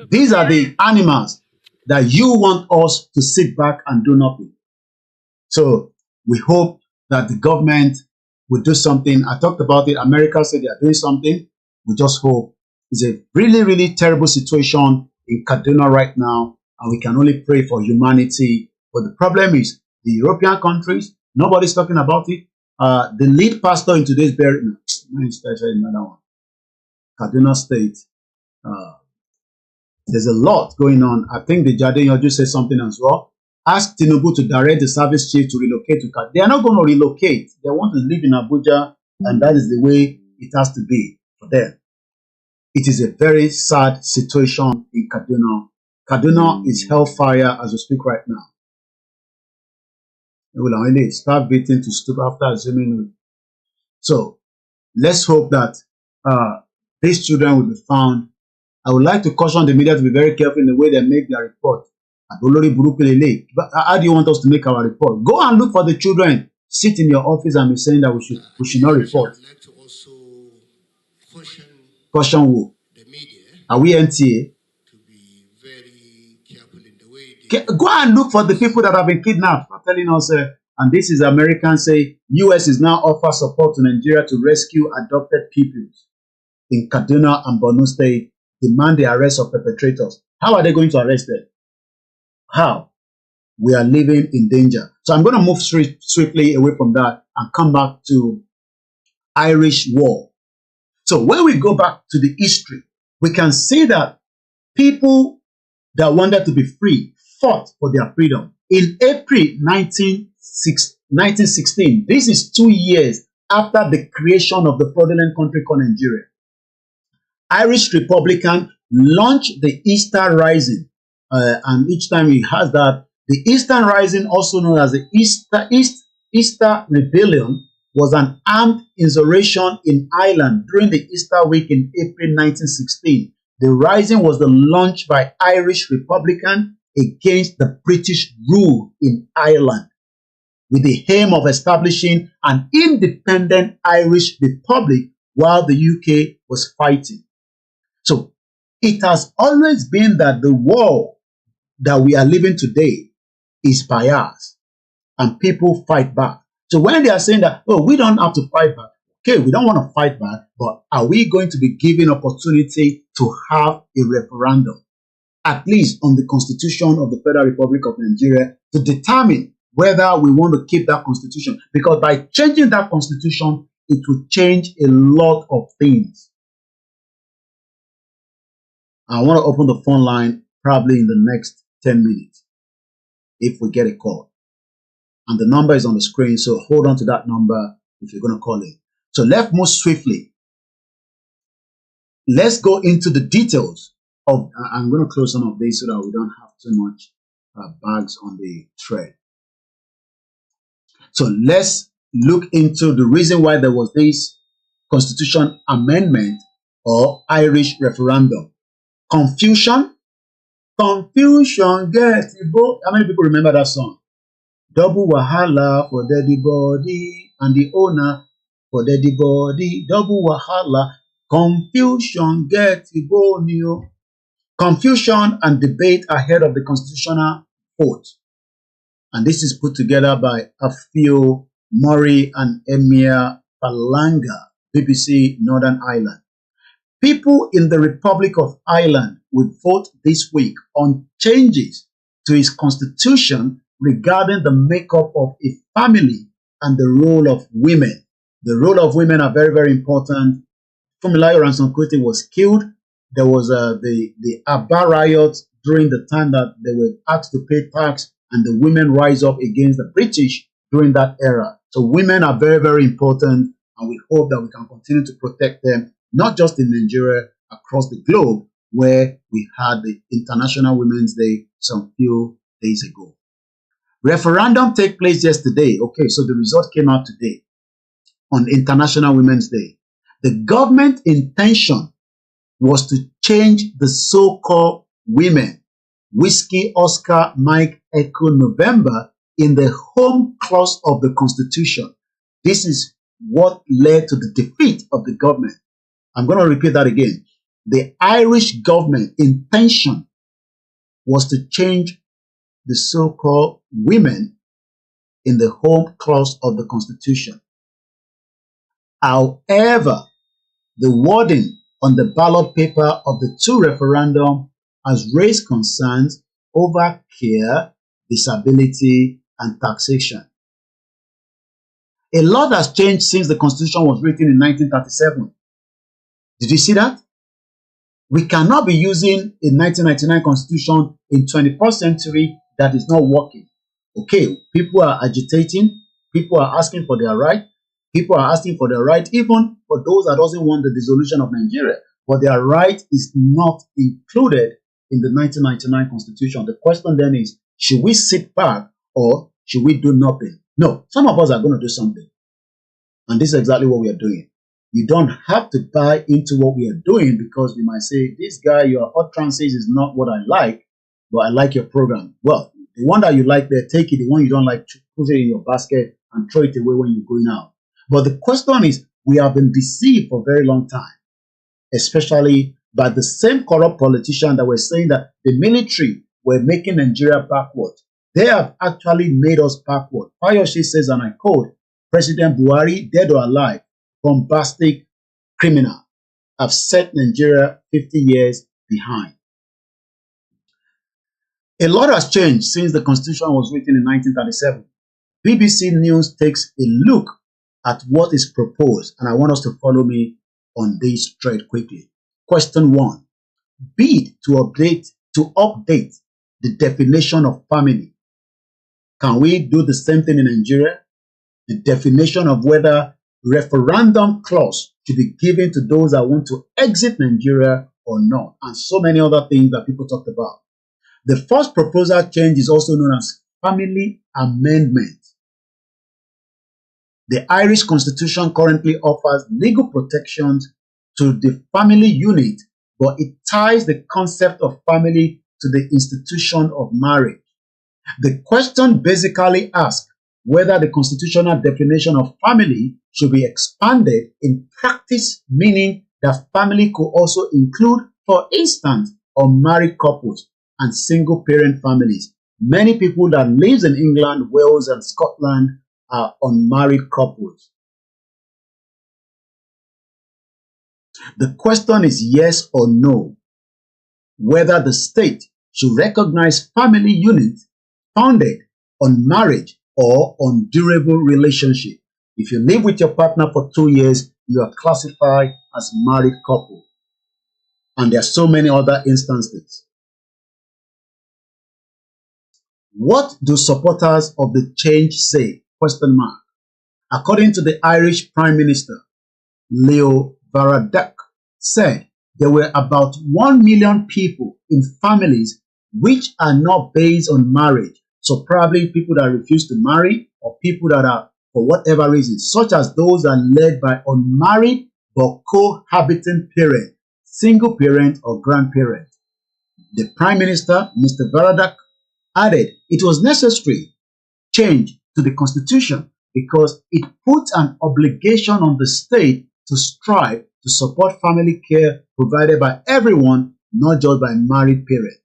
These are the animals that you want us to sit back and do nothing. So we hope that the government will do something. I talked about it. America said they are doing something. We just hope. It's a really, really terrible situation in Kaduna right now, and we can only pray for humanity. But the problem is the European countries, nobody's talking about it. The lead pastor in today's burial, another one, Kaduna State. There's a lot going on. I think the Jade just said something as well. Ask Tinubu to direct the service chief to relocate to Kaduna. They are not going to relocate. They want to live in Abuja, and that is the way it has to be for them. It is a very sad situation in Kaduna. Kaduna is hellfire as we speak right now. They will only start beating to stoop after assuming. So let's hope that these children will be found. I would like to caution the media to be very careful in the way they make their report. But how do you want us to make our report? Go and look for the children. Sit in your office and be saying that we should not report. I'd like to also Caution who? the media Are we NTA? to be very careful in the way they Go and look for the people that have been kidnapped. I'm telling us, and this is Americans say, US is now offer support to Nigeria to rescue adopted pupils in Kaduna and Borno State, demand the arrest of perpetrators. How are they going to arrest them? How? We are living in danger. So I'm going to move swiftly away from that and come back to Irish War. So when we go back to the history, we can see that people that wanted to be free fought for their freedom. In April 1916, this is 2 years after the creation of the fraudulent country called Nigeria, Irish Republican launched the Easter Rising. And each time he has that, the Eastern Rising, also known as the Easter Rebellion, was an armed insurrection in Ireland during the Easter week in April 1916. The rising was the launch by Irish Republicans against the British rule in Ireland, with the aim of establishing an independent Irish Republic while the UK was fighting. So it has always been that the war that we are living today is biased, and people fight back. So when they are saying that, oh, we don't have to fight back, okay, we don't want to fight back, but are we going to be given opportunity to have a referendum, at least on the Constitution of the Federal Republic of Nigeria, to determine whether we want to keep that Constitution? Because by changing that Constitution, it will change a lot of things. I want to open the phone line probably in the next 10 minutes, if we get a call. And the number is on the screen, so hold on to that number if you're going to call in. So let's move swiftly. Let's go into the details of, I'm going to close some of these so that we don't have too much bags on the thread. So let's look into the reason why there was this constitution amendment or Irish referendum. Confusion gets the boat. How many people remember that song? Double wahala for daddy body and the owner for daddy body. Double wahala. Confusion gets the boat. Confusion and debate ahead of the constitutional vote. And this is put together by Afio Murray and Emir Falanga, BBC Northern Ireland. People in the Republic of Ireland will vote this week on changes to its constitution regarding the makeup of a family and the role of women. The role of women are very, very important. Funmilayo Ransome-Kuti was killed. There was the Aba riot during the time that they were asked to pay tax, and the women rise up against the British during that era. So women are very, very important, and we hope that we can continue to protect them, not just in Nigeria, across the globe, where we had the International Women's Day some few days ago. Referendum took place yesterday. Okay, so the result came out today on International Women's Day. The government intention was to change the so-called women, Whiskey, Oscar, Mike, Echo, November, in the home clause of the Constitution. This is what led to the defeat of the government. I'm going to repeat that again. The Irish government intention was to change the so-called women in the home clause of the Constitution. However, the wording on the ballot paper of the two referendum has raised concerns over care, disability, and taxation. A lot has changed since the Constitution was written in 1937. Did you see that? We cannot be using a 1999 Constitution in 21st century that is not working. Okay, people are agitating, people are asking for their right, people are asking for their right, even for those that doesn't want the dissolution of Nigeria, but their right is not included in the 1999 Constitution. The question then is, should we sit back or should we do nothing? No, some of us are going to do something. And this is exactly what we are doing. You don't have to buy into what we are doing, because you might say, this guy, your utterances is not what I like, but I like your program. Well, the one that you like there, take it. The one you don't like, put it in your basket and throw it away when you're going out. But the question is, we have been deceived for a very long time, especially by the same corrupt politicians that were saying that the military were making Nigeria backward. They have actually made us backward. Fayose says, and I quote, President Buhari, dead or alive, bombastic criminal, have set Nigeria 50 years behind. A lot has changed since the Constitution was written in 1937. BBC News takes a look at what is proposed, and I want us to follow me on this thread quickly. Question 1. Bid to update the definition of family. Can we do the same thing in Nigeria? The definition of whether referendum clause should be given to those that want to exit Nigeria or not, and so many other things that people talked about. The first proposal change is also known as family amendment. The Irish Constitution currently offers legal protections to the family unit, but it ties the concept of family to the institution of marriage. The question basically asks whether the constitutional definition of family should be expanded in practice, meaning that family could also include, for instance, unmarried couples and single-parent families. Many people that live in England, Wales, and Scotland are unmarried couples. The question is yes or no, whether the state should recognize family units founded on marriage or on durable relationship. If you live with your partner for 2 years, you are classified as married couple. And there are so many other instances. What do supporters of the change say? Question mark. According to the Irish Prime Minister, Leo Varadkar said there were about 1 million people in families which are not based on marriage. So probably people that refuse to marry, or people that are, for whatever reason, such as those that are led by unmarried but cohabiting parent, single parent or grandparent. The Prime Minister, Mr. Varadkar, added it was necessary change to the Constitution because it puts an obligation on the state to strive to support family care provided by everyone, not just by married parents.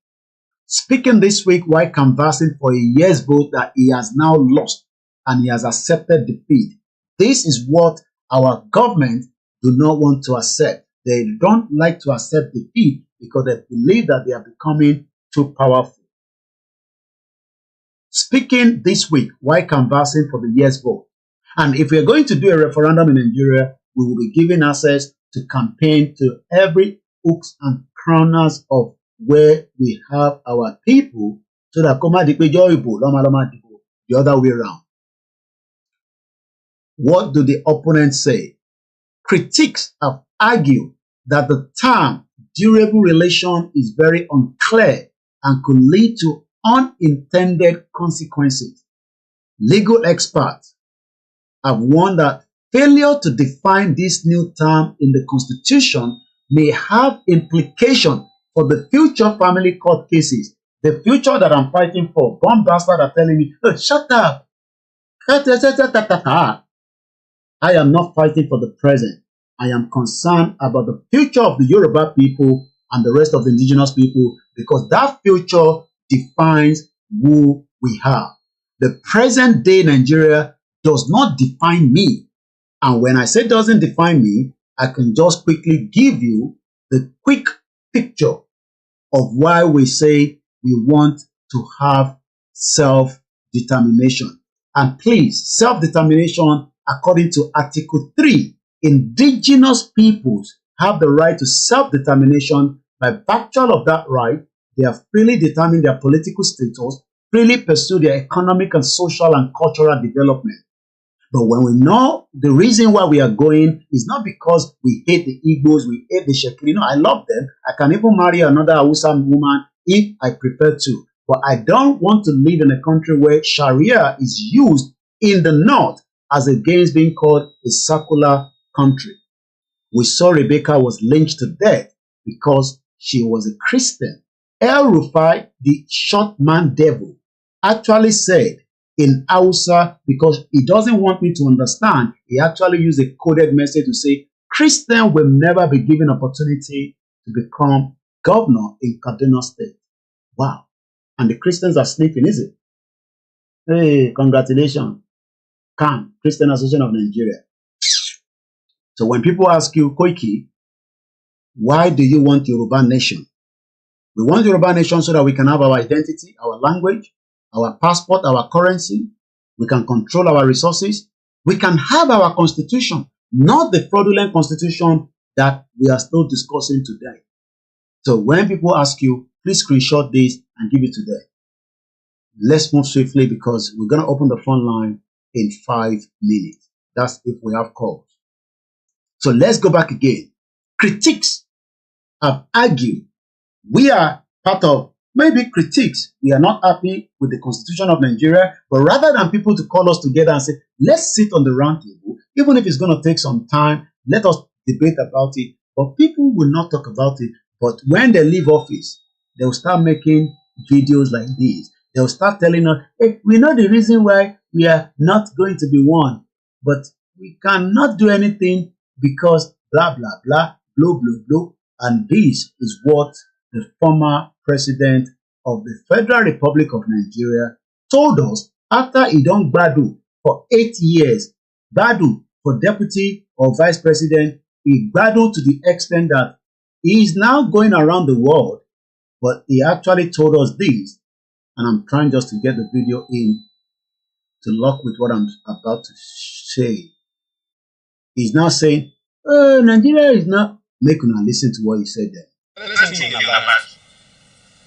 Speaking this week while canvassing for a yes vote that he has now lost and he has accepted defeat. This is what our government do not want to accept. They don't like to accept defeat because they believe that they are becoming too powerful. speaking this week while canvassing for the yes vote. And if we're going to do a referendum in Nigeria, we will be given access to campaign to every hooks and corners of where we have our people, so that the other way around. What do the opponents say? Critics have argued that the term durable relation is very unclear and could lead to unintended consequences. Legal experts have warned that failure to define this new term in the Constitution may have implications for the future family court cases. The future that I'm fighting for. Bomb bastards are telling me, oh, shut up. I am not fighting for the present. I am concerned about the future of the Yoruba people and the rest of the indigenous people, because that future defines who we are. The present day Nigeria does not define me. And when I say doesn't define me, I can just quickly give you the quick picture of why we say we want to have self-determination. And please, self-determination, according to Article 3, indigenous peoples have the right to self-determination. By virtue of that right, they have freely determined their political status, freely pursue their economic and social and cultural development. But when we know the reason why we are going is not because we hate the Igbos, we hate the Shekiri. No, I love them. I can even marry another Hausa woman if I prefer to. But I don't want to live in a country where Sharia is used in the north as against being called a secular country. We saw Rebecca was lynched to death because she was a Christian. El Rufai, the short man devil, actually said in Hausa, because he doesn't want me to understand, he actually used a coded message to say, Christians will never be given opportunity to become governor in Kaduna State. Wow. And the Christians are sleeping, is it? Hey, congratulations. CAN, Christian Association of Nigeria. So when people ask you, Koiki, why do you want Yoruba nation? We want Yoruba nation so that we can have our identity, our language, our passport, our currency. We can control our resources. We can have our constitution, not the fraudulent constitution that we are still discussing today. So when people ask you, please screenshot this and give it to them. Let's move swiftly because we're going to open the phone line in 5 minutes. That's if we have calls. So let's go back again. Critics have argued. We are part of maybe critics. We are not happy with the Constitution of Nigeria, but rather than people to call us together and say, let's sit on the round table, even if it's going to take some time, let us debate about it. But people will not talk about it. But when they leave office, they'll start making videos like this. They'll start telling us, hey, we know the reason why we are not going to be one, but we cannot do anything because blah, blah, blah, blah, blah, blah. And this is what the former president of the Federal Republic of Nigeria told us after he done Badu for 8 years. Badu for deputy or vice president, he Badu to the extent that he is now going around the world, but he actually told us this, and I'm trying just to get the video in to lock with what I'm about to say. He's now saying, oh, Nigeria is not. Make una listen to what he said there.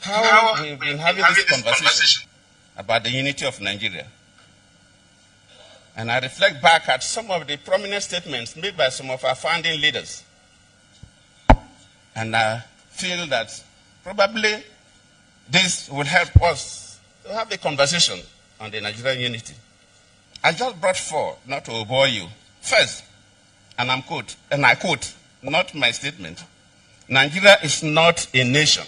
How we've been having this conversation about the unity of Nigeria. And I reflect back at some of the prominent statements made by some of our founding leaders. And I feel that probably this will help us to have a conversation on the Nigerian unity. I just brought four, not to bore you. First, and I quote, not my statement, Nigeria is not a nation.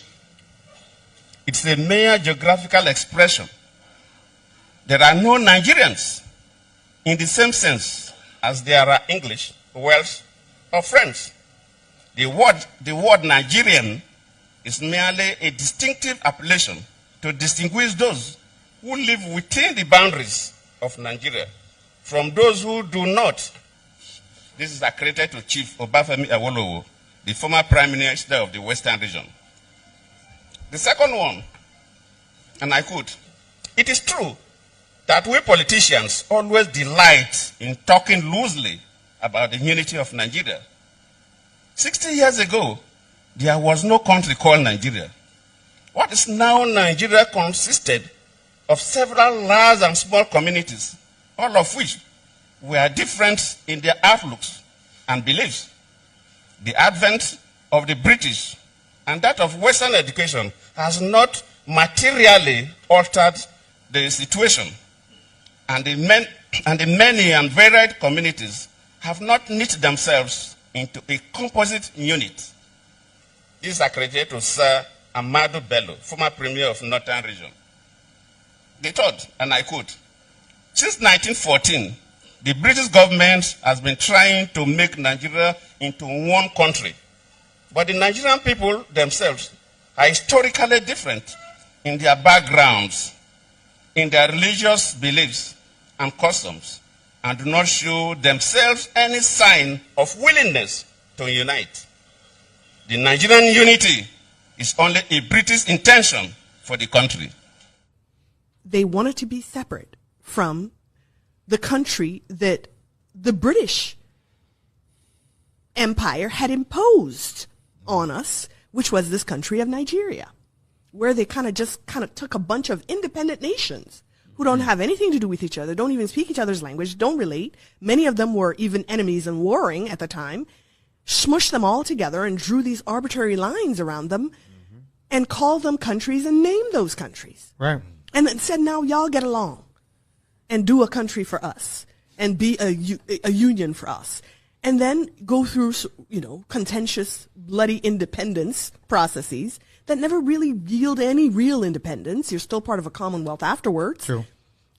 It's a mere geographical expression. There are no Nigerians in the same sense as there are English, Welsh, or French. The word Nigerian is merely a distinctive appellation to distinguish those who live within the boundaries of Nigeria from those who do not. This is accredited to Chief Obafemi Awolowo, the former Prime Minister of the Western region. The second one, and I quote, it is true that we politicians always delight in talking loosely about the unity of Nigeria. 60 years ago, there was no country called Nigeria. What is now Nigeria consisted of several large and small communities, all of which were different in their outlooks and beliefs. The advent of the British and that of Western education has not materially altered the situation, and the many and varied communities have not knit themselves into a composite unit. This is accredited to Sir Amadou Bello, former Premier of Northern Region. They thought, and I quote, "Since 1914, the British government has been trying to make Nigeria into one country. But the Nigerian people themselves are historically different in their backgrounds, in their religious beliefs and customs, and do not show themselves any sign of willingness to unite. The Nigerian unity is only a British intention for the country." They wanted to be separate from the country that the British Empire had imposed on us, which was this country of Nigeria, where they kind of took a bunch of independent nations who don't have anything to do with each other, don't even speak each other's language, don't relate. Many of them were even enemies and warring at the time, smushed them all together and drew these arbitrary lines around them and called them countries and named those countries. Right. And then said, now y'all get along and do a country for us and be a union for us. And then go through, contentious, bloody independence processes that never really yield any real independence. You're still part of a commonwealth afterwards. True.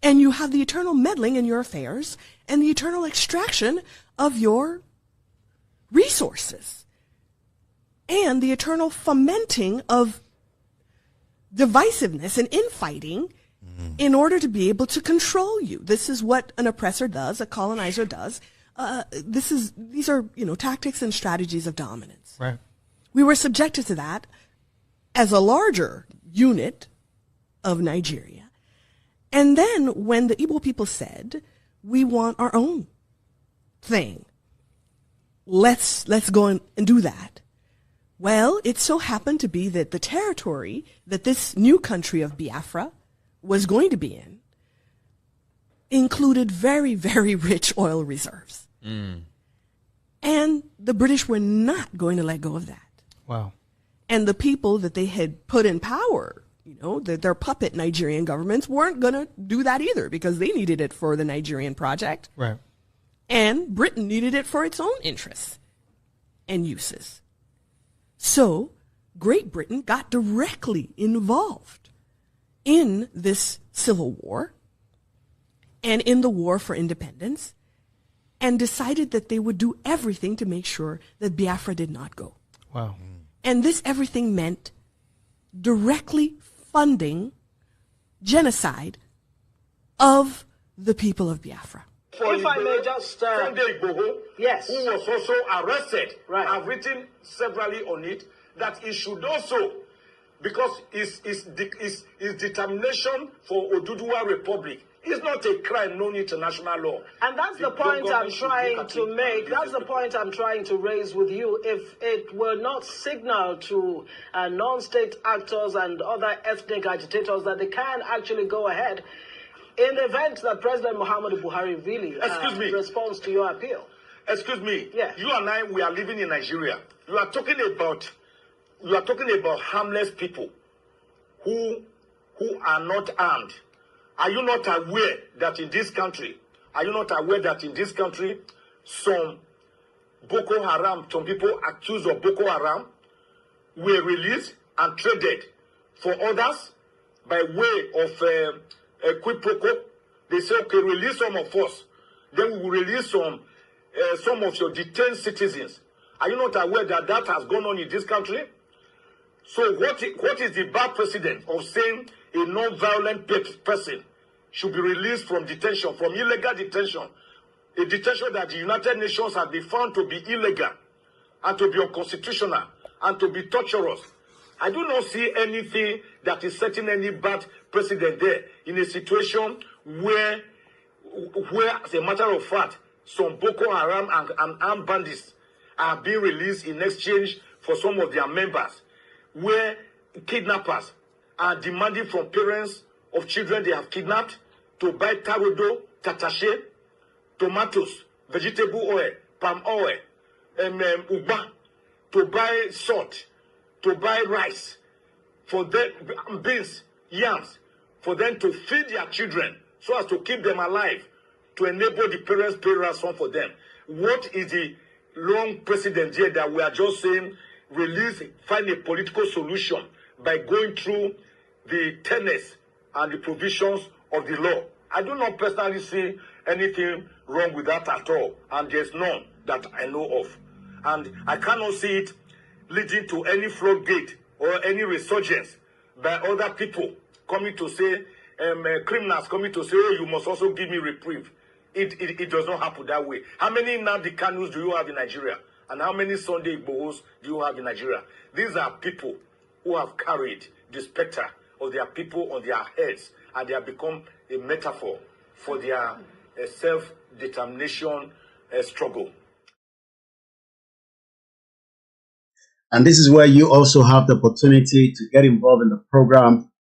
And you have the eternal meddling in your affairs and the eternal extraction of your resources and the eternal fomenting of divisiveness and infighting in order to be able to control you. This is what an oppressor does, a colonizer does. These are tactics and strategies of dominance. Right. We were subjected to that as a larger unit of Nigeria. And then when the Igbo people said, we want our own thing, let's go and do that. Well, it so happened to be that the territory that this new country of Biafra was going to be in included very, very rich oil reserves. And the British were not going to let go of that. Wow. And the people that they had put in power, their puppet Nigerian governments weren't going to do that either because they needed it for the Nigerian project. Right. And Britain needed it for its own interests and uses. So Great Britain got directly involved in this civil war and in the war for independence and decided that they would do everything to make sure that Biafra did not go. Wow. And this everything meant directly funding genocide of the people of Biafra. If I may just... Sunday Igboho, yes, who was also arrested, right. I've written severally on it, that he should also, because his determination for Oduduwa Republic is not a crime known international law. And that's the point I'm trying to make. That's the point I'm trying to raise with you. If it were not signaled to non-state actors and other ethnic agitators that they can actually go ahead, in the event that President Muhammadu Buhari really responds to your appeal. Excuse me. Yeah. You and I, we are living in Nigeria. You are talking about harmless people who are not armed. Are you not aware that in this country, some Boko Haram, some people accused of Boko Haram were released and traded for others by way of a quid pro quo? They say, okay, release some of us, then we will release some of your detained citizens. Are you not aware that that has gone on in this country? So what is the bad precedent of saying a non-violent person should be released from detention, from illegal detention, a detention that the United Nations has been found to be illegal and to be unconstitutional and to be torturous? I do not see anything that is setting any bad precedent there in a situation where, as a matter of fact, some Boko Haram and armed bandits are being released in exchange for some of their members, where kidnappers are demanding from parents of children they have kidnapped to buy tarodo, tatache, tomatoes, vegetable oil, palm oil, uba, to buy salt, to buy rice, for them, beans, yams, for them to feed their children so as to keep them alive, to enable the parents pay ransom for them. What is the long precedent here that we are just saying find a political solution by going through the tenets and the provisions of the law? I do not personally see anything wrong with that at all, and there's none that I know of. And I cannot see it leading to any floodgate or any resurgence by other people coming to say, criminals coming to say, oh, you must also give me reprieve. It does not happen that way. How many Nnamdi Kanus do you have in Nigeria? And how many Sunday Igbohos do you have in Nigeria? These are people who have carried the specter of their people on their heads, and they have become a metaphor for their self-determination struggle. And this is where you also have the opportunity to get involved in the program.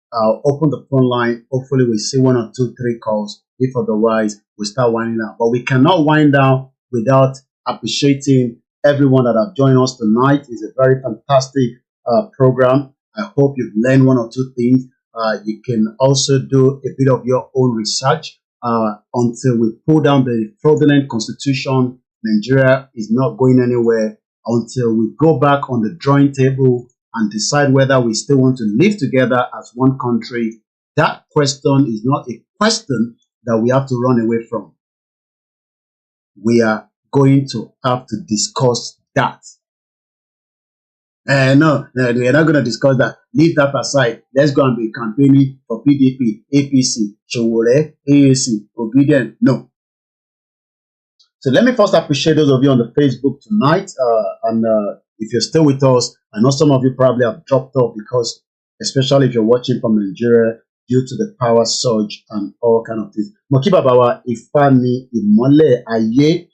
Open the phone line. Hopefully we see 1 or 2, 3 calls. If otherwise, we start winding down. But we cannot wind down without appreciating everyone that have joined us tonight. It's a very fantastic program. I hope you've learned 1 or 2 things. You can also do a bit of your own research until we pull down the fraudulent constitution. Nigeria is not going anywhere until we go back on the drawing table and decide whether we still want to live together as one country. That question is not a question that we have to run away from. We are going to have to discuss that. No, we are not going to discuss that. Leave that aside. Let's go and be campaigning for PDP, APC, Showore, AAC, Obedient. No. So let me first appreciate those of you on the Facebook tonight. And if you're still with us, I know some of you probably have dropped off because, especially if you're watching from Nigeria, due to the power surge and all kind of things. Mokibabawa Ifani Imole Aye.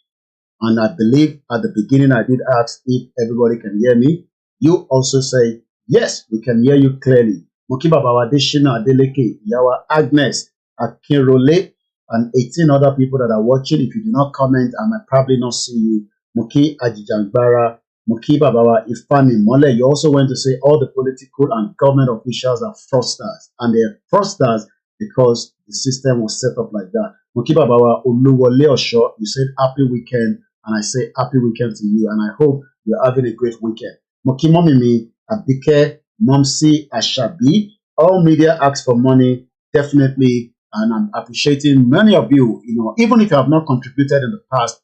And I believe at the beginning I did ask if everybody can hear me. You also say, yes, we can hear you clearly. Mokibabawa Deshina Adeleke, Yawa Agnes, Akinrole, and 18 other people that are watching. If you do not comment, I might probably not see you. Moki Ajijangbara, Mokibabawa Ifani Mole. You also went to say all the political and government officials are fraudsters. And they are fraudsters because the system was set up like that. Mokibabawa Oluwole Osho, you said happy weekend. And I say happy weekend to you. And I hope you're having a great weekend. Mokimomimi, Abike, Momsi, Ashabi, all media ask for money, definitely, and I'm appreciating many of you, even if you have not contributed in the past,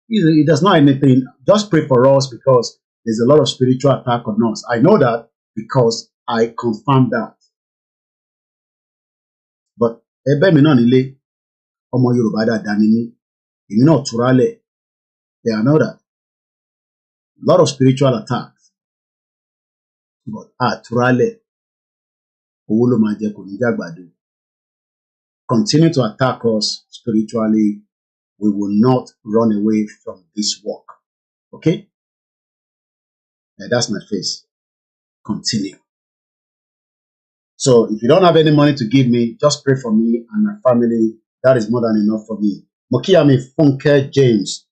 it does not anything, just pray for us because there's a lot of spiritual attack on us. I know that because I confirm that. But, ebe mi náà nílé, ọmọ Yorùbá dáadáa ni mí, èmi náà túrálẹ̀, I know that. A lot of spiritual attacks. But Turale, continue to attack us spiritually. We will not run away from this work. Okay? Yeah, that's my face. Continue. So if you don't have any money to give me, just pray for me and my family. That is more than enough for me. Mokiami Funke James.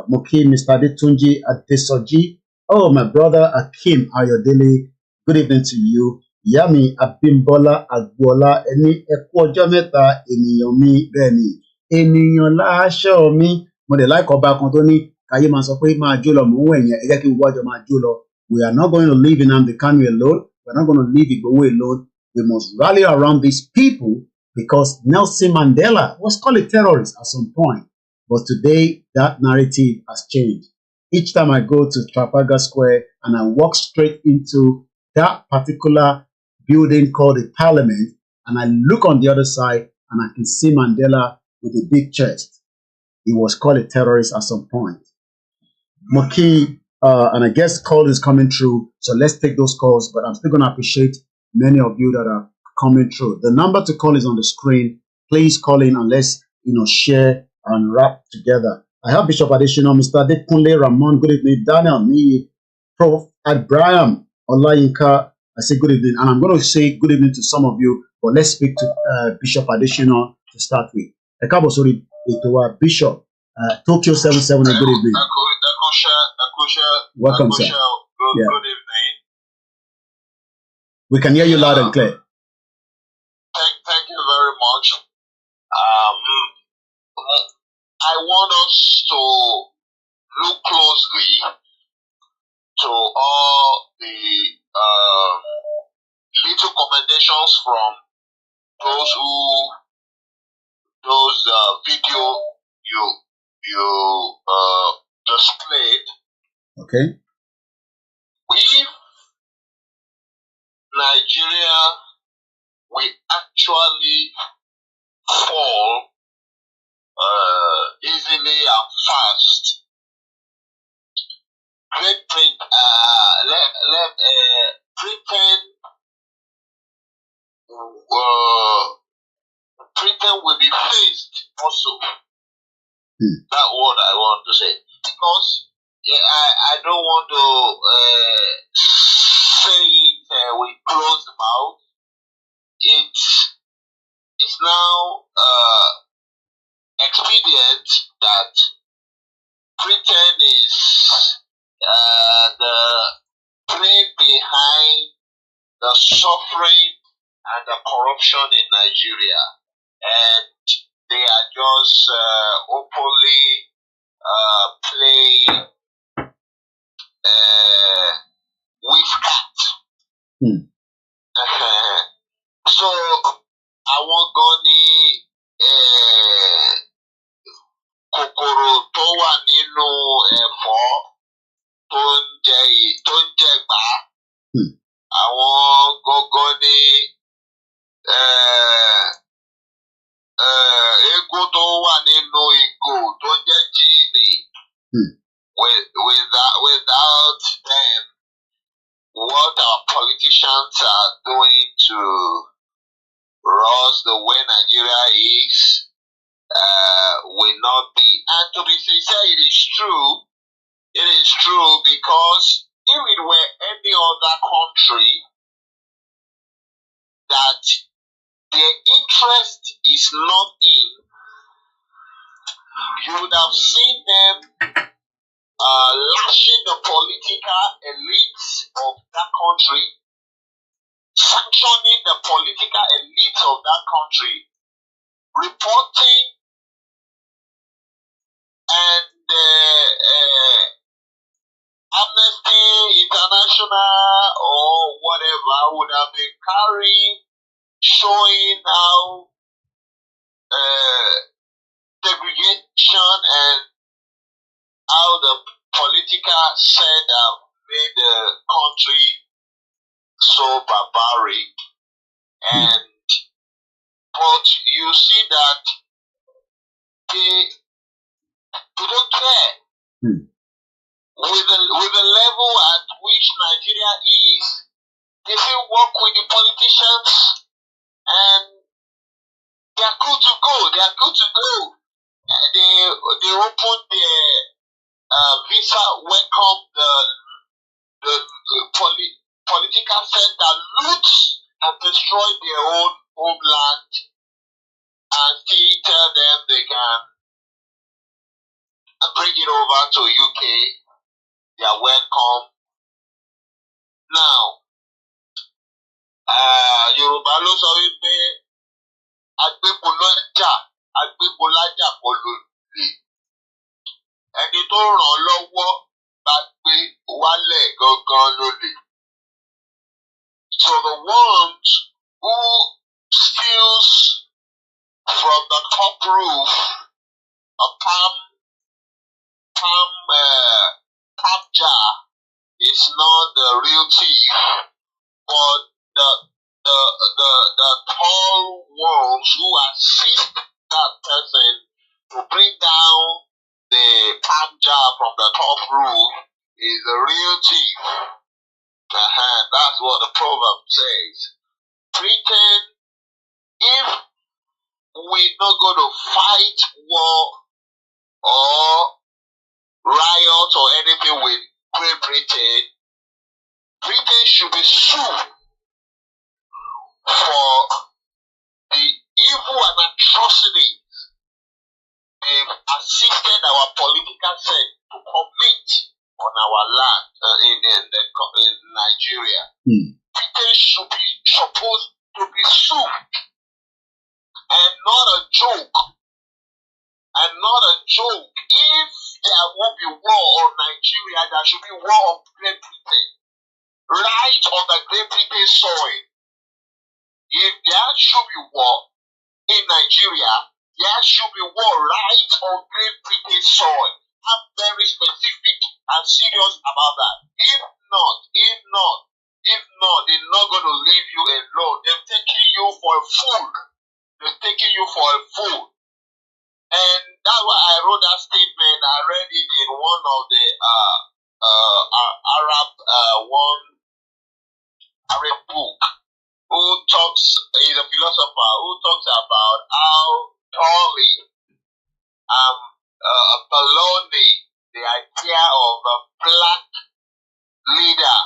Moki Mr. Adetunji Adesoji. Oh, my brother Akim Ayodele, good evening to you. Yami Abimbola Agbola, Eni Ekwojo Meta, Eniyan mi Beni, Eniyan Lasho mi. Mo de like Oba kan to ni kaye ma sọ pé máa jó lọ mo wo eyan ẹ jẹ́ kí gbogbo àjọ máa jó lọ. We are not going to leave Nnamdi Kanu alone. We are not going to leave Igboho alone. We must rally around these people because Nelson Mandela was called a terrorist at some point. But today, that narrative has changed. Each time I go to Trafalgar Square and I walk straight into that particular building called the Parliament, and I look on the other side and I can see Mandela with a big chest. He was called a terrorist at some point. Moki, and I guess call is coming through, so let's take those calls, but I'm still going to appreciate many of you that are coming through. The number to call is on the screen. please call in and let's, share and wrap together. I have Bishop Additional, Mr. Adekunle Ramon. Good evening, Daniel, me, Prof. Abraham, Olayinka. I say good evening, and I'm going to say good evening to some of you, but let's speak to Bishop Additional to start with. Bishop, Tokyo 77, good evening. Welcome, sir. Good evening. We can hear you loud and clear. Thank you very much. I want us to look closely to all the little commendations from those video you displayed. Okay. If Nigeria will actually fall easily and fast, Britain will be faced also. That's what I want to say. Because I don't want to say it with closed mouth. It's now expedient that Britain is the brain behind the suffering and the corruption in Nigeria, and they are just openly playing witchcraft. So àwọn gan ni kòkòrò tó wà nínú ẹ̀fọ́ tó ń jẹgbà. Àwọn gangan ni eégún tó wà nínú ìgò tó ń jẹ́ jíìnì. Without them, what our politicians are doing to us, the way Nigeria is, will not be. And to be sincere, it is true. It is true because if it were any other country that their interest is not in, you would have seen them lashing the political elites of that country, sanctioning the political elites of that country, reporting and Amnesty International or whatever would have been carrying, showing how segregation and how the political set have made the country so barbaric. But you see that they don't care. With the level at which Nigeria is, they still work with the politicians and they are good to go. They open their visa, welcome the political set that loots and destroy their own homeland and still tell them they can bring it over to UK. They are welcome. Now, Yorùbá ló sọ wípé agbégbolajà kò lò lè. Ẹni tó ràn lọ́wọ́ bá gbé wálẹ̀ gangan ló lè. So the ones who steals from the top roof a palm jar is not the real thief, but the tall ones who assist that person to bring down the palm jar from the top roof is the real thief. That's what the proverb says. Britain, if we're not going to fight war or riot or anything with Great Britain. Britain should be sued for the evil and atrocity they've assisted our political set to commit on our land in Nigeria. Britain should be supposed to be sued, and not a joke. And not a joke. If there will be war on Nigeria, there should be war on Great Britain, right on the Great Britain soil. If there should be war in Nigeria, there should be war right on Great Britain soil. I'm very specific and serious about that. If not, they're not going to leave you alone. They're taking you for a fool. And that's why I wrote that statement. I read it in one of the Arab book. He's a philosopher who talks about how Tory baloney the idea of a black leader.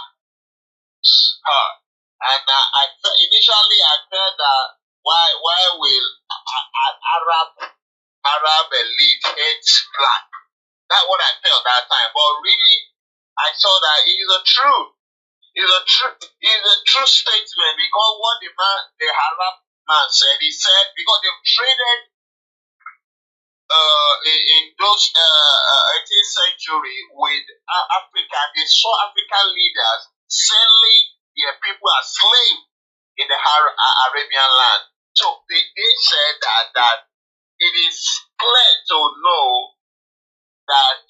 And initially I felt that why will Arab elite hate black? That's what I felt that time. But really, I saw that it's a true statement, because what the Arab man said, he said because they've traded in those 18th century with Africa, they saw African leaders selling their people as slaves in the Arabian land. So they said that it is clear to know that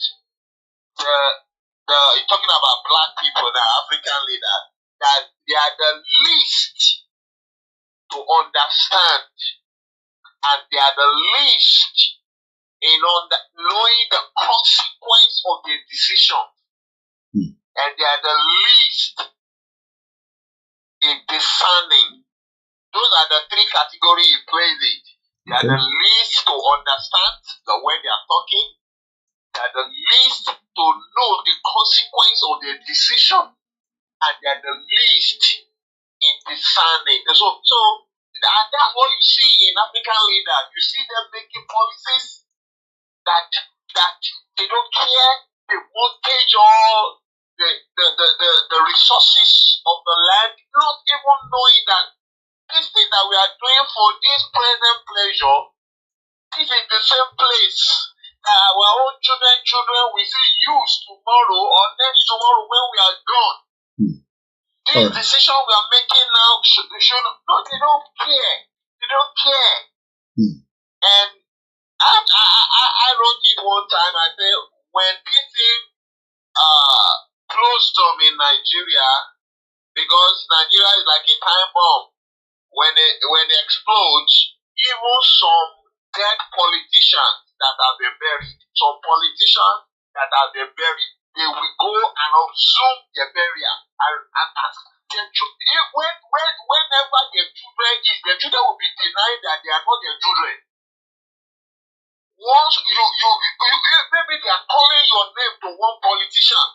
talking about black people, the African leaders, that they are the least to understand, and they are the least in knowing the consequence of their decision, and they are the least in discerning. Those are the three categories he plays it. They are the least to understand the way they are talking. They are the least to know the consequence of their decision, and they are the least in discerning. So that's what you see in African leaders. You see them making policies that they don't care. They mortgage all the resources of the land, not even knowing that this thing that we are doing for this present pleasure, this is the same place that our own children will see use tomorrow or next tomorrow when we are gone. This decision we are making now they don't care. They don't care. And I wrote it one time. I said, when people close them in Nigeria, because Nigeria is like a time bomb. When it explodes, even some dead politicians that have been buried, they will go and assume their burial and ask their children. Whenever their children will be denied that they are not their children. Once maybe they are calling your name to one politician.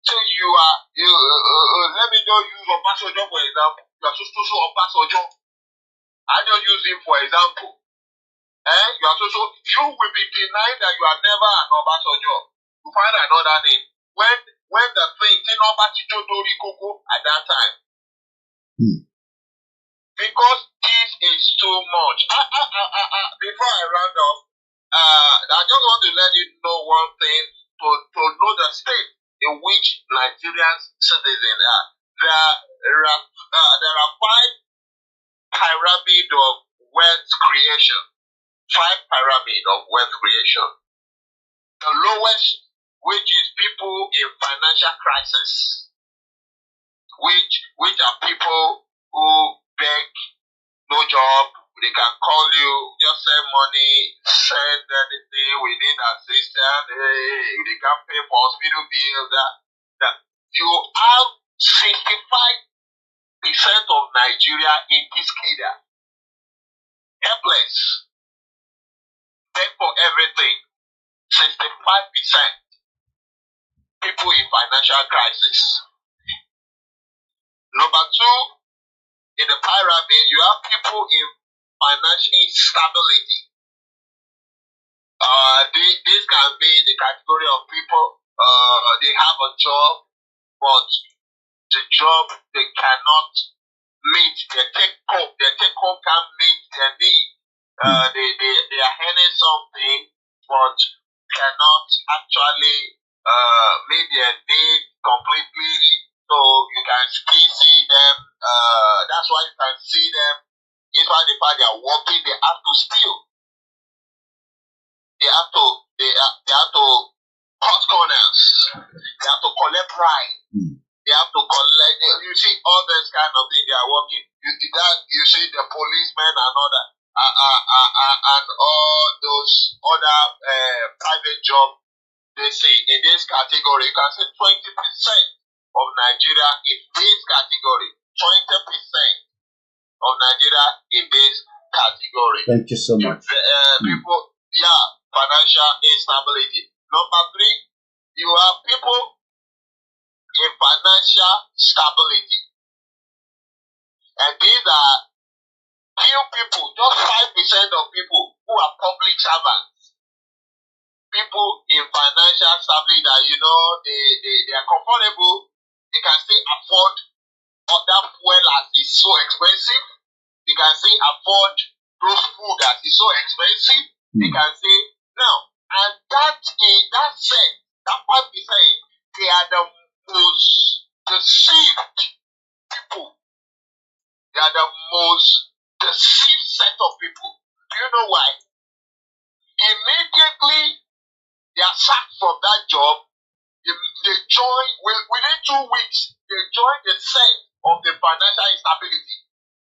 So let me just use Obasanjo for example. You are so Obasanjo. I just use him for example. You will be denied that you are never an Obasanjo. You find another name. When the thing came over to Dori Koko at that time. Because this is too much. Before I round off, I just want to let you know one thing to know the state in which Nigerian citizens are. There are 5 pyramids of wealth creation. 5 pyramids of wealth creation. The lowest, which is people in financial crisis, which are people who beg, no job. They can call you, just send money, send anything, we need assistance, they can pay for hospital bills. You have 65% of Nigeria in this cadre. helpless, beg for everything. 65% people in financial crisis. Number two, in the pyramid, you have people in financial instability. This can be the category of people, they have a job, but the job they cannot meet, their take home can't meet their need. They are earning something, but cannot actually meet their need completely. So you can still see them. That's why you can see them. Even the fact they are working, they have to steal. They have to cut corners. They have to collect pride. They have to collect. You see all this kind of thing. They are working. You see the policemen and all that, and all those other private jobs. They say in this category, you can say 20% of Nigeria in this category. 20% of Nigeria in this category. Thank you so much. People, financial instability. Number three, you have people in financial stability. And these are few people, just 5% of people who are public servants. People in financial stability that, they are comfortable, they can still afford other fuel as is so expensive. They can still afford those food that is so expensive. They can say, now, and that said, that 5%, they are the most deceived people. They are the most deceived set of people. Do you know why? Immediately they are sacked from that job. They join, within 2 weeks, they join the set of the financial instability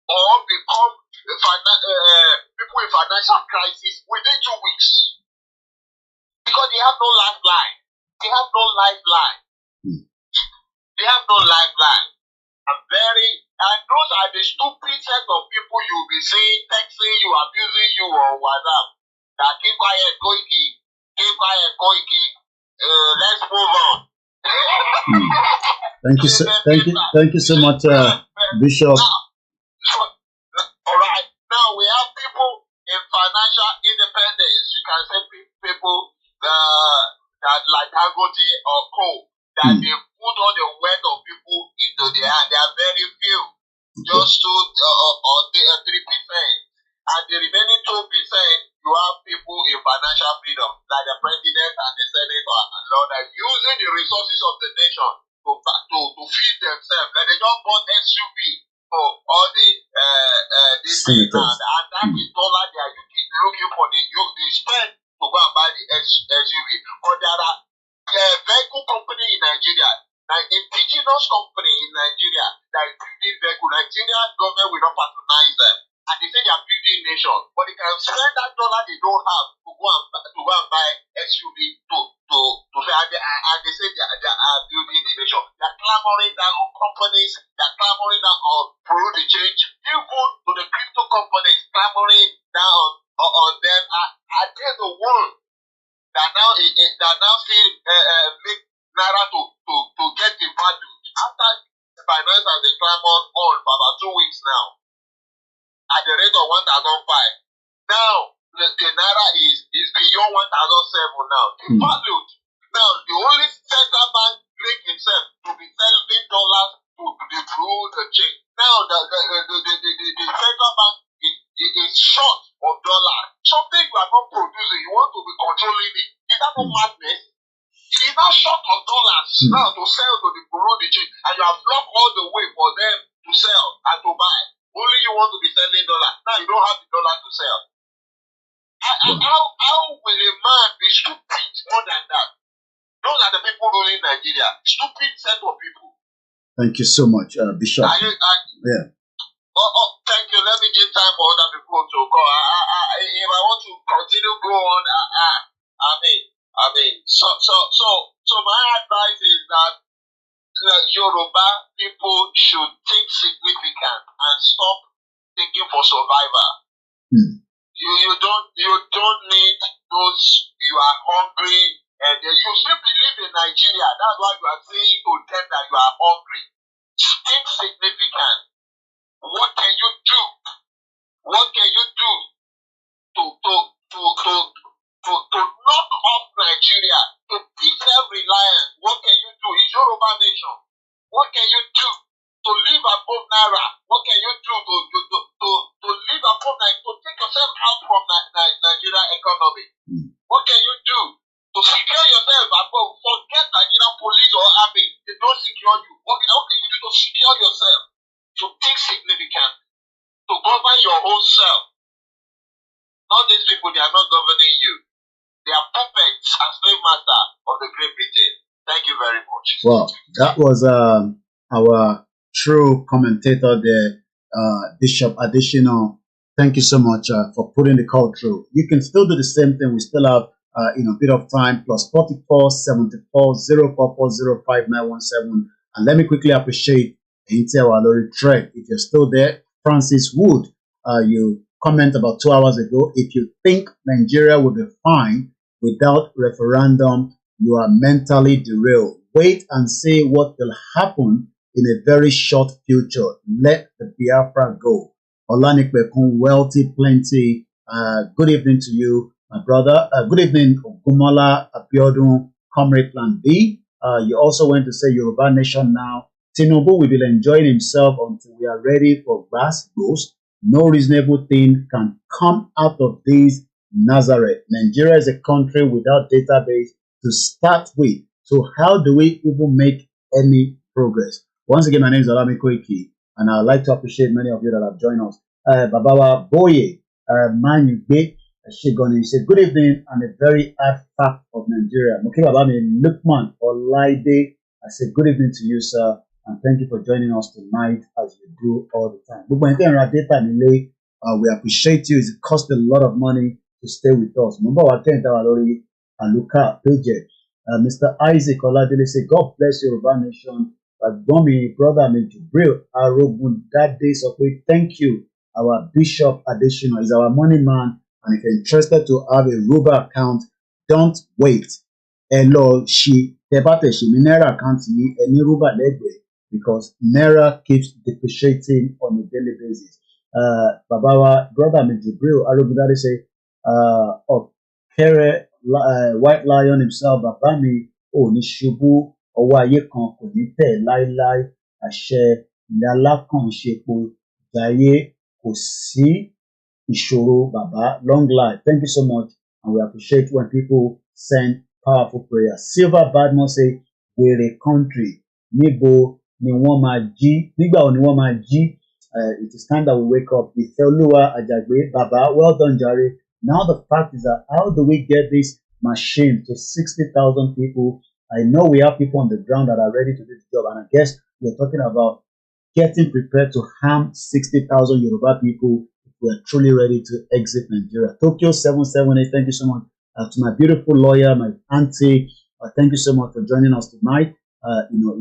or become people in financial crisis within 2 weeks. Because they have no lifeline. They have no lifeline. They have no lifeline. And those are the stupid set of people you'll be seeing, texting you, abusing you on WhatsApp. That keep quiet, Koiki. Keep quiet, Koiki. Let's move on. Thank you so much, Bishop. All right. Now we have people in financial independence. You can say people that like Govt or Co. That they put all the weight of people into their hand. They are very few, just 2 or 3%. And the remaining 2%, you have people in financial freedom, like the president and the senator and all that, using the resources of the nation to feed themselves. Like they don't bought SUV for all the this thing now, and that is dollar they are looking for the spend to go and buy the SUV. But there are vehicle company in Nigeria, like indigenous company in Nigeria, that is building vehicle. Nigeria government will not patronize them. And they say they are building nation, but they can spend that dollar they don't have to go and buy SUV and they say they are building the nation. They are clamoring down on companies, they are clamoring down on the change, even to the crypto companies clamoring down on them. Are they the one that now still make Naira to get the value after the finance has been clamored on for about 2 weeks now? At the rate of 1,005. Now, the Naira is beyond 1,007 now. Devalued. Now, the only central bank make himself to be selling dollars to improve the change. Now, the central bank is short of dollars. Something you are not producing, you want to be controlling it. Is that not madness? It is not short of dollars now to sell to the Burundi change, and you have blocked all the way for them to sell and to buy. Only you want to be selling dollars. Now you don't have the dollar to sell. How will a man be stupid more than that? Those are the people ruling Nigeria. Stupid set of people. Thank you so much, Bishop. Yeah. Thank you. Let me give time for other people to call. If I want to continue go on, so my advice is that Yoruba people should take significance and stop thinking for survival. You don't need those. You are hungry, and you simply live in Nigeria. That's why you are saying to them that you are hungry. Insignificant. What can you do? What can you do to knock off Nigeria, to be self-reliant? What can you do? It's Yoruba nation. What can you do to live above Naira? What can you do to live above Nigeria, to take yourself out from Nigeria economy? What can you do to secure yourself above? Forget Nigerian police or army. They don't secure you. What can you do to secure yourself? To think significant. To govern your own self. Not these people, they are not governing you. They are puppets and slave master of the Great Britain. Thank you very much. Well, that was our true commentator there, Bishop Additional. Thank you so much for putting the call through. You can still do the same thing. We still have a bit of time. Plus 44 74 044 05917. And let me quickly appreciate Intel Alori Trek. If you're still there, Francis Wood, you comment about 2 hours ago. If you think Nigeria will be fine without referendum, you are mentally derailed. Wait and see what will happen in a very short future. Let the Biafra go. Olanikbekun, wealthy, plenty. Good evening to you, my brother. Good evening, Gumola Abiodun, Comrade Plan B. You also went to say Yoruba Nation now. Tinubu will be enjoying himself until we are ready for vast growth. No reasonable thing can come out of this Nazareth. Nigeria is a country without database to start with. So how do we even make any progress? Once again, my name is Olami Koiki, and I'd like to appreciate many of you that have joined us. Babawa Boye, Manugbe, Shigoni, said good evening and a very hard fact of Nigeria. Mukibabami Lukman Olaide, I said good evening to you, sir, and thank you for joining us tonight as you do all the time. We appreciate you. It cost a lot of money to stay with us. Mr. Isaac Oladele say, God bless Yoruba Nation. Gomi, brother, Jibril Arogundade, so thank you. Our Bishop Additional is our money man, and if you're interested to have a Ruba account, don't wait. Hello, she debate she Naira account any Ruba legwe because Naira keeps depreciating on a daily basis. Babawa, brother, Jibril Arogundade say, Kere White Lion himself, Babami, Onishubu, ọwọ́ ayé kan kò ní tẹ̀ láéláé àṣẹ ilẹ̀ alákànṣepo jayé kò sí ìṣòro bàbá long life. Thank you so much, and we appreciate when people send powerful prayers. Silver Badmo say wèrè country níbo ni wọ́n máa jí nígbà wo ni wọ́n máa jí. It is time that we wake up. Ifeoluwa Ajagbe, Baba, well done, Jare. Now the fact is that how do we get this machine to 60,000 people? I know we have people on the ground that are ready to do the job, and I guess we're talking about getting prepared to harm 60,000 Yoruba people if we're truly ready to exit Nigeria. Tokyo 778, thank you so much. To my beautiful lawyer, my auntie, thank you so much for joining us tonight.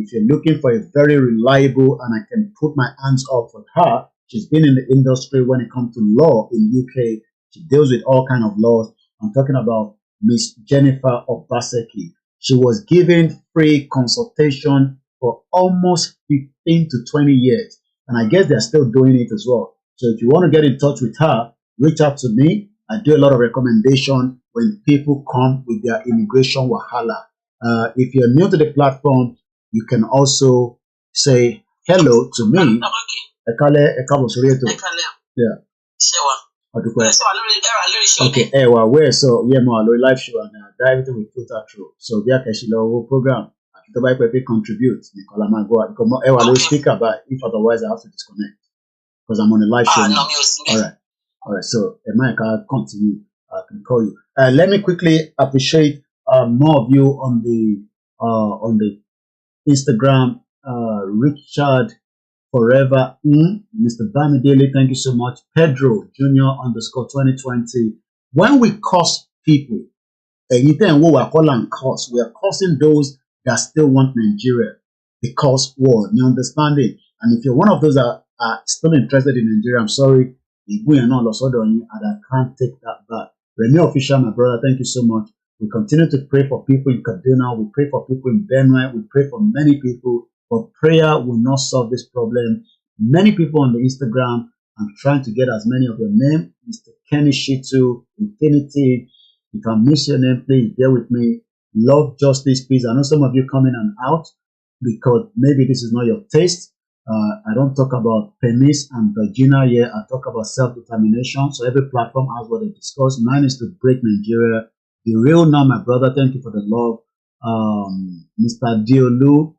If you're looking for a very reliable, and I can put my hands up for her, she's been in the industry when it comes to law in UK. She deals with all kinds of laws. I'm talking about Miss Jennifer Obaseki. She was given free consultation for almost 15 to 20 years. And I guess they're still doing it as well. So if you want to get in touch with her, reach out to me. I do a lot of recommendation when people come with their immigration wahala. If you're new to the platform, you can also say hello to me. Yeah. Okay, where so yeah, no, live show and everything we put out through. So we are actually program. Contribute. Nicola Magua, come speaker by if otherwise I have to disconnect because I'm on a live show now. All right. So Mike, I'll continue. I can call you. Let me quickly appreciate more of you on the Instagram. Richard Forever, Mr. Bamidele, thank you so much. Pedro Junior _2020. When we curse people, anything we are calling curse, we are cursing those that still want Nigeria because war. You understand it? And if you're one of those that are still interested in Nigeria, I'm sorry, and I can't take that back. Remy Official, my brother, thank you so much. We continue to pray for people in Kaduna. We pray for people in Benue. We pray for many people. But prayer will not solve this problem. Many people on the Instagram, I'm trying to get as many of your name. Mr. Kenny Shitu, Infinity. If I miss your name, please bear with me. Love justice, please. I know some of you come in and out because maybe this is not your taste. I don't talk about penis and vagina here. I talk about self-determination. So every platform has what they discuss. Mine is to break Nigeria. The real now, my brother, thank you for the love. Mr. Diolu,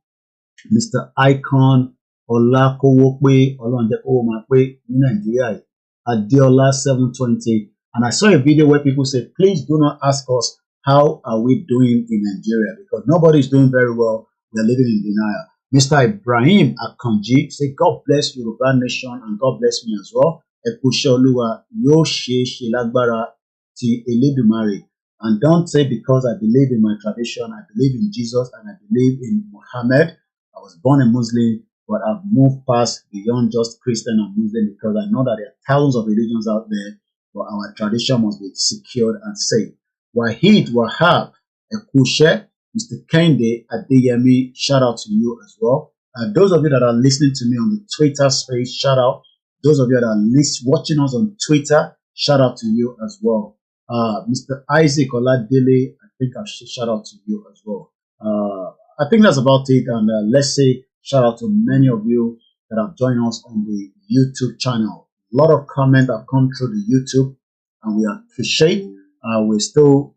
Mr. Icon, Olakowokwe, Olonjekowomakwe, Nigeria, Adiola 720. And I saw a video where people say, please do not ask us how are we doing in Nigeria because nobody is doing very well. We are living in denial. Mr. Ibrahim Akanji say, God bless Yoruba nation and God bless me as well. Ekushaoluwa Yoshe Shilagbara Ti Eledumare. And don't say because I believe in my tradition, I believe in Jesus and I believe in Muhammad. I was born a Muslim, but I've moved past beyond just Christian and Muslim because I know that there are thousands of religions out there, but our tradition must be secured and safe. Wahid Wahab Ekushe, Mr. Kende Adeyemi, shout out to you as well. Those of you that are listening to me on the Twitter space, shout out. Those of you that are watching us on Twitter, shout out to you as well. Mr. Isaac Oladele, I think I should shout out to you as well. I think that's about it. And let's say shout out to many of you that have joined us on the YouTube channel. A lot of comments have come through the YouTube and we appreciate. We're still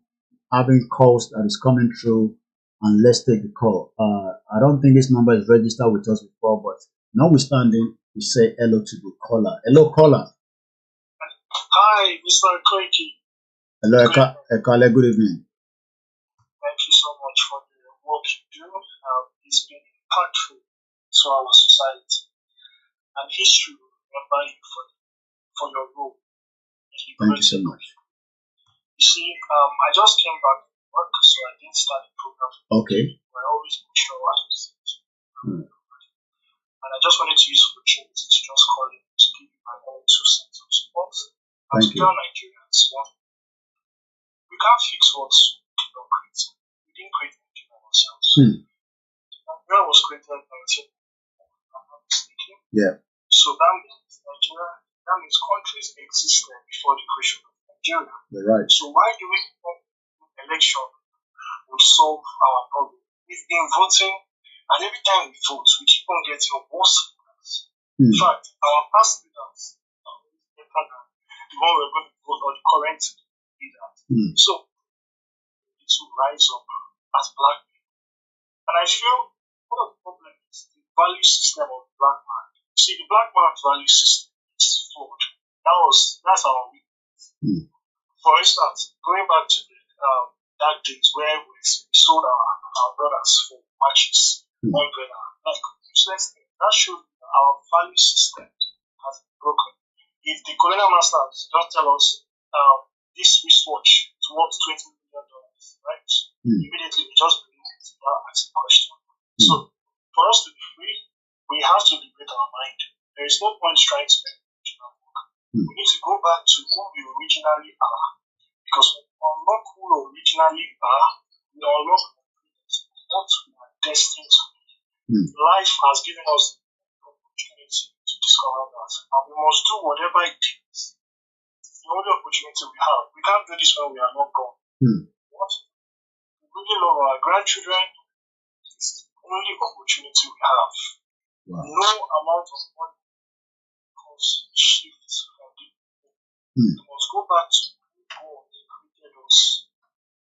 having calls that is coming through. And let's take the call. I don't think this number is registered with us before, but notwithstanding, we say hello to the caller. Hello, caller. Hi, Mr. Koiki. Hello, Ekale. Good evening. Thank you so much for the work you do. It's been impactful to our society, and history will remember you for your role. Thank you so much. You see, I just came back from work, so I didn't start the program. Okay. I always make sure I listen to and I just wanted to use the opportunity to just call in to give you my own 2 cents of support. As we tell Nigerians, we can't fix what we don't create. We didn't create Nigeria ourselves. Nigeria was created in 1990, if I'm not mistaken. Yeah. So that means countries existed before the creation of Nigeria. You're right. So why do we think election would solve our problem? We've been voting, and every time we vote, we keep on getting worse leaders. In fact, our past leaders are better than the one we're going to vote on, the current leaders. So we need to rise up as black people. And I feel one of the problems is the value system of the black man. See, the black man's value system is flawed. That's our weakness. For instance, going back to the dark days where we sold our brothers for matches, umbrella, like useless things, that shows that our value system has been broken. If the colonial masters just tell us this wristwatch is worth $20 million, right? Immediately we just believe it without asking a question. So for us to be free, we have to liberate our mind. There is no point trying to make original work. We need to go back to who we originally are. Because when we unlock who we originally are, we unlock what we are destined to be. Life has given us the opportunity to discover that. And we must do whatever it takes. It's the only opportunity we have. We can't do this when we are not gone. What? We really love our grandchildren. It's the only opportunity we have. Wow. No amount of money can shift from the people. We must go back to who God created us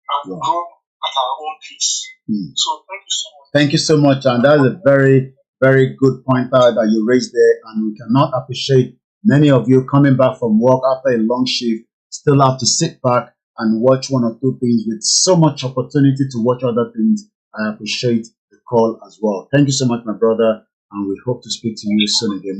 and grow at our own pace. So thank you so much. Thank you so much. And that's a very, very good point that you raised there. And we cannot appreciate many of you coming back from work after a long shift, still have to sit back and watch 1 or 2 things with so much opportunity to watch other things. I appreciate the call as well. Thank you so much, my brother. And we hope to speak to you soon again.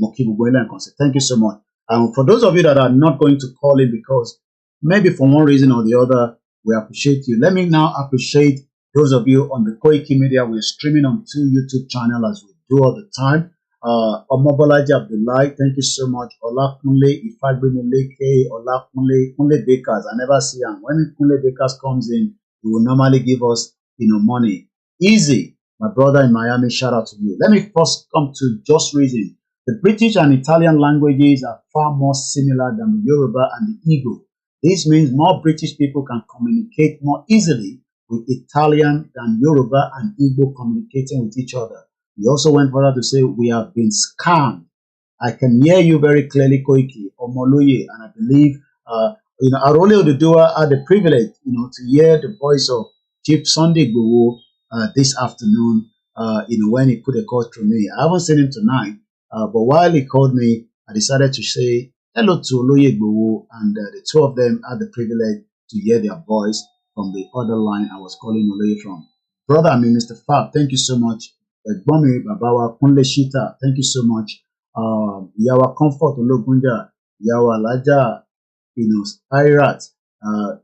Thank you so much. And for those of you that are not going to call in because maybe for one reason or the other, we appreciate you. Let me now appreciate those of you on the Koiki Media. We're streaming on 2 YouTube channels as we do all the time. Omobolaji Abdullahi, thank you so much. Olakunle Ifagbemileke, Kunle Bakers. I never see him. When Kunle Bakers comes in, he will normally give us, money. Easy, my brother in Miami, shout out to you. Let me first come to just reason. The British and Italian languages are far more similar than the Yoruba and the Igbo. This means more British people can communicate more easily with Italian than Yoruba and Igbo communicating with each other. He also went further to say, we have been scammed. I can hear you very clearly, Koiki, Omoloye, and I believe, Arole Oduduwa had the privilege, to hear the voice of Chief Sunday Igboho this afternoon, when he put a call through me. I haven't seen him tonight, but while he called me, I decided to say hello to Oloye Igboho, and the two of them had the privilege to hear their voice from the other line I was calling Oloye from. Brother, Mr. Fab, thank you so much. Egbomi Babawa Kunle Shita, thank you so much. Yawa Comfort Ologunja, Yawa Laja, Irat,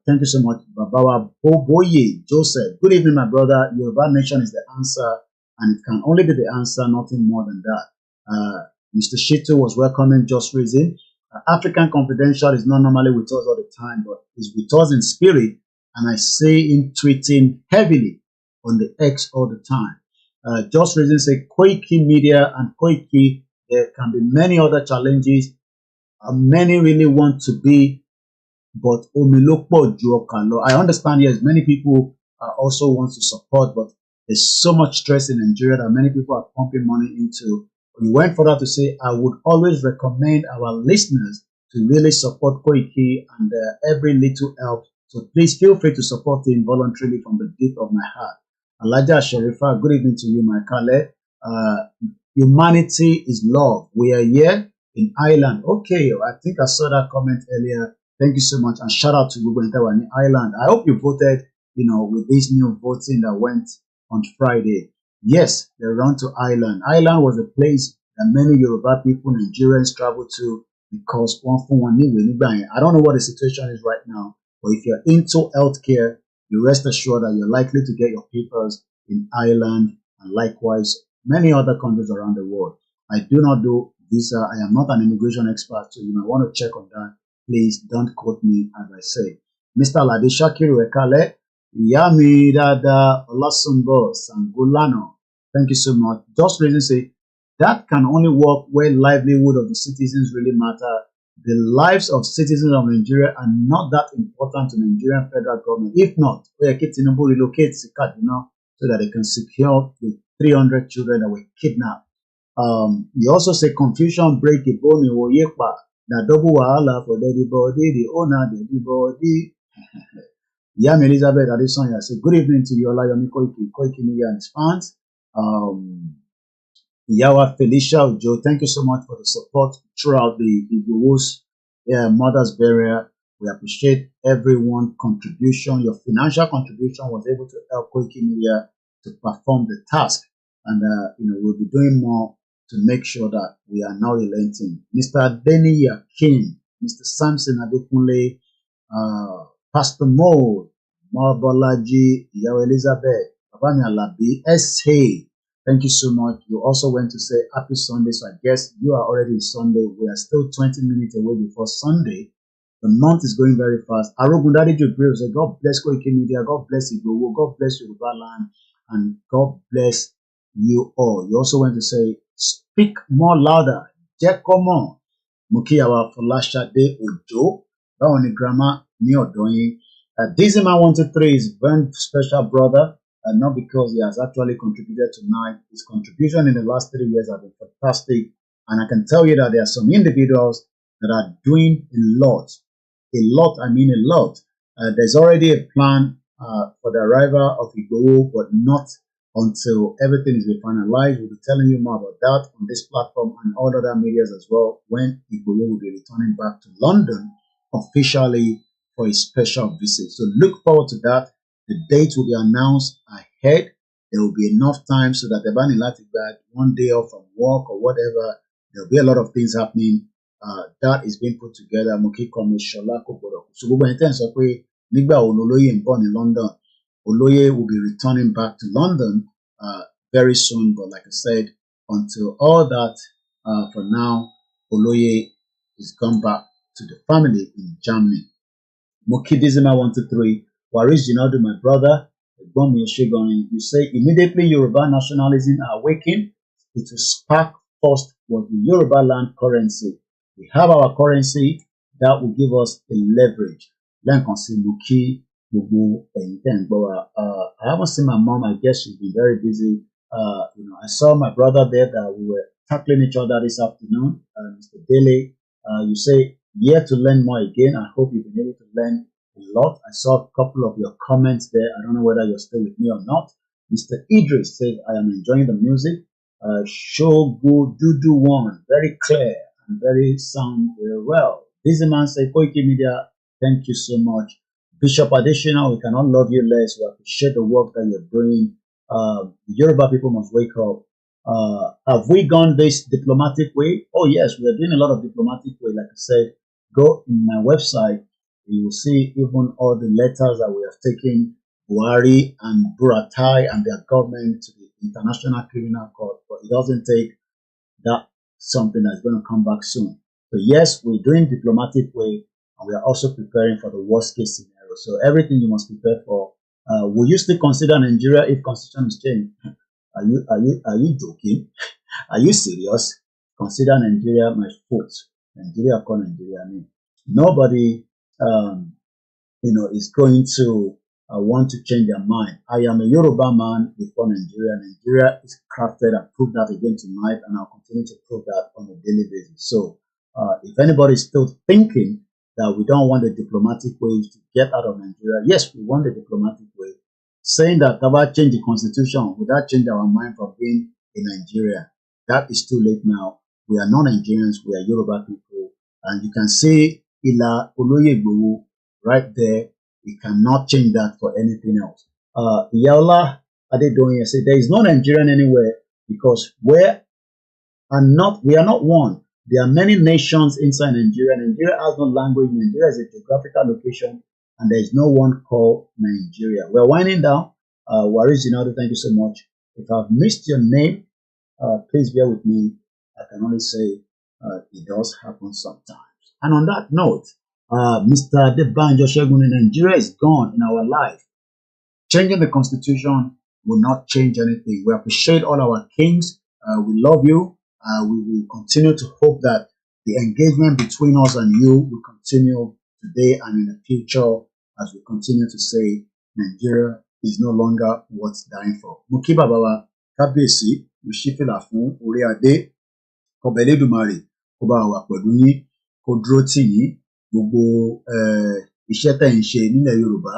thank you so much. Babawa Boboye Joseph, good evening, my brother. Yoruba Nation is the answer, and it can only be the answer, nothing more than that. Mr. Shito was welcoming Just Reason. African Confidential is not normally with us all the time, but is with us in spirit, and I see him tweeting heavily on the X all the time. Just Reason say KOIKIMEDIA and Koiki, there can be many other challenges. Many really want to be, but Omilopo Juokalo. I understand, yes, many people also want to support, but there's so much stress in Nigeria that many people are pumping money into. We went further to say, I would always recommend our listeners to really support Koiki and every little help. So please feel free to support him voluntarily from the deep of my heart. Alaja Sharifa, good evening to you, my Kale. Humanity is love. We are here in Ireland. Okay, I think I saw that comment earlier. Thank you so much, and shout out to Google in Ireland. I hope you voted, with this new voting that went on Friday. Yes, they ran to Ireland. Ireland was a place that many Yoruba people, Nigerians travel to because I don't know what the situation is right now, but if you're into healthcare, you rest assured that you're likely to get your papers in Ireland and likewise many other countries around the world. I do not do visa. I am not an immigration expert, so you might want to check on that. Please don't quote me as I say. Mr. Lade Shakiru Ekale, Yami Dada Olasumbo Sangulano. Thank you so much. Just Reason say that can only work where livelihood of the citizens really matter. The lives of citizens of Nigeria are not that important to the Nigerian federal government. If not, Tinubu relocates to Kaduna so that they can secure the 300 children that were kidnapped. You also say confusion break a bone in Oyepa. That double wahala for daddy body, the owner, daddy body. Yam Elizabeth Adesonya say good evening to you, OLAYOMI KOIKIMEDIA and its fans. Yawa Felicia Ojo, thank you so much for the support throughout the Igbo's mother's burial. We appreciate everyone's contribution. Your financial contribution was able to help KOIKIMEDIA to perform the task, and we'll be doing more to make sure that we are now relenting. Mr. Denny Yakin, Mr. Samson Adekunle, Pastor Mo, Marbolaji, Yawa Elizabeth, Babani Alabi, S.A. Thank you so much. You also went to say happy Sunday. So I guess you are already in Sunday. We are still 20 minutes away before Sunday. The month is going very fast. Arogundade Jubril said, God bless KOIKIMEDIA, God bless Igboho, God bless Yoruba land, and God bless you all. You also went to say, speak more louder. Jekomo. Mukiyawa Folashade Ojo. Bawoni Grammar Ni Odoyin. Dizima 123 is very special brother. Not because he has actually contributed tonight. His contribution in the last 3 years has been fantastic. And I can tell you that there are some individuals that are doing a lot. I mean a lot. There's already a plan for the arrival of Igboho, but not until everything is finalized. We'll be telling you more about that on this platform and all other medias as well, when Igboho will be returning back to London officially for a special visit. So look forward to that. The date will be announced ahead. There will be enough time so that the Bani Latigba, one day off from work or whatever, there will be a lot of things happening. That is being put together. So we Nigba Olóyè ń bọ̀ ní London. Oloye will be returning back to London very soon. But like I said, until all that, for now, Oloye is gone back to the family in Germany. Mokidizima 123, Waris Jinadu, my brother, you say immediately Yoruba nationalism awakened, it will spark first was the Yoruba land currency. We have our currency that will give us a leverage. I haven't seen my mom. I guess she's been very busy. I saw my brother there that we were tackling each other this afternoon. Mr. Daly, you say, here to learn more again. I hope you've been able to learn a lot. I saw a couple of your comments there. I don't know whether you're still with me or not. Mr. Idris said, I am enjoying the music. Show good, do one. Very clear and very sound very well. Busy man said, KOIKIMEDIA, thank you so much. Bishop Additional, we cannot love you less. We appreciate the work that you're doing. The Yoruba people must wake up. Have we gone this diplomatic way? Oh yes, we are doing a lot of diplomatic way. Like I said, go in my website, you will see even all the letters that we have taken Buhari and Buratai and their government to the International Criminal Court, but it doesn't take that something that's going to come back soon. So yes, we're doing diplomatic way, and we are also preparing for the worst case scenario. So everything you must prepare for. Will you still consider Nigeria if constitution is changed? Are you joking? Are you serious? Consider Nigeria my foot. Nigeria call Nigeria I mean. Nobody is going to want to change their mind. I am a Yoruba man before Nigeria. Nigeria is crafted. I proved that again tonight, and I'll continue to prove that on a daily basis. So if anybody is still thinking that we don't want the diplomatic ways to get out of Nigeria, yes, we want the diplomatic way. Saying that about change the constitution without changing our mind from being in Nigeria, that is too late now. We are not Nigerians, we are Yoruba people. And you can see Ila Oloyegbowo right there. We cannot change that for anything else. Yaola Adedoyin said there is no Nigerian anywhere because we are not one. There are many nations inside Nigeria. Nigeria has no language. Nigeria is a geographical location, and there is no one called Nigeria. We're winding down. Waris Jinadu, thank you so much. If I've missed your name, please bear with me. I can only say it does happen sometimes. And on that note, Mr. Debanjo Shegun, Nigeria is gone in our life. Changing the constitution will not change anything. We appreciate all our kings. We love you. We will continue to hope that the engagement between us and you will continue today and in the future as we continue to say Nigeria is no longer worth dying for. Mukiba Baba, Kabesi, Mushifila Fun, Uriade, Kobeledumari, Koba wa pẹ̀lú yín, kó dúró tì yín, gbogbo iṣẹ́ tẹ́ ń ṣe nílẹ̀ Yorùbá,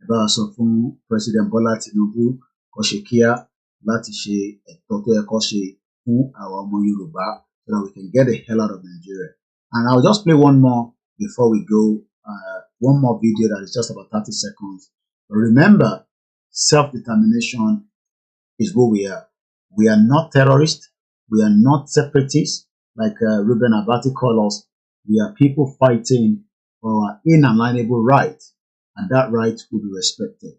ẹ bá sọ fún President Bola Tinubu kó ṣe kíá láti ṣe ẹ̀tọ́ tó yẹ kó ṣe fún àwọn ọmọ Yorùbá so that we can get the hell out of Nigeria. And I'll just play one more before we go. One more video that is just about 30 seconds. But remember, self-determination is who we are. We are not terrorists. We are not separatists, like Reuben Abati called us. We are people fighting for our inalienable right, and that right will be respected.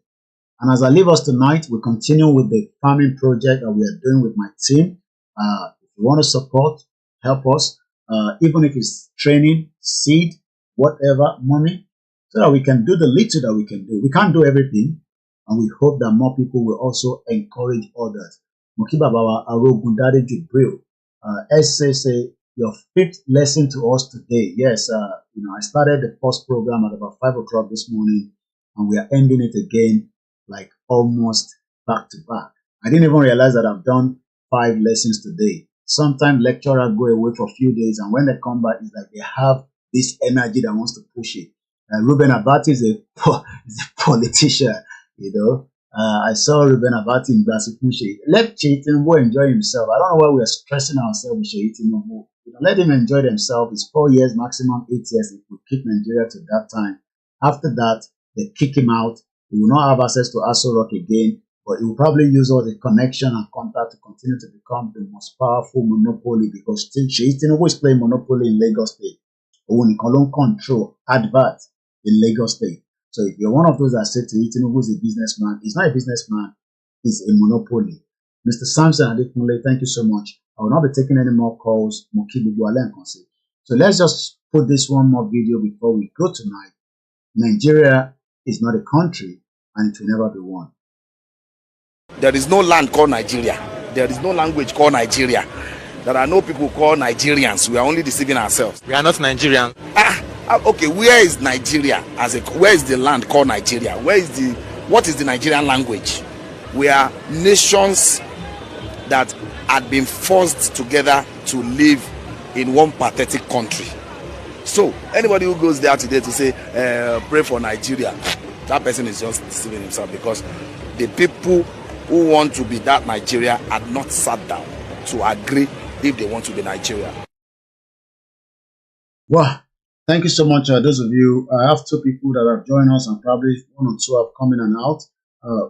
And as I leave us tonight, we continue with the farming project that we are doing with my team. If you want to support, help us, even if it's training, seed, whatever, money, so that we can do the little that we can do. We can't do everything, and we hope that more people will also encourage others. Mokibabawa Arogundade Jubril, SSA, your fifth lesson to us today. Yes, I started the first program at about 5 o'clock this morning, and we are ending it again like almost back to back. I didn't even realize that I've done 5 lessons today. Sometimes lecturers go away for a few days, and when they come back, it's like they have this energy that wants to push it. Reuben Abati is a politician, I saw Reuben Abati in Glasipuche. Let Tinubu enjoy himself. I don't know why we are stressing ourselves with Tinubu. Let him enjoy themselves. It's 4 years, maximum 8 years. It will kick Nigeria to that time. After that, they kick him out. He will not have access to Aso Rock again, but he will probably use all the connection and contact to continue to become the most powerful monopoly, because Tinubu is playing monopoly in Lagos State. Ounikolon control advert in Lagos State. So if you're one of those that say to Tinubu is a businessman, he's not a businessman, he's a monopoly. Mr. Samson Adekunle, thank you so much. I will not be taking any more calls. So let's just put this one more video before we go tonight. Nigeria is not a country and it will never be one. There is no land called Nigeria. There is no language called Nigeria. There are no people called Nigerians. We are only deceiving ourselves. We are not Nigerian. Okay, where is Nigeria where is the land called Nigeria? What is the Nigerian language? We are nations that had been forced together to live in one pathetic country. So anybody who goes there today to say pray for Nigeria, that person is just deceiving himself, because the people who want to be that Nigeria had not sat down to agree if they want to be Nigeria. Well, thank you so much, those of you. I have two people that have joined us, and probably one or two have come in and out.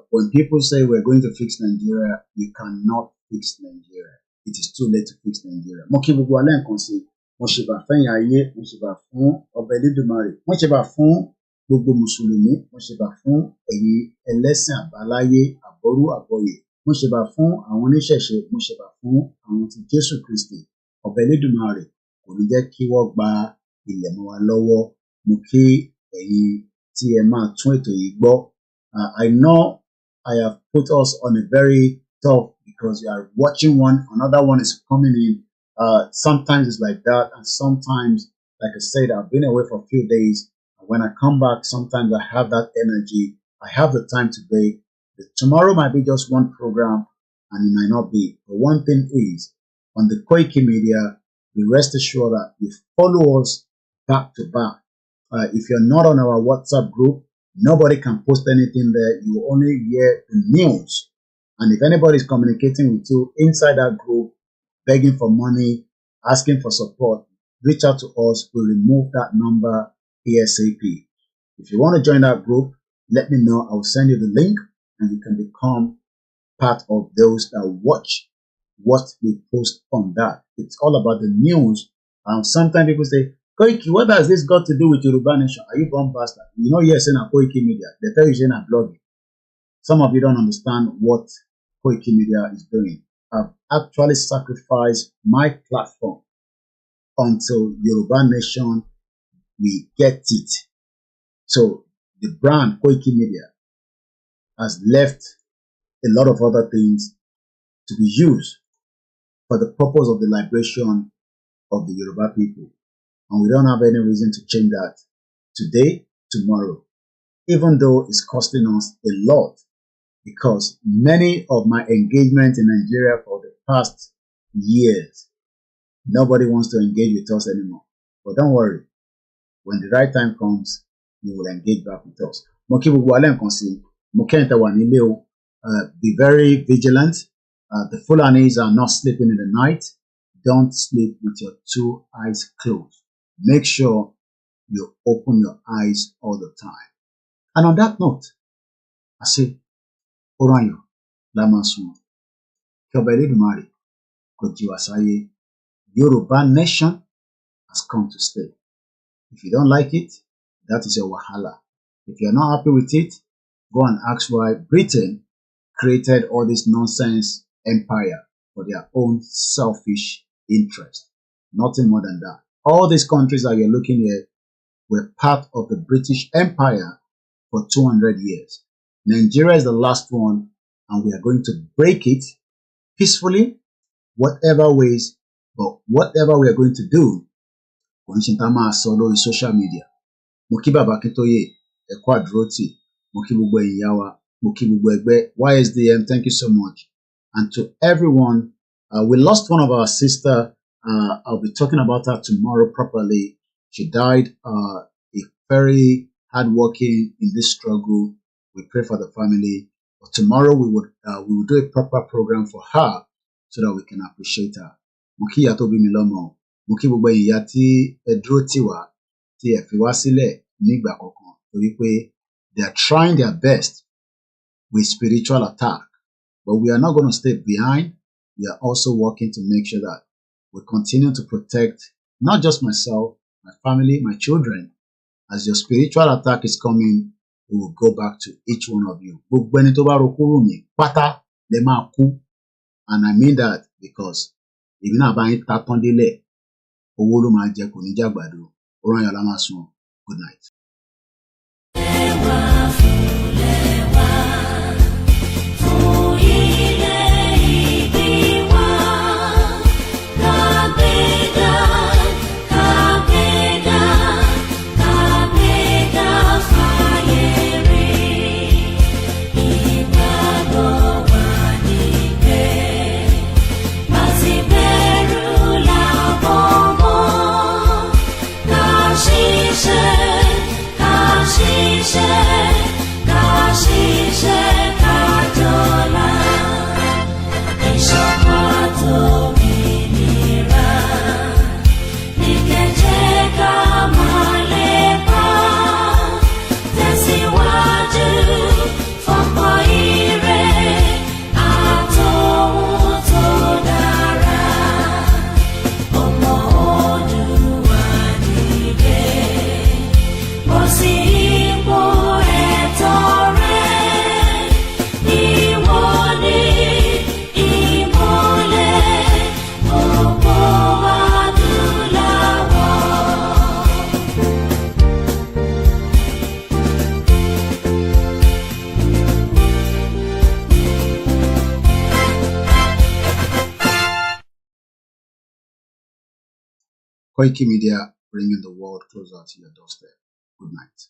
When people say we're going to fix Nigeria, you cannot fix Nigeria. It is too late to fix Nigeria. Mo kí gbogbo alẹ́ nǹkan sí, mo ṣe bá fẹ́yìn ayé, mo ṣe bá fún ọba Elédùmarè, mo ṣe bá fún gbogbo Mùsùlùmí, mo ṣe bá fún ẹ̀yin ẹlẹ́sìn àbáláyé, àbọ̀rú àbọ̀yè, mo ṣe bá fún àwọn oníṣẹ̀ṣe, mo ṣe bá fún àwọn ti Jésù Kristi. Ọba Elédùmarè kò ní jẹ́ kí wọ́n gba ilẹ̀ mọ́ wa lọ́wọ́. Mo kí ẹ̀yin tí ẹ máa tún ètò yìí gbọ́. I know I have put us on a very tough, because you are watching one, another one is coming in. Sometimes it's like that, and sometimes, like I said, I've been away for a few days. When I come back, sometimes I have that energy. I have the time today. Tomorrow might be just one program, and it might not be. But one thing is, on the KOIKIMEDIA, be rest assured that you follow us back to back. If you're not on our WhatsApp group, nobody can post anything there. You only hear the news. And if anybody is communicating with you inside that group, begging for money, asking for support, reach out to us. We'll remove that number ASAP. If you want to join that group, let me know. I will send you the link, and you can become part of those that watch what we post on that. It's all about the news. Sometimes people say, Koiki, what has this got to do with Yoruba Nation? Are you bomb bastard? You know, you're saying a KOIKIMEDIA. They tell you saying a blogging. Some of you don't understand what KOIKIMEDIA is doing. I've actually sacrificed my platform until Yoruba Nation, we get it. So the brand KOIKIMEDIA has left a lot of other things to be used for the purpose of the liberation of the Yoruba people. And we don't have any reason to change that today, tomorrow, even though it's costing us a lot, because many of my engagements in Nigeria for the past years, nobody wants to engage with us anymore. But don't worry, when the right time comes, you will engage back with us. Be very vigilant. The Fulanis are not sleeping in the night. Don't sleep with your two eyes closed. Make sure you open your eyes all the time. And on that note, I say, Oranyo, Lamasu, Kobeli Dumari, Kojiwasaye, Yoruba Nation has come to stay. If you don't like it, that is your wahala. If you're not happy with it, go and ask why Britain created all this nonsense empire for their own selfish interest. Nothing more than that. All these countries that you're looking at were part of the British Empire for 200 years. Nigeria is the last one, and we are going to break it peacefully, whatever ways, but whatever we are going to do, solo is social media. Mokiba Bakitoye, Ekwadroti, Mokibugwe Yawa, Mokibugwe, YSDM, thank you so much. And to everyone, we lost one of our sister. I'll be talking about her tomorrow properly. She died a very hardworking in this struggle. We pray for the family. But tomorrow we will do a proper program for her so that we can appreciate her. Moki Yatobi Milomo, Moki Bugwe Yati Edrotiwa, T Fiwasile, Nigba Kokon. They are trying their best with spiritual attack. But we are not going to stay behind. We are also working to make sure that we continue to protect not just myself, my family, my children. As your spiritual attack is coming, we will go back to each one of you. And I mean that because èmi náà bá yín ta tán délẹ̀ owó ló máa jẹ kò ní jàgbàdo ó rán yàn lá máa sùn. Good night. Koiki Media, bringing the world closer to your doorstep. Good night.